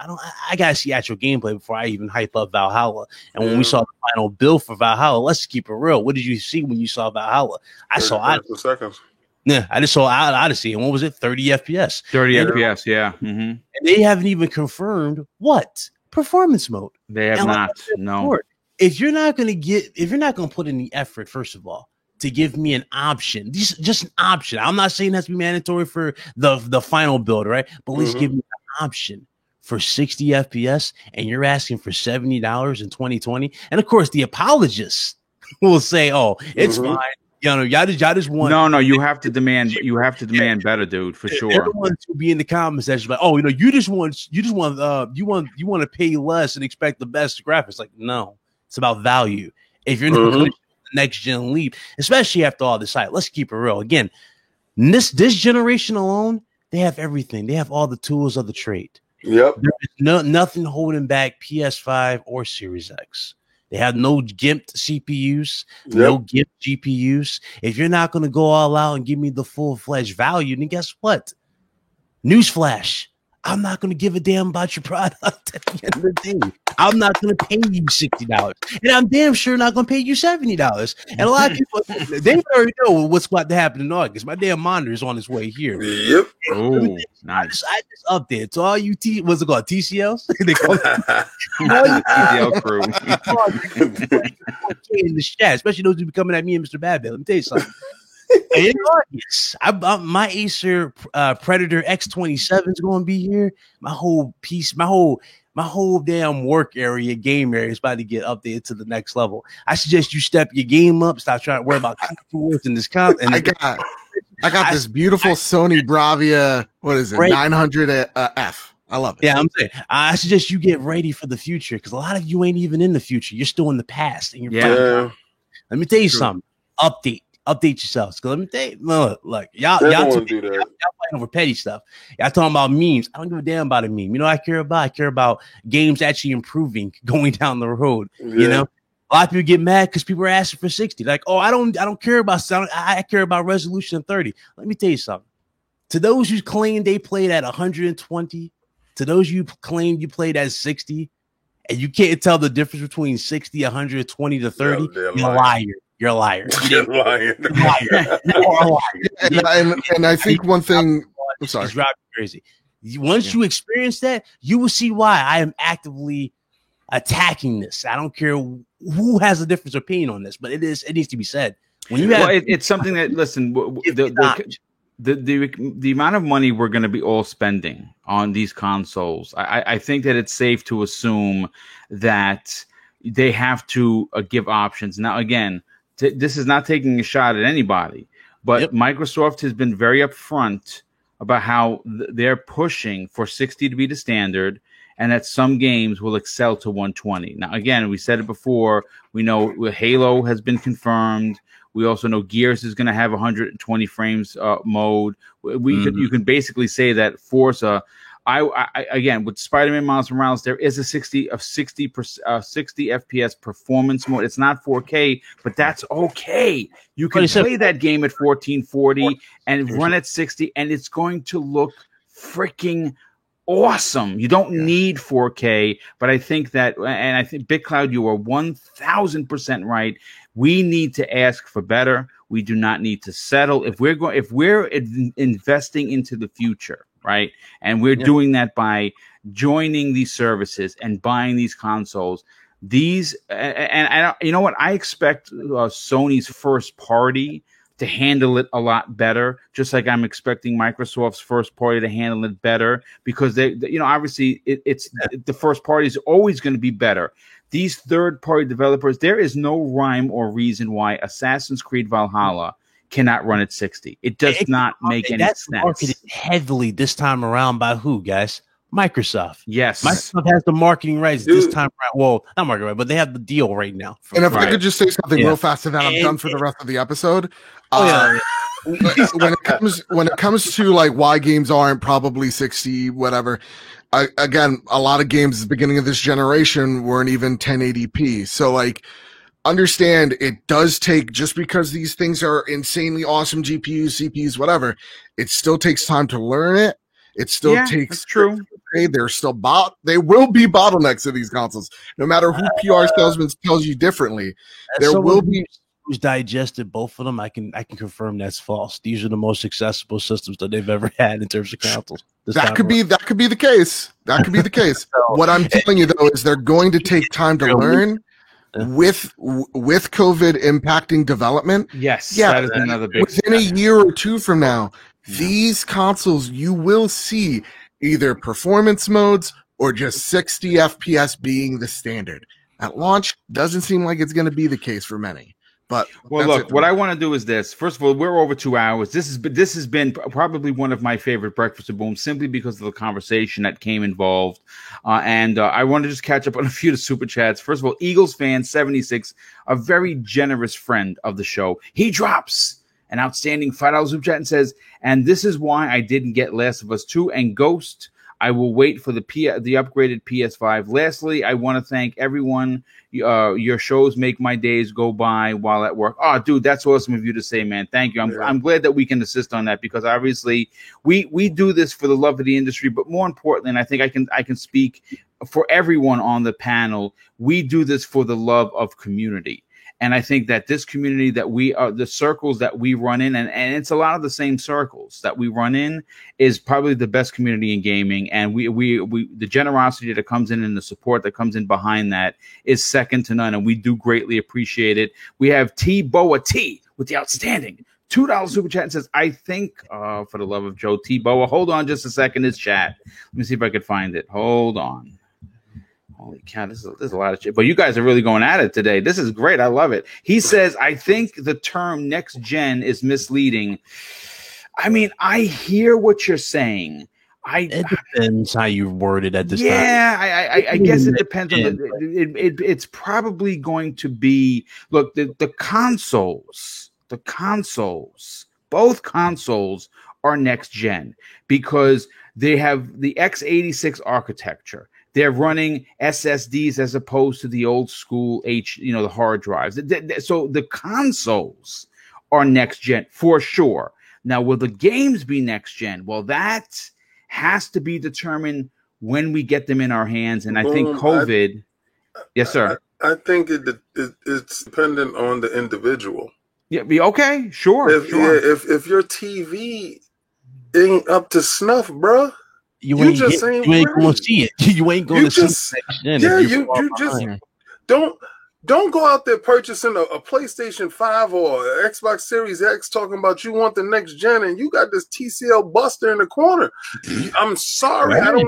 I gotta see actual gameplay before I even hype up Valhalla. And when we saw the final build for Valhalla, let's keep it real. What did you see when you saw Valhalla? I saw seconds. Yeah, I just saw Odyssey, and what was it? 30 FPS. 30 FPS, yeah. And they haven't even confirmed what performance mode. They have not. No. If you're not going to put in the effort, first of all, to give me an option, just an option. I'm not saying it has to be mandatory for the final build, right? But at least give me an option for 60 FPS, and you're asking for $70 in 2020. And of course, the apologists will say, "Oh, it's fine. y'all just want. No, you have to demand. You have to demand better, dude, for sure. Everyone to be in the comment section like, oh, you want to pay less and expect the best graphics. Like, no, it's about value. If you're not going to next gen leap, especially after all this hype, let's keep it real. Again, this generation alone, they have everything. They have all the tools of the trade. Yep. There is nothing holding back PS5 or Series X. They have no gimped CPUs, no gimped GPUs. If you're not going to go all out and give me the full-fledged value, then guess what? Newsflash. I'm not going to give a damn about your product at the end of the day. I'm not going to pay you $60. And I'm damn sure not going to pay you $70. And a lot of people, they already know what's about to happen in August. My damn monitor is on its way here. Yep. Oh, nice. I just updated. So all you what's it called? TCLs? They call it TCL crew. in the chat, especially those who be coming at me and Mr. Badbell. Let me tell you something. In August, my Acer Predator X27 is going to be here. My whole damn work area, game area is about to get updated to the next level. I suggest you step your game up. Stop trying to worry about contours and this comp. And I got this beautiful Sony Bravia. What is it? 900 F. I love it. Yeah, I'm saying I suggest you get ready for the future because a lot of you ain't even in the future. You're still in the past. And you're Let me tell you something. Update yourselves. Because let me tell you, look, y'all playing over petty stuff. Y'all talking about memes. I don't give a damn about a meme. You know what I care about? I care about games actually improving, going down the road. Yeah. You know, a lot of people get mad because people are asking for 60. Like, oh, I don't care about sound. I care about resolution 30. Let me tell you something. To those who claim they played at 120, to those you claim you played at 60, and you can't tell the difference between 60, 120 to 30, you're a liar. You're a liar. You're lying. And I think one thing, I'm sorry, it's driving crazy. Once you experience that, you will see why I am actively attacking this. I don't care who has a different opinion on this, but it needs to be said. When you have, it's something that the amount of money we're going to be all spending on these consoles, I think that it's safe to assume that they have to give options. Now, again, this is not taking a shot at anybody, but Microsoft has been very upfront about how they're pushing for 60 to be the standard and that some games will excel to 120. Now, again, we said it before. We know Halo has been confirmed. We also know Gears is going to have 120 frames mode. You can basically say that Forza. I again with Spider-Man Miles Morales, there is a 60 FPS performance mode. It's not 4K, but that's okay. You can play that game at 1440 and run at 60, and it's going to look freaking awesome. You don't need 4K, but I think that, and I think BitCloud, you are 1000% right. We need to ask for better. We do not need to settle. If we're investing into the future, right, and we're doing that by joining these services and buying these consoles, you know what? I expect Sony's first party to handle it a lot better, just like I'm expecting Microsoft's first party to handle it better, because obviously the first party is always going to be better. These third-party developers, there is no rhyme or reason why Assassin's Creed Valhalla cannot run at 60. It does not make any sense. Marketed heavily this time around by who, guys? Microsoft. Yes. Microsoft has the marketing rights this time around. Well, not marketing rights, but they have the deal right now. And if I could just say something real fast, and then I'm done for the rest of the episode. When it comes to like why games aren't probably 60, whatever. Again, a lot of games at the beginning of this generation weren't even 1080p. So like, understand it does take, just because these things are insanely awesome GPUs, CPUs, whatever, it still takes time to learn it. It still takes true. There's still there will be bottlenecks in these consoles, no matter who PR salesman tells you differently. There will be. Who's digested both of them? I can confirm that's false. These are the most accessible systems that they've ever had in terms of consoles. That could be the case. That could be the case. What I'm telling you though is they're going to take time to learn. With COVID impacting development, that is another big within a year or two from now, these consoles, you will see either performance modes or just 60 FPS being the standard. At launch, doesn't seem like it's going to be the case for many. But well, look, what I want to do is this. First of all, we're over 2 hours. This has been probably one of my favorite Breakfast of Boom, simply because of the conversation that came involved. And I want to just catch up on a few of the super chats. First of all, Eagles fan 76, a very generous friend of the show. He drops an outstanding $5 super chat and says, "And this is why I didn't get Last of Us 2 and Ghost. I will wait for the upgraded PS5. Lastly, I want to thank everyone. Your shows make my days go by while at work." Oh, dude, that's awesome of you to say, man. Thank you. I'm glad that we can assist on that, because obviously we do this for the love of the industry, but more importantly, and I think I can speak for everyone on the panel, we do this for the love of community. And I think that this community that we are, the circles that we run in, and it's a lot of the same circles that we run in, is probably the best community in gaming. And we the generosity that comes in and the support that comes in behind that is second to none. And we do greatly appreciate it. We have T Boa T with the outstanding $2 super chat and says, "I think, for the love of Joe, T Boa, hold on just a second. It's chat. Let me see if I can find it. Hold on." Holy cow, there's a lot of shit. But you guys are really going at it today. This is great. I love it. He says, "I think the term next gen is misleading." I mean, I hear what you're saying. It depends how you word it at this time. Yeah, I guess it depends on it's probably going to be, look, the consoles, both consoles are next gen because they have the x86 architecture. They're running SSDs as opposed to the old school the hard drives. So the consoles are next gen for sure. Now, will the games be next gen? Well, that has to be determined when we get them in our hands. And I think COVID. Yes, sir. I think it's dependent on the individual. Yeah. Okay. Sure. If your TV ain't up to snuff, bruh. You ain't going to see it. You ain't going to see it. Yeah, you just don't go out there purchasing a PlayStation 5 or Xbox Series X talking about you want the next gen and you got this TCL Buster in the corner. I'm sorry, right. I don't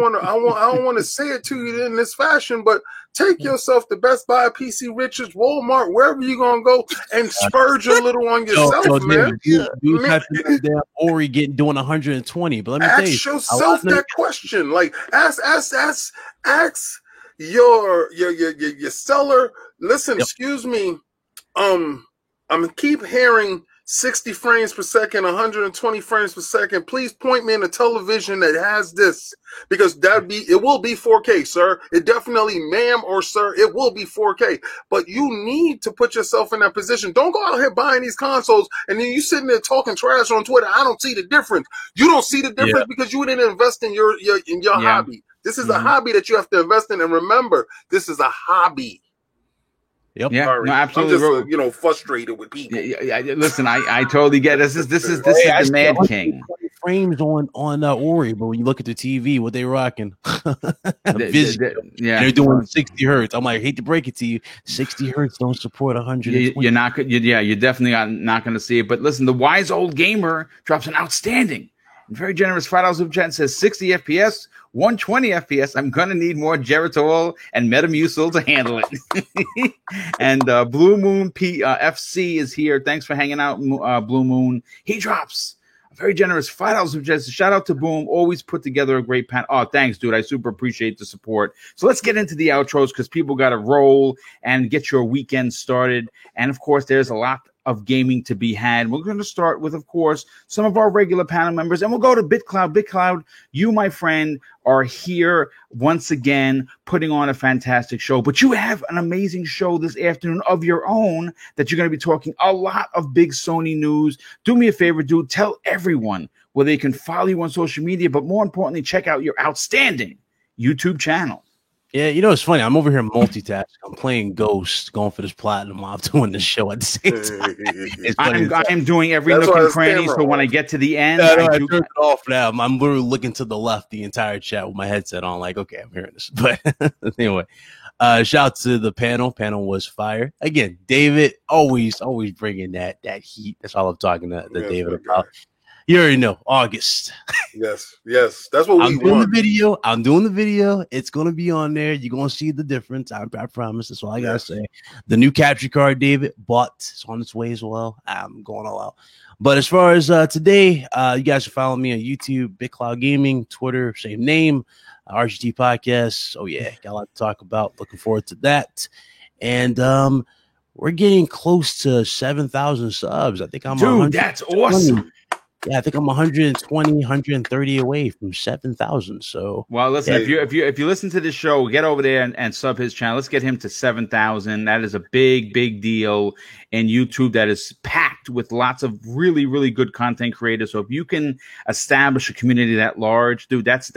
want to say it to you in this fashion, but take yourself to Best Buy, PC Richards, Walmart, wherever you're gonna go, and spurge a little on yourself, man. You have to damn Ori doing 120, but let me tell you, ask yourself that question. Like, ask your seller. Listen, excuse me. I'm keep hearing 60 frames per second, 120 frames per second. Please point me in a television that has this, because it will be 4K, sir. It definitely, ma'am or sir, it will be 4K. But you need to put yourself in that position. Don't go out here buying these consoles and then you sitting there talking trash on Twitter. I don't see the difference. You don't see the difference because you didn't invest in your hobby. This is a hobby that you have to invest in, and remember, this is a hobby. Yep. Yeah, no, absolutely. I'm just, frustrated with people. Yeah, listen, I totally get it. This is the Mad King. Frames on Ori, but when you look at the TV, what they rocking? They're doing 60 hertz. I'm like, I hate to break it to you, 60 hertz don't support 100. You're not. You're definitely not going to see it. But listen, the wise old gamer drops an outstanding, very generous $5 super chat and says 60 FPS. 120 FPS. I'm gonna need more Geritol and Metamucil to handle it. And Blue Moon FC is here. Thanks for hanging out, Blue Moon. He drops a very generous $5 just shout out to Boom. Always put together a great panel. Oh, thanks, dude. I super appreciate the support. So let's get into the outros because people got to roll and get your weekend started. And of course, there's a lot of gaming to be had. We're going to start with, of course, some of our regular panel members, and we'll go to BitCloud. BitCloud, you, my friend, are here once again, putting on a fantastic show. But you have an amazing show this afternoon of your own that you're going to be talking a lot of big Sony news. Do me a favor, dude. Tell everyone where they can follow you on social media, but more importantly, check out your outstanding YouTube channel. Yeah, it's funny. I'm over here multitasking. I'm playing Ghost, going for this platinum. I'm doing this show at the same time. I'm doing every nook and cranny, so when I get to the end, I turn it off now. I'm literally looking to the left the entire chat with my headset on, like, okay, I'm hearing this. But anyway, shout out to the panel. Panel was fire. Again, David, always bringing that heat. That's all I'm talking to David about. You already know, August. Yes, that's what I'm we doing want. the video. I'm doing the video. It's gonna be on there. You're gonna see the difference. I promise. That's all I gotta say. The new capture card, David, bought. It's on its way as well. I'm going all out. But as far as today, you guys can follow me on YouTube, Big Cloud Gaming, Twitter, same name, RGT Podcast. Oh yeah, got a lot to talk about. Looking forward to that. And we're getting close to 7,000 subs. I think I'm Dude, that's awesome. Yeah, I think I'm 120, 130 away from 7,000. So, well, listen, if you listen to this show, get over there and sub his channel. Let's get him to 7,000. That is a big deal in YouTube. That is packed with lots of really, really good content creators. So if you can establish a community that large, dude, that's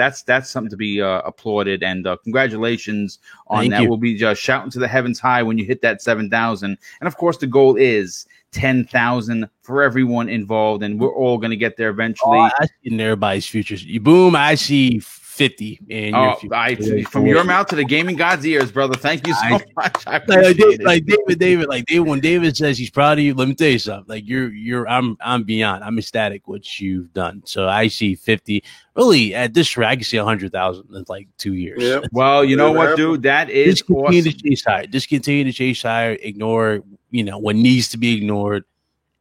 something to be applauded. And congratulations on Thank that. you. We'll be just shouting to the heavens high when you hit that 7,000. And of course, the goal is 10,000 for everyone involved, and we're all going to get there eventually. I see in everybody's futures. You boom, I see 50 in your future. From your mouth to the gaming god's ears, brother. Thank you so much. I appreciate it. David, when David says he's proud of you, let me tell you something. Like I'm beyond. I'm ecstatic what you've done. So I see 50. Really, at this rate, I can see 100,000 in like 2 years. Yeah. Well, you know what, dude? That is Just continue awesome. to chase higher. Just continue to chase higher. Ignore, what needs to be ignored,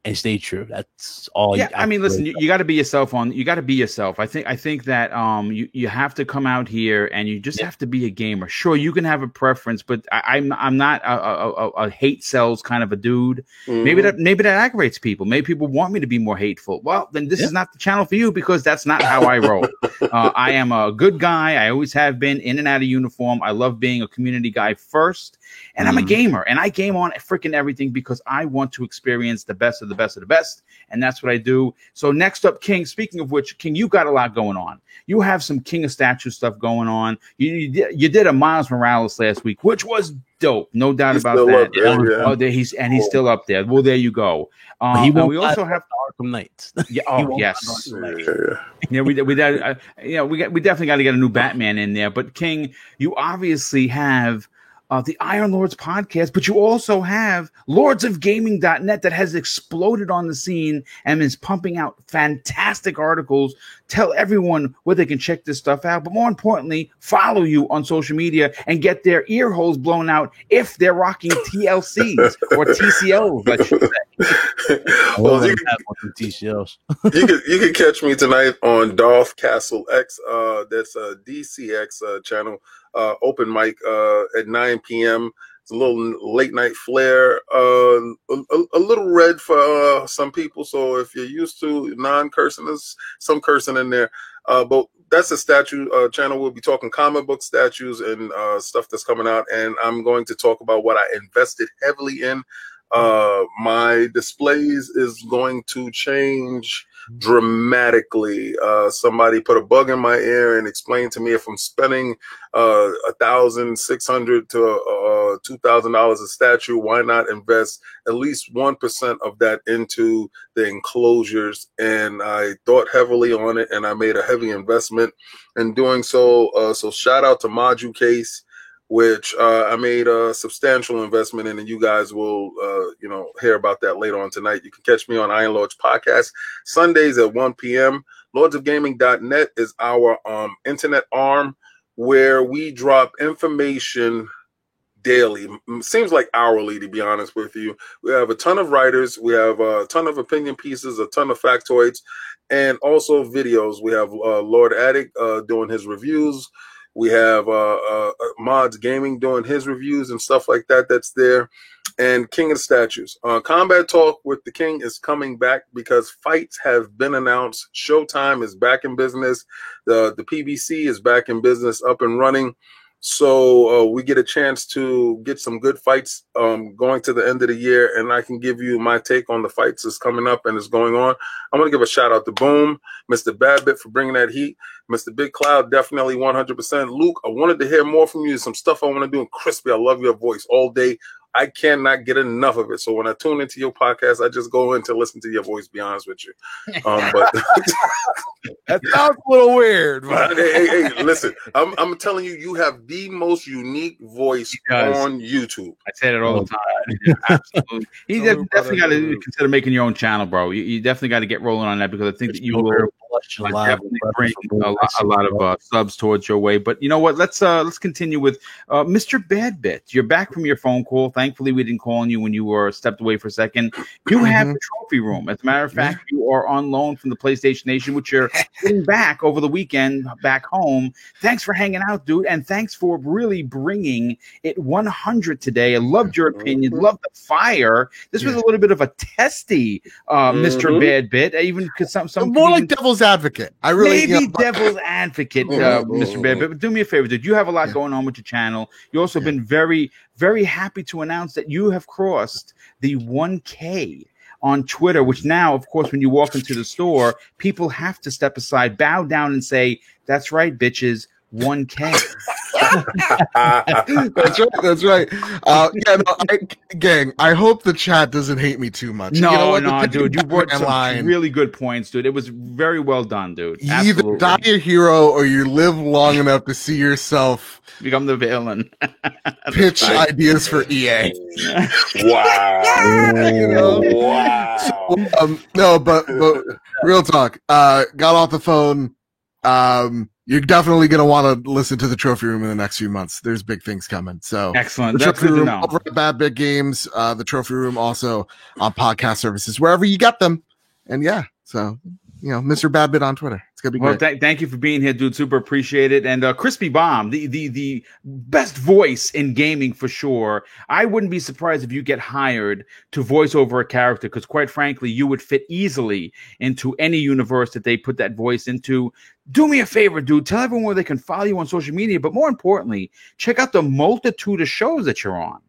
and stay true. That's all. Yeah, I mean, listen, you got to be yourself. You got to be yourself. I think that you have to come out here and you just have to be a gamer. Sure, you can have a preference, but I'm not a hate sells kind of a dude. Mm-hmm. Maybe that aggravates people. Maybe people want me to be more hateful. Well, then this is not the channel for you, because that's not how I roll. I am a good guy. I always have been, in and out of uniform. I love being a community guy first. And I'm a gamer, and I game on freaking everything because I want to experience the best of the best of the best, and that's what I do. So next up, King. Speaking of which, King, you got a lot going on. You have some King of Statue stuff going on. You did a Miles Morales last week, which was dope, no doubt about that. Oh, he's still up there. Well, there you go. We also have Arkham Knight. Yeah. Oh, yes. Yeah, we definitely got to get a new Batman in there. But King, you obviously have the Iron Lords podcast, but you also have lordsofgaming.net that has exploded on the scene and is pumping out fantastic articles. Tell everyone where they can check this stuff out, but more importantly, follow you on social media and get their ear holes blown out if they're rocking TLCs or TCLs, I should say. Well, TCLs. you can catch me tonight on Darth Castle X. That's a DCX channel. Open mic at 9 p.m. It's a little late night flair, a little red for some people. So if you're used to non-cursing, there's some cursing in there. But that's a statue channel. We'll be talking comic book statues and stuff that's coming out. And I'm going to talk about what I invested heavily in. My displays is going to change dramatically. Somebody put a bug in my ear and explained to me, if I'm spending $1,600 to $2,000 a statue, why not invest at least 1% of that into the enclosures? And I thought heavily on it, and I made a heavy investment in doing so. So shout out to Module Case, which I made a substantial investment in, and you guys will, hear about that later on tonight. You can catch me on Iron Lords Podcast Sundays at 1 p.m. Lordsofgaming.net is our internet arm where we drop information daily. Seems like hourly, to be honest with you. We have a ton of writers. We have a ton of opinion pieces, a ton of factoids, and also videos. We have Lord Attic doing his reviews. We have Mods Gaming doing his reviews and stuff like that. That's there. And King of the Statues. Combat Talk with the King is coming back because fights have been announced. Showtime is back in business. The PBC is back in business, up and running. So we get a chance to get some good fights going to the end of the year, and I can give you my take on the fights that's coming up and is going on. I'm going to give a shout out to Boom, Mr. Badbit for bringing that heat, Mr. Big Cloud, definitely 100%. Luke, I wanted to hear more from you. Some stuff I want to do. And Crispy, I love your voice all day. I cannot get enough of it. So when I tune into your podcast, I just go in to listen to your voice. Be honest with you, but that sounds a little weird. But hey, listen, I'm telling you, you have the most unique voice on YouTube. I say it all the time. Absolutely, you definitely got to consider making your own channel, bro. You definitely got to get rolling on that because I think that you will definitely bring a lot of subs towards your way. But you know what? Let's continue with Mr. Badbit. You're back from your phone call. Thankfully, we didn't call on you when you were stepped away for a second. You have the trophy room. As a matter of fact, you are on loan from the PlayStation Nation, which you're getting back over the weekend back home. Thanks for hanging out, dude, and thanks for really bringing it 100 today. I loved your opinion. Loved the fire. This was a little bit of a testy, Mr. Badbit. Even because some more like devil's advocate. I really maybe devil's advocate, Mr. Badbit. But do me a favor, dude. You have a lot going on with your channel. You also been very, very happy to announce that you have crossed the 1K on Twitter, which now, of course, when you walk into the store, people have to step aside, bow down, and say, "That's right, bitches, 1K." That's right. Gang, I hope the chat doesn't hate me too much. No, dude, you brought some really good points, dude. It was very well done, dude. You either die a hero or you live long enough to see yourself become the villain. Pitch ideas for EA. Wow. Wow. So, no, but real talk. Got off the phone. You're definitely going to want to listen to the Trophy Room in the next few months. There's big things coming. So excellent. The Trophy Room over at Bad Bit Games. The Trophy Room also on podcast services wherever you get them. And so Mr. Badbit on Twitter. It's gonna be great. Thank you for being here, dude. Super appreciate it. And Crispy Bomb, the best voice in gaming for sure. I wouldn't be surprised if you get hired to voice over a character because, quite frankly, you would fit easily into any universe that they put that voice into. Do me a favor, dude. Tell everyone where they can follow you on social media, but more importantly, check out the multitude of shows that you're on.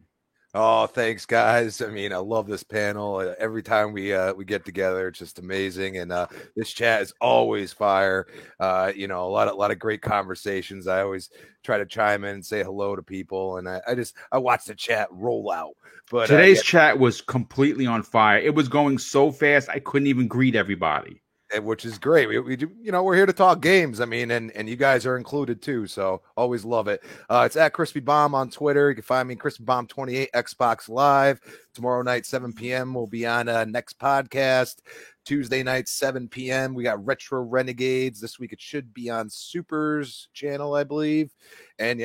Oh, thanks, guys. I mean, I love this panel. Every time we get together, it's just amazing. And this chat is always fire. A lot of great conversations. I always try to chime in and say hello to people, and I watch the chat roll out. But today's chat was completely on fire. It was going so fast, I couldn't even greet everybody. Which is great. We do, we're here to talk games. I mean, and you guys are included too. So always love it. It's at Crispy Bomb on Twitter. You can find me Crispy Bomb 28 Xbox Live tomorrow night, 7 p.m. We'll be on next podcast. Tuesday night, 7 p.m. We got Retro Renegades. This week it should be on Super's channel, I believe. And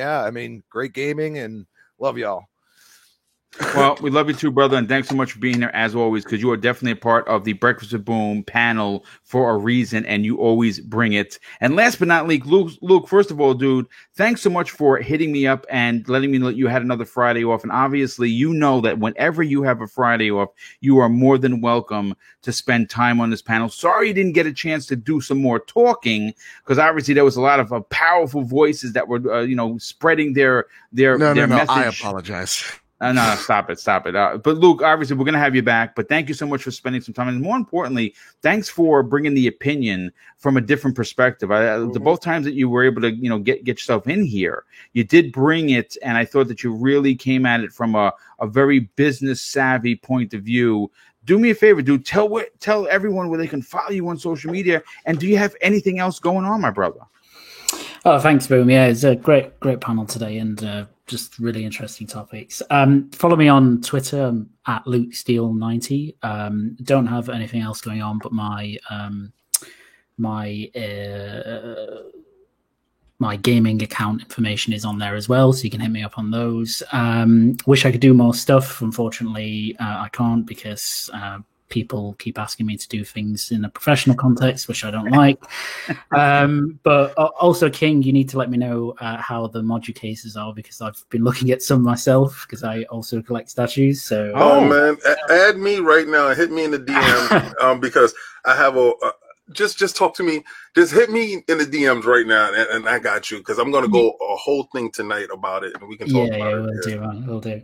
great gaming and love y'all. Well, we love you too, brother, and thanks so much for being here as always, because you are definitely a part of the Breakfast with Boom panel for a reason, and you always bring it. And last but not least, Luke, first of all, dude, thanks so much for hitting me up and letting me know that you had another Friday off. And obviously, you know that whenever you have a Friday off, you are more than welcome to spend time on this panel. Sorry you didn't get a chance to do some more talking, because obviously there was a lot of powerful voices that were, spreading their message. I apologize. No, stop it. But Luke, obviously, we're going to have you back. But thank you so much for spending some time. And more importantly, thanks for bringing the opinion from a different perspective. The both times that you were able to, get yourself in here, you did bring it. And I thought that you really came at it from a very business savvy point of view. Do me a favor, dude. Tell everyone where they can follow you on social media. And do you have anything else going on, my brother? Oh, thanks, Boom. Yeah, it's a great panel today, and just really interesting topics. Follow me on Twitter at LukeSteele90. Don't have anything else going on, but my gaming account information is on there as well, so you can hit me up on those. Wish I could do more stuff. Unfortunately, I can't because people keep asking me to do things in a professional context, which I don't like. But also, King, you need to let me know how the Modu cases are, because I've been looking at some myself, because I also collect statues. So, man, add me right now and hit me in the DM because I have just talk to me. Just hit me in the DMs right now, and I got you, because I'm going to go a whole thing tonight about it, and we can talk about it. We'll do.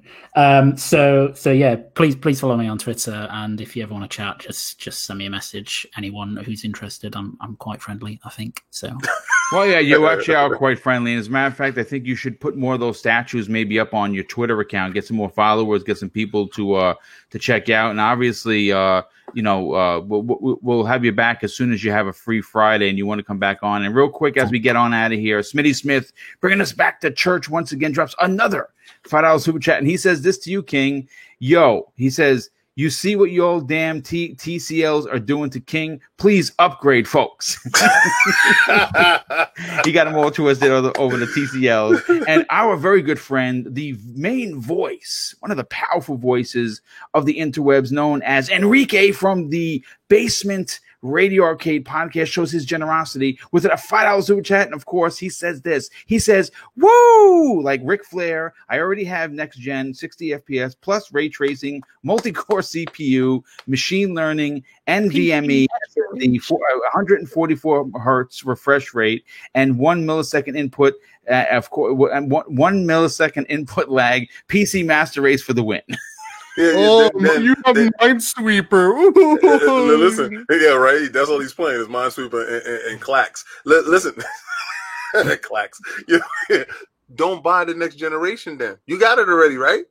So yeah, please follow me on Twitter, and if you ever want to chat, just send me a message. Anyone who's interested, I'm quite friendly, I think. So Well, yeah, you actually are quite friendly. And as a matter of fact, I think you should put more of those statues maybe up on your Twitter account, get some more followers, get some people to check out. And obviously, we'll have you back as soon as you have a free Friday and you want to come back on. And real quick, as we get on out of here, Smitty Smith bringing us back to church once again drops another $5 super chat, and he says this to you, King. Yo, he says, you see what your damn TCLs are doing to King? Please upgrade, folks. He got them all twisted over the TCLs. And our very good friend, the main voice, one of the powerful voices of the interwebs, known as Enrique from the Basement Radio Arcade podcast, shows his generosity with a $5 super chat. And of course, he says this. He says, woo! Like Ric Flair, I already have next gen 60 FPS plus ray tracing, multi-core CPU, machine learning, NVMe, the 144 hertz refresh rate, and 1 millisecond input. Of course, and 1 millisecond input lag. PC Master Race for the win. Yeah, you have Minesweeper. Listen, yeah, right. That's all he's playing is Minesweeper and Clacks. Listen, Clacks. Don't buy the next generation. Then you got it already, right?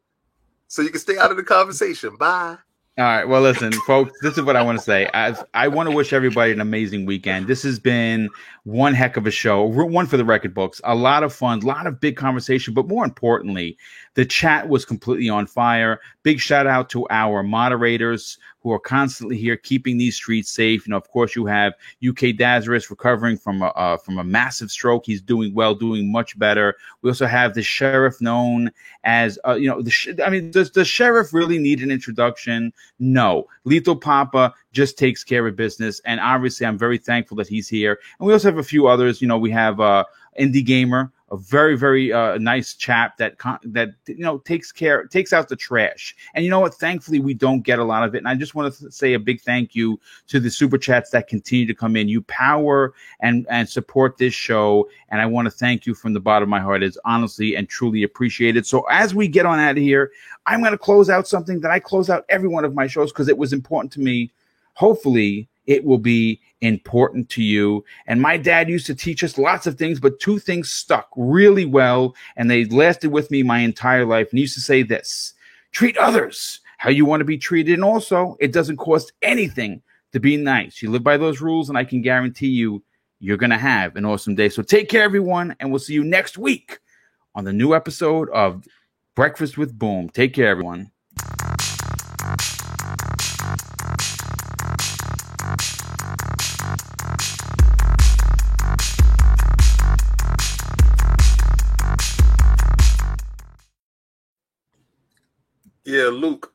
So you can stay out of the conversation. Bye. All right. Well, listen, folks, this is what I want to say. I want to wish everybody an amazing weekend. This has been one heck of a show, one for the record books, a lot of fun, a lot of big conversation, but more importantly, the chat was completely on fire. Big shout out to our moderators who are constantly here keeping these streets safe. Of course, you have UK Dazarus recovering from a massive stroke. He's doing well, doing much better. We also have the sheriff known as, does the sheriff really need an introduction? No. Lethal Papa just takes care of business. And obviously, I'm very thankful that he's here. And we also have a few others. We have Indie Gamer, a very, very nice chap that takes out the trash. And you know what? Thankfully, we don't get a lot of it. And I just want to say a big thank you to the super chats that continue to come in. You power and support this show. And I want to thank you from the bottom of my heart. It's honestly and truly appreciated. So as we get on out of here, I'm going to close out something that I close out every one of my shows because it was important to me. Hopefully, it will be important to you. And my dad used to teach us lots of things, but two things stuck really well, and they lasted with me my entire life. And he used to say this: treat others how you want to be treated. And also, it doesn't cost anything to be nice. You live by those rules, and I can guarantee you're going to have an awesome day. So take care, everyone, and we'll see you next week on the new episode of Breakfast with Boom. Take care, everyone. Yeah, Luke.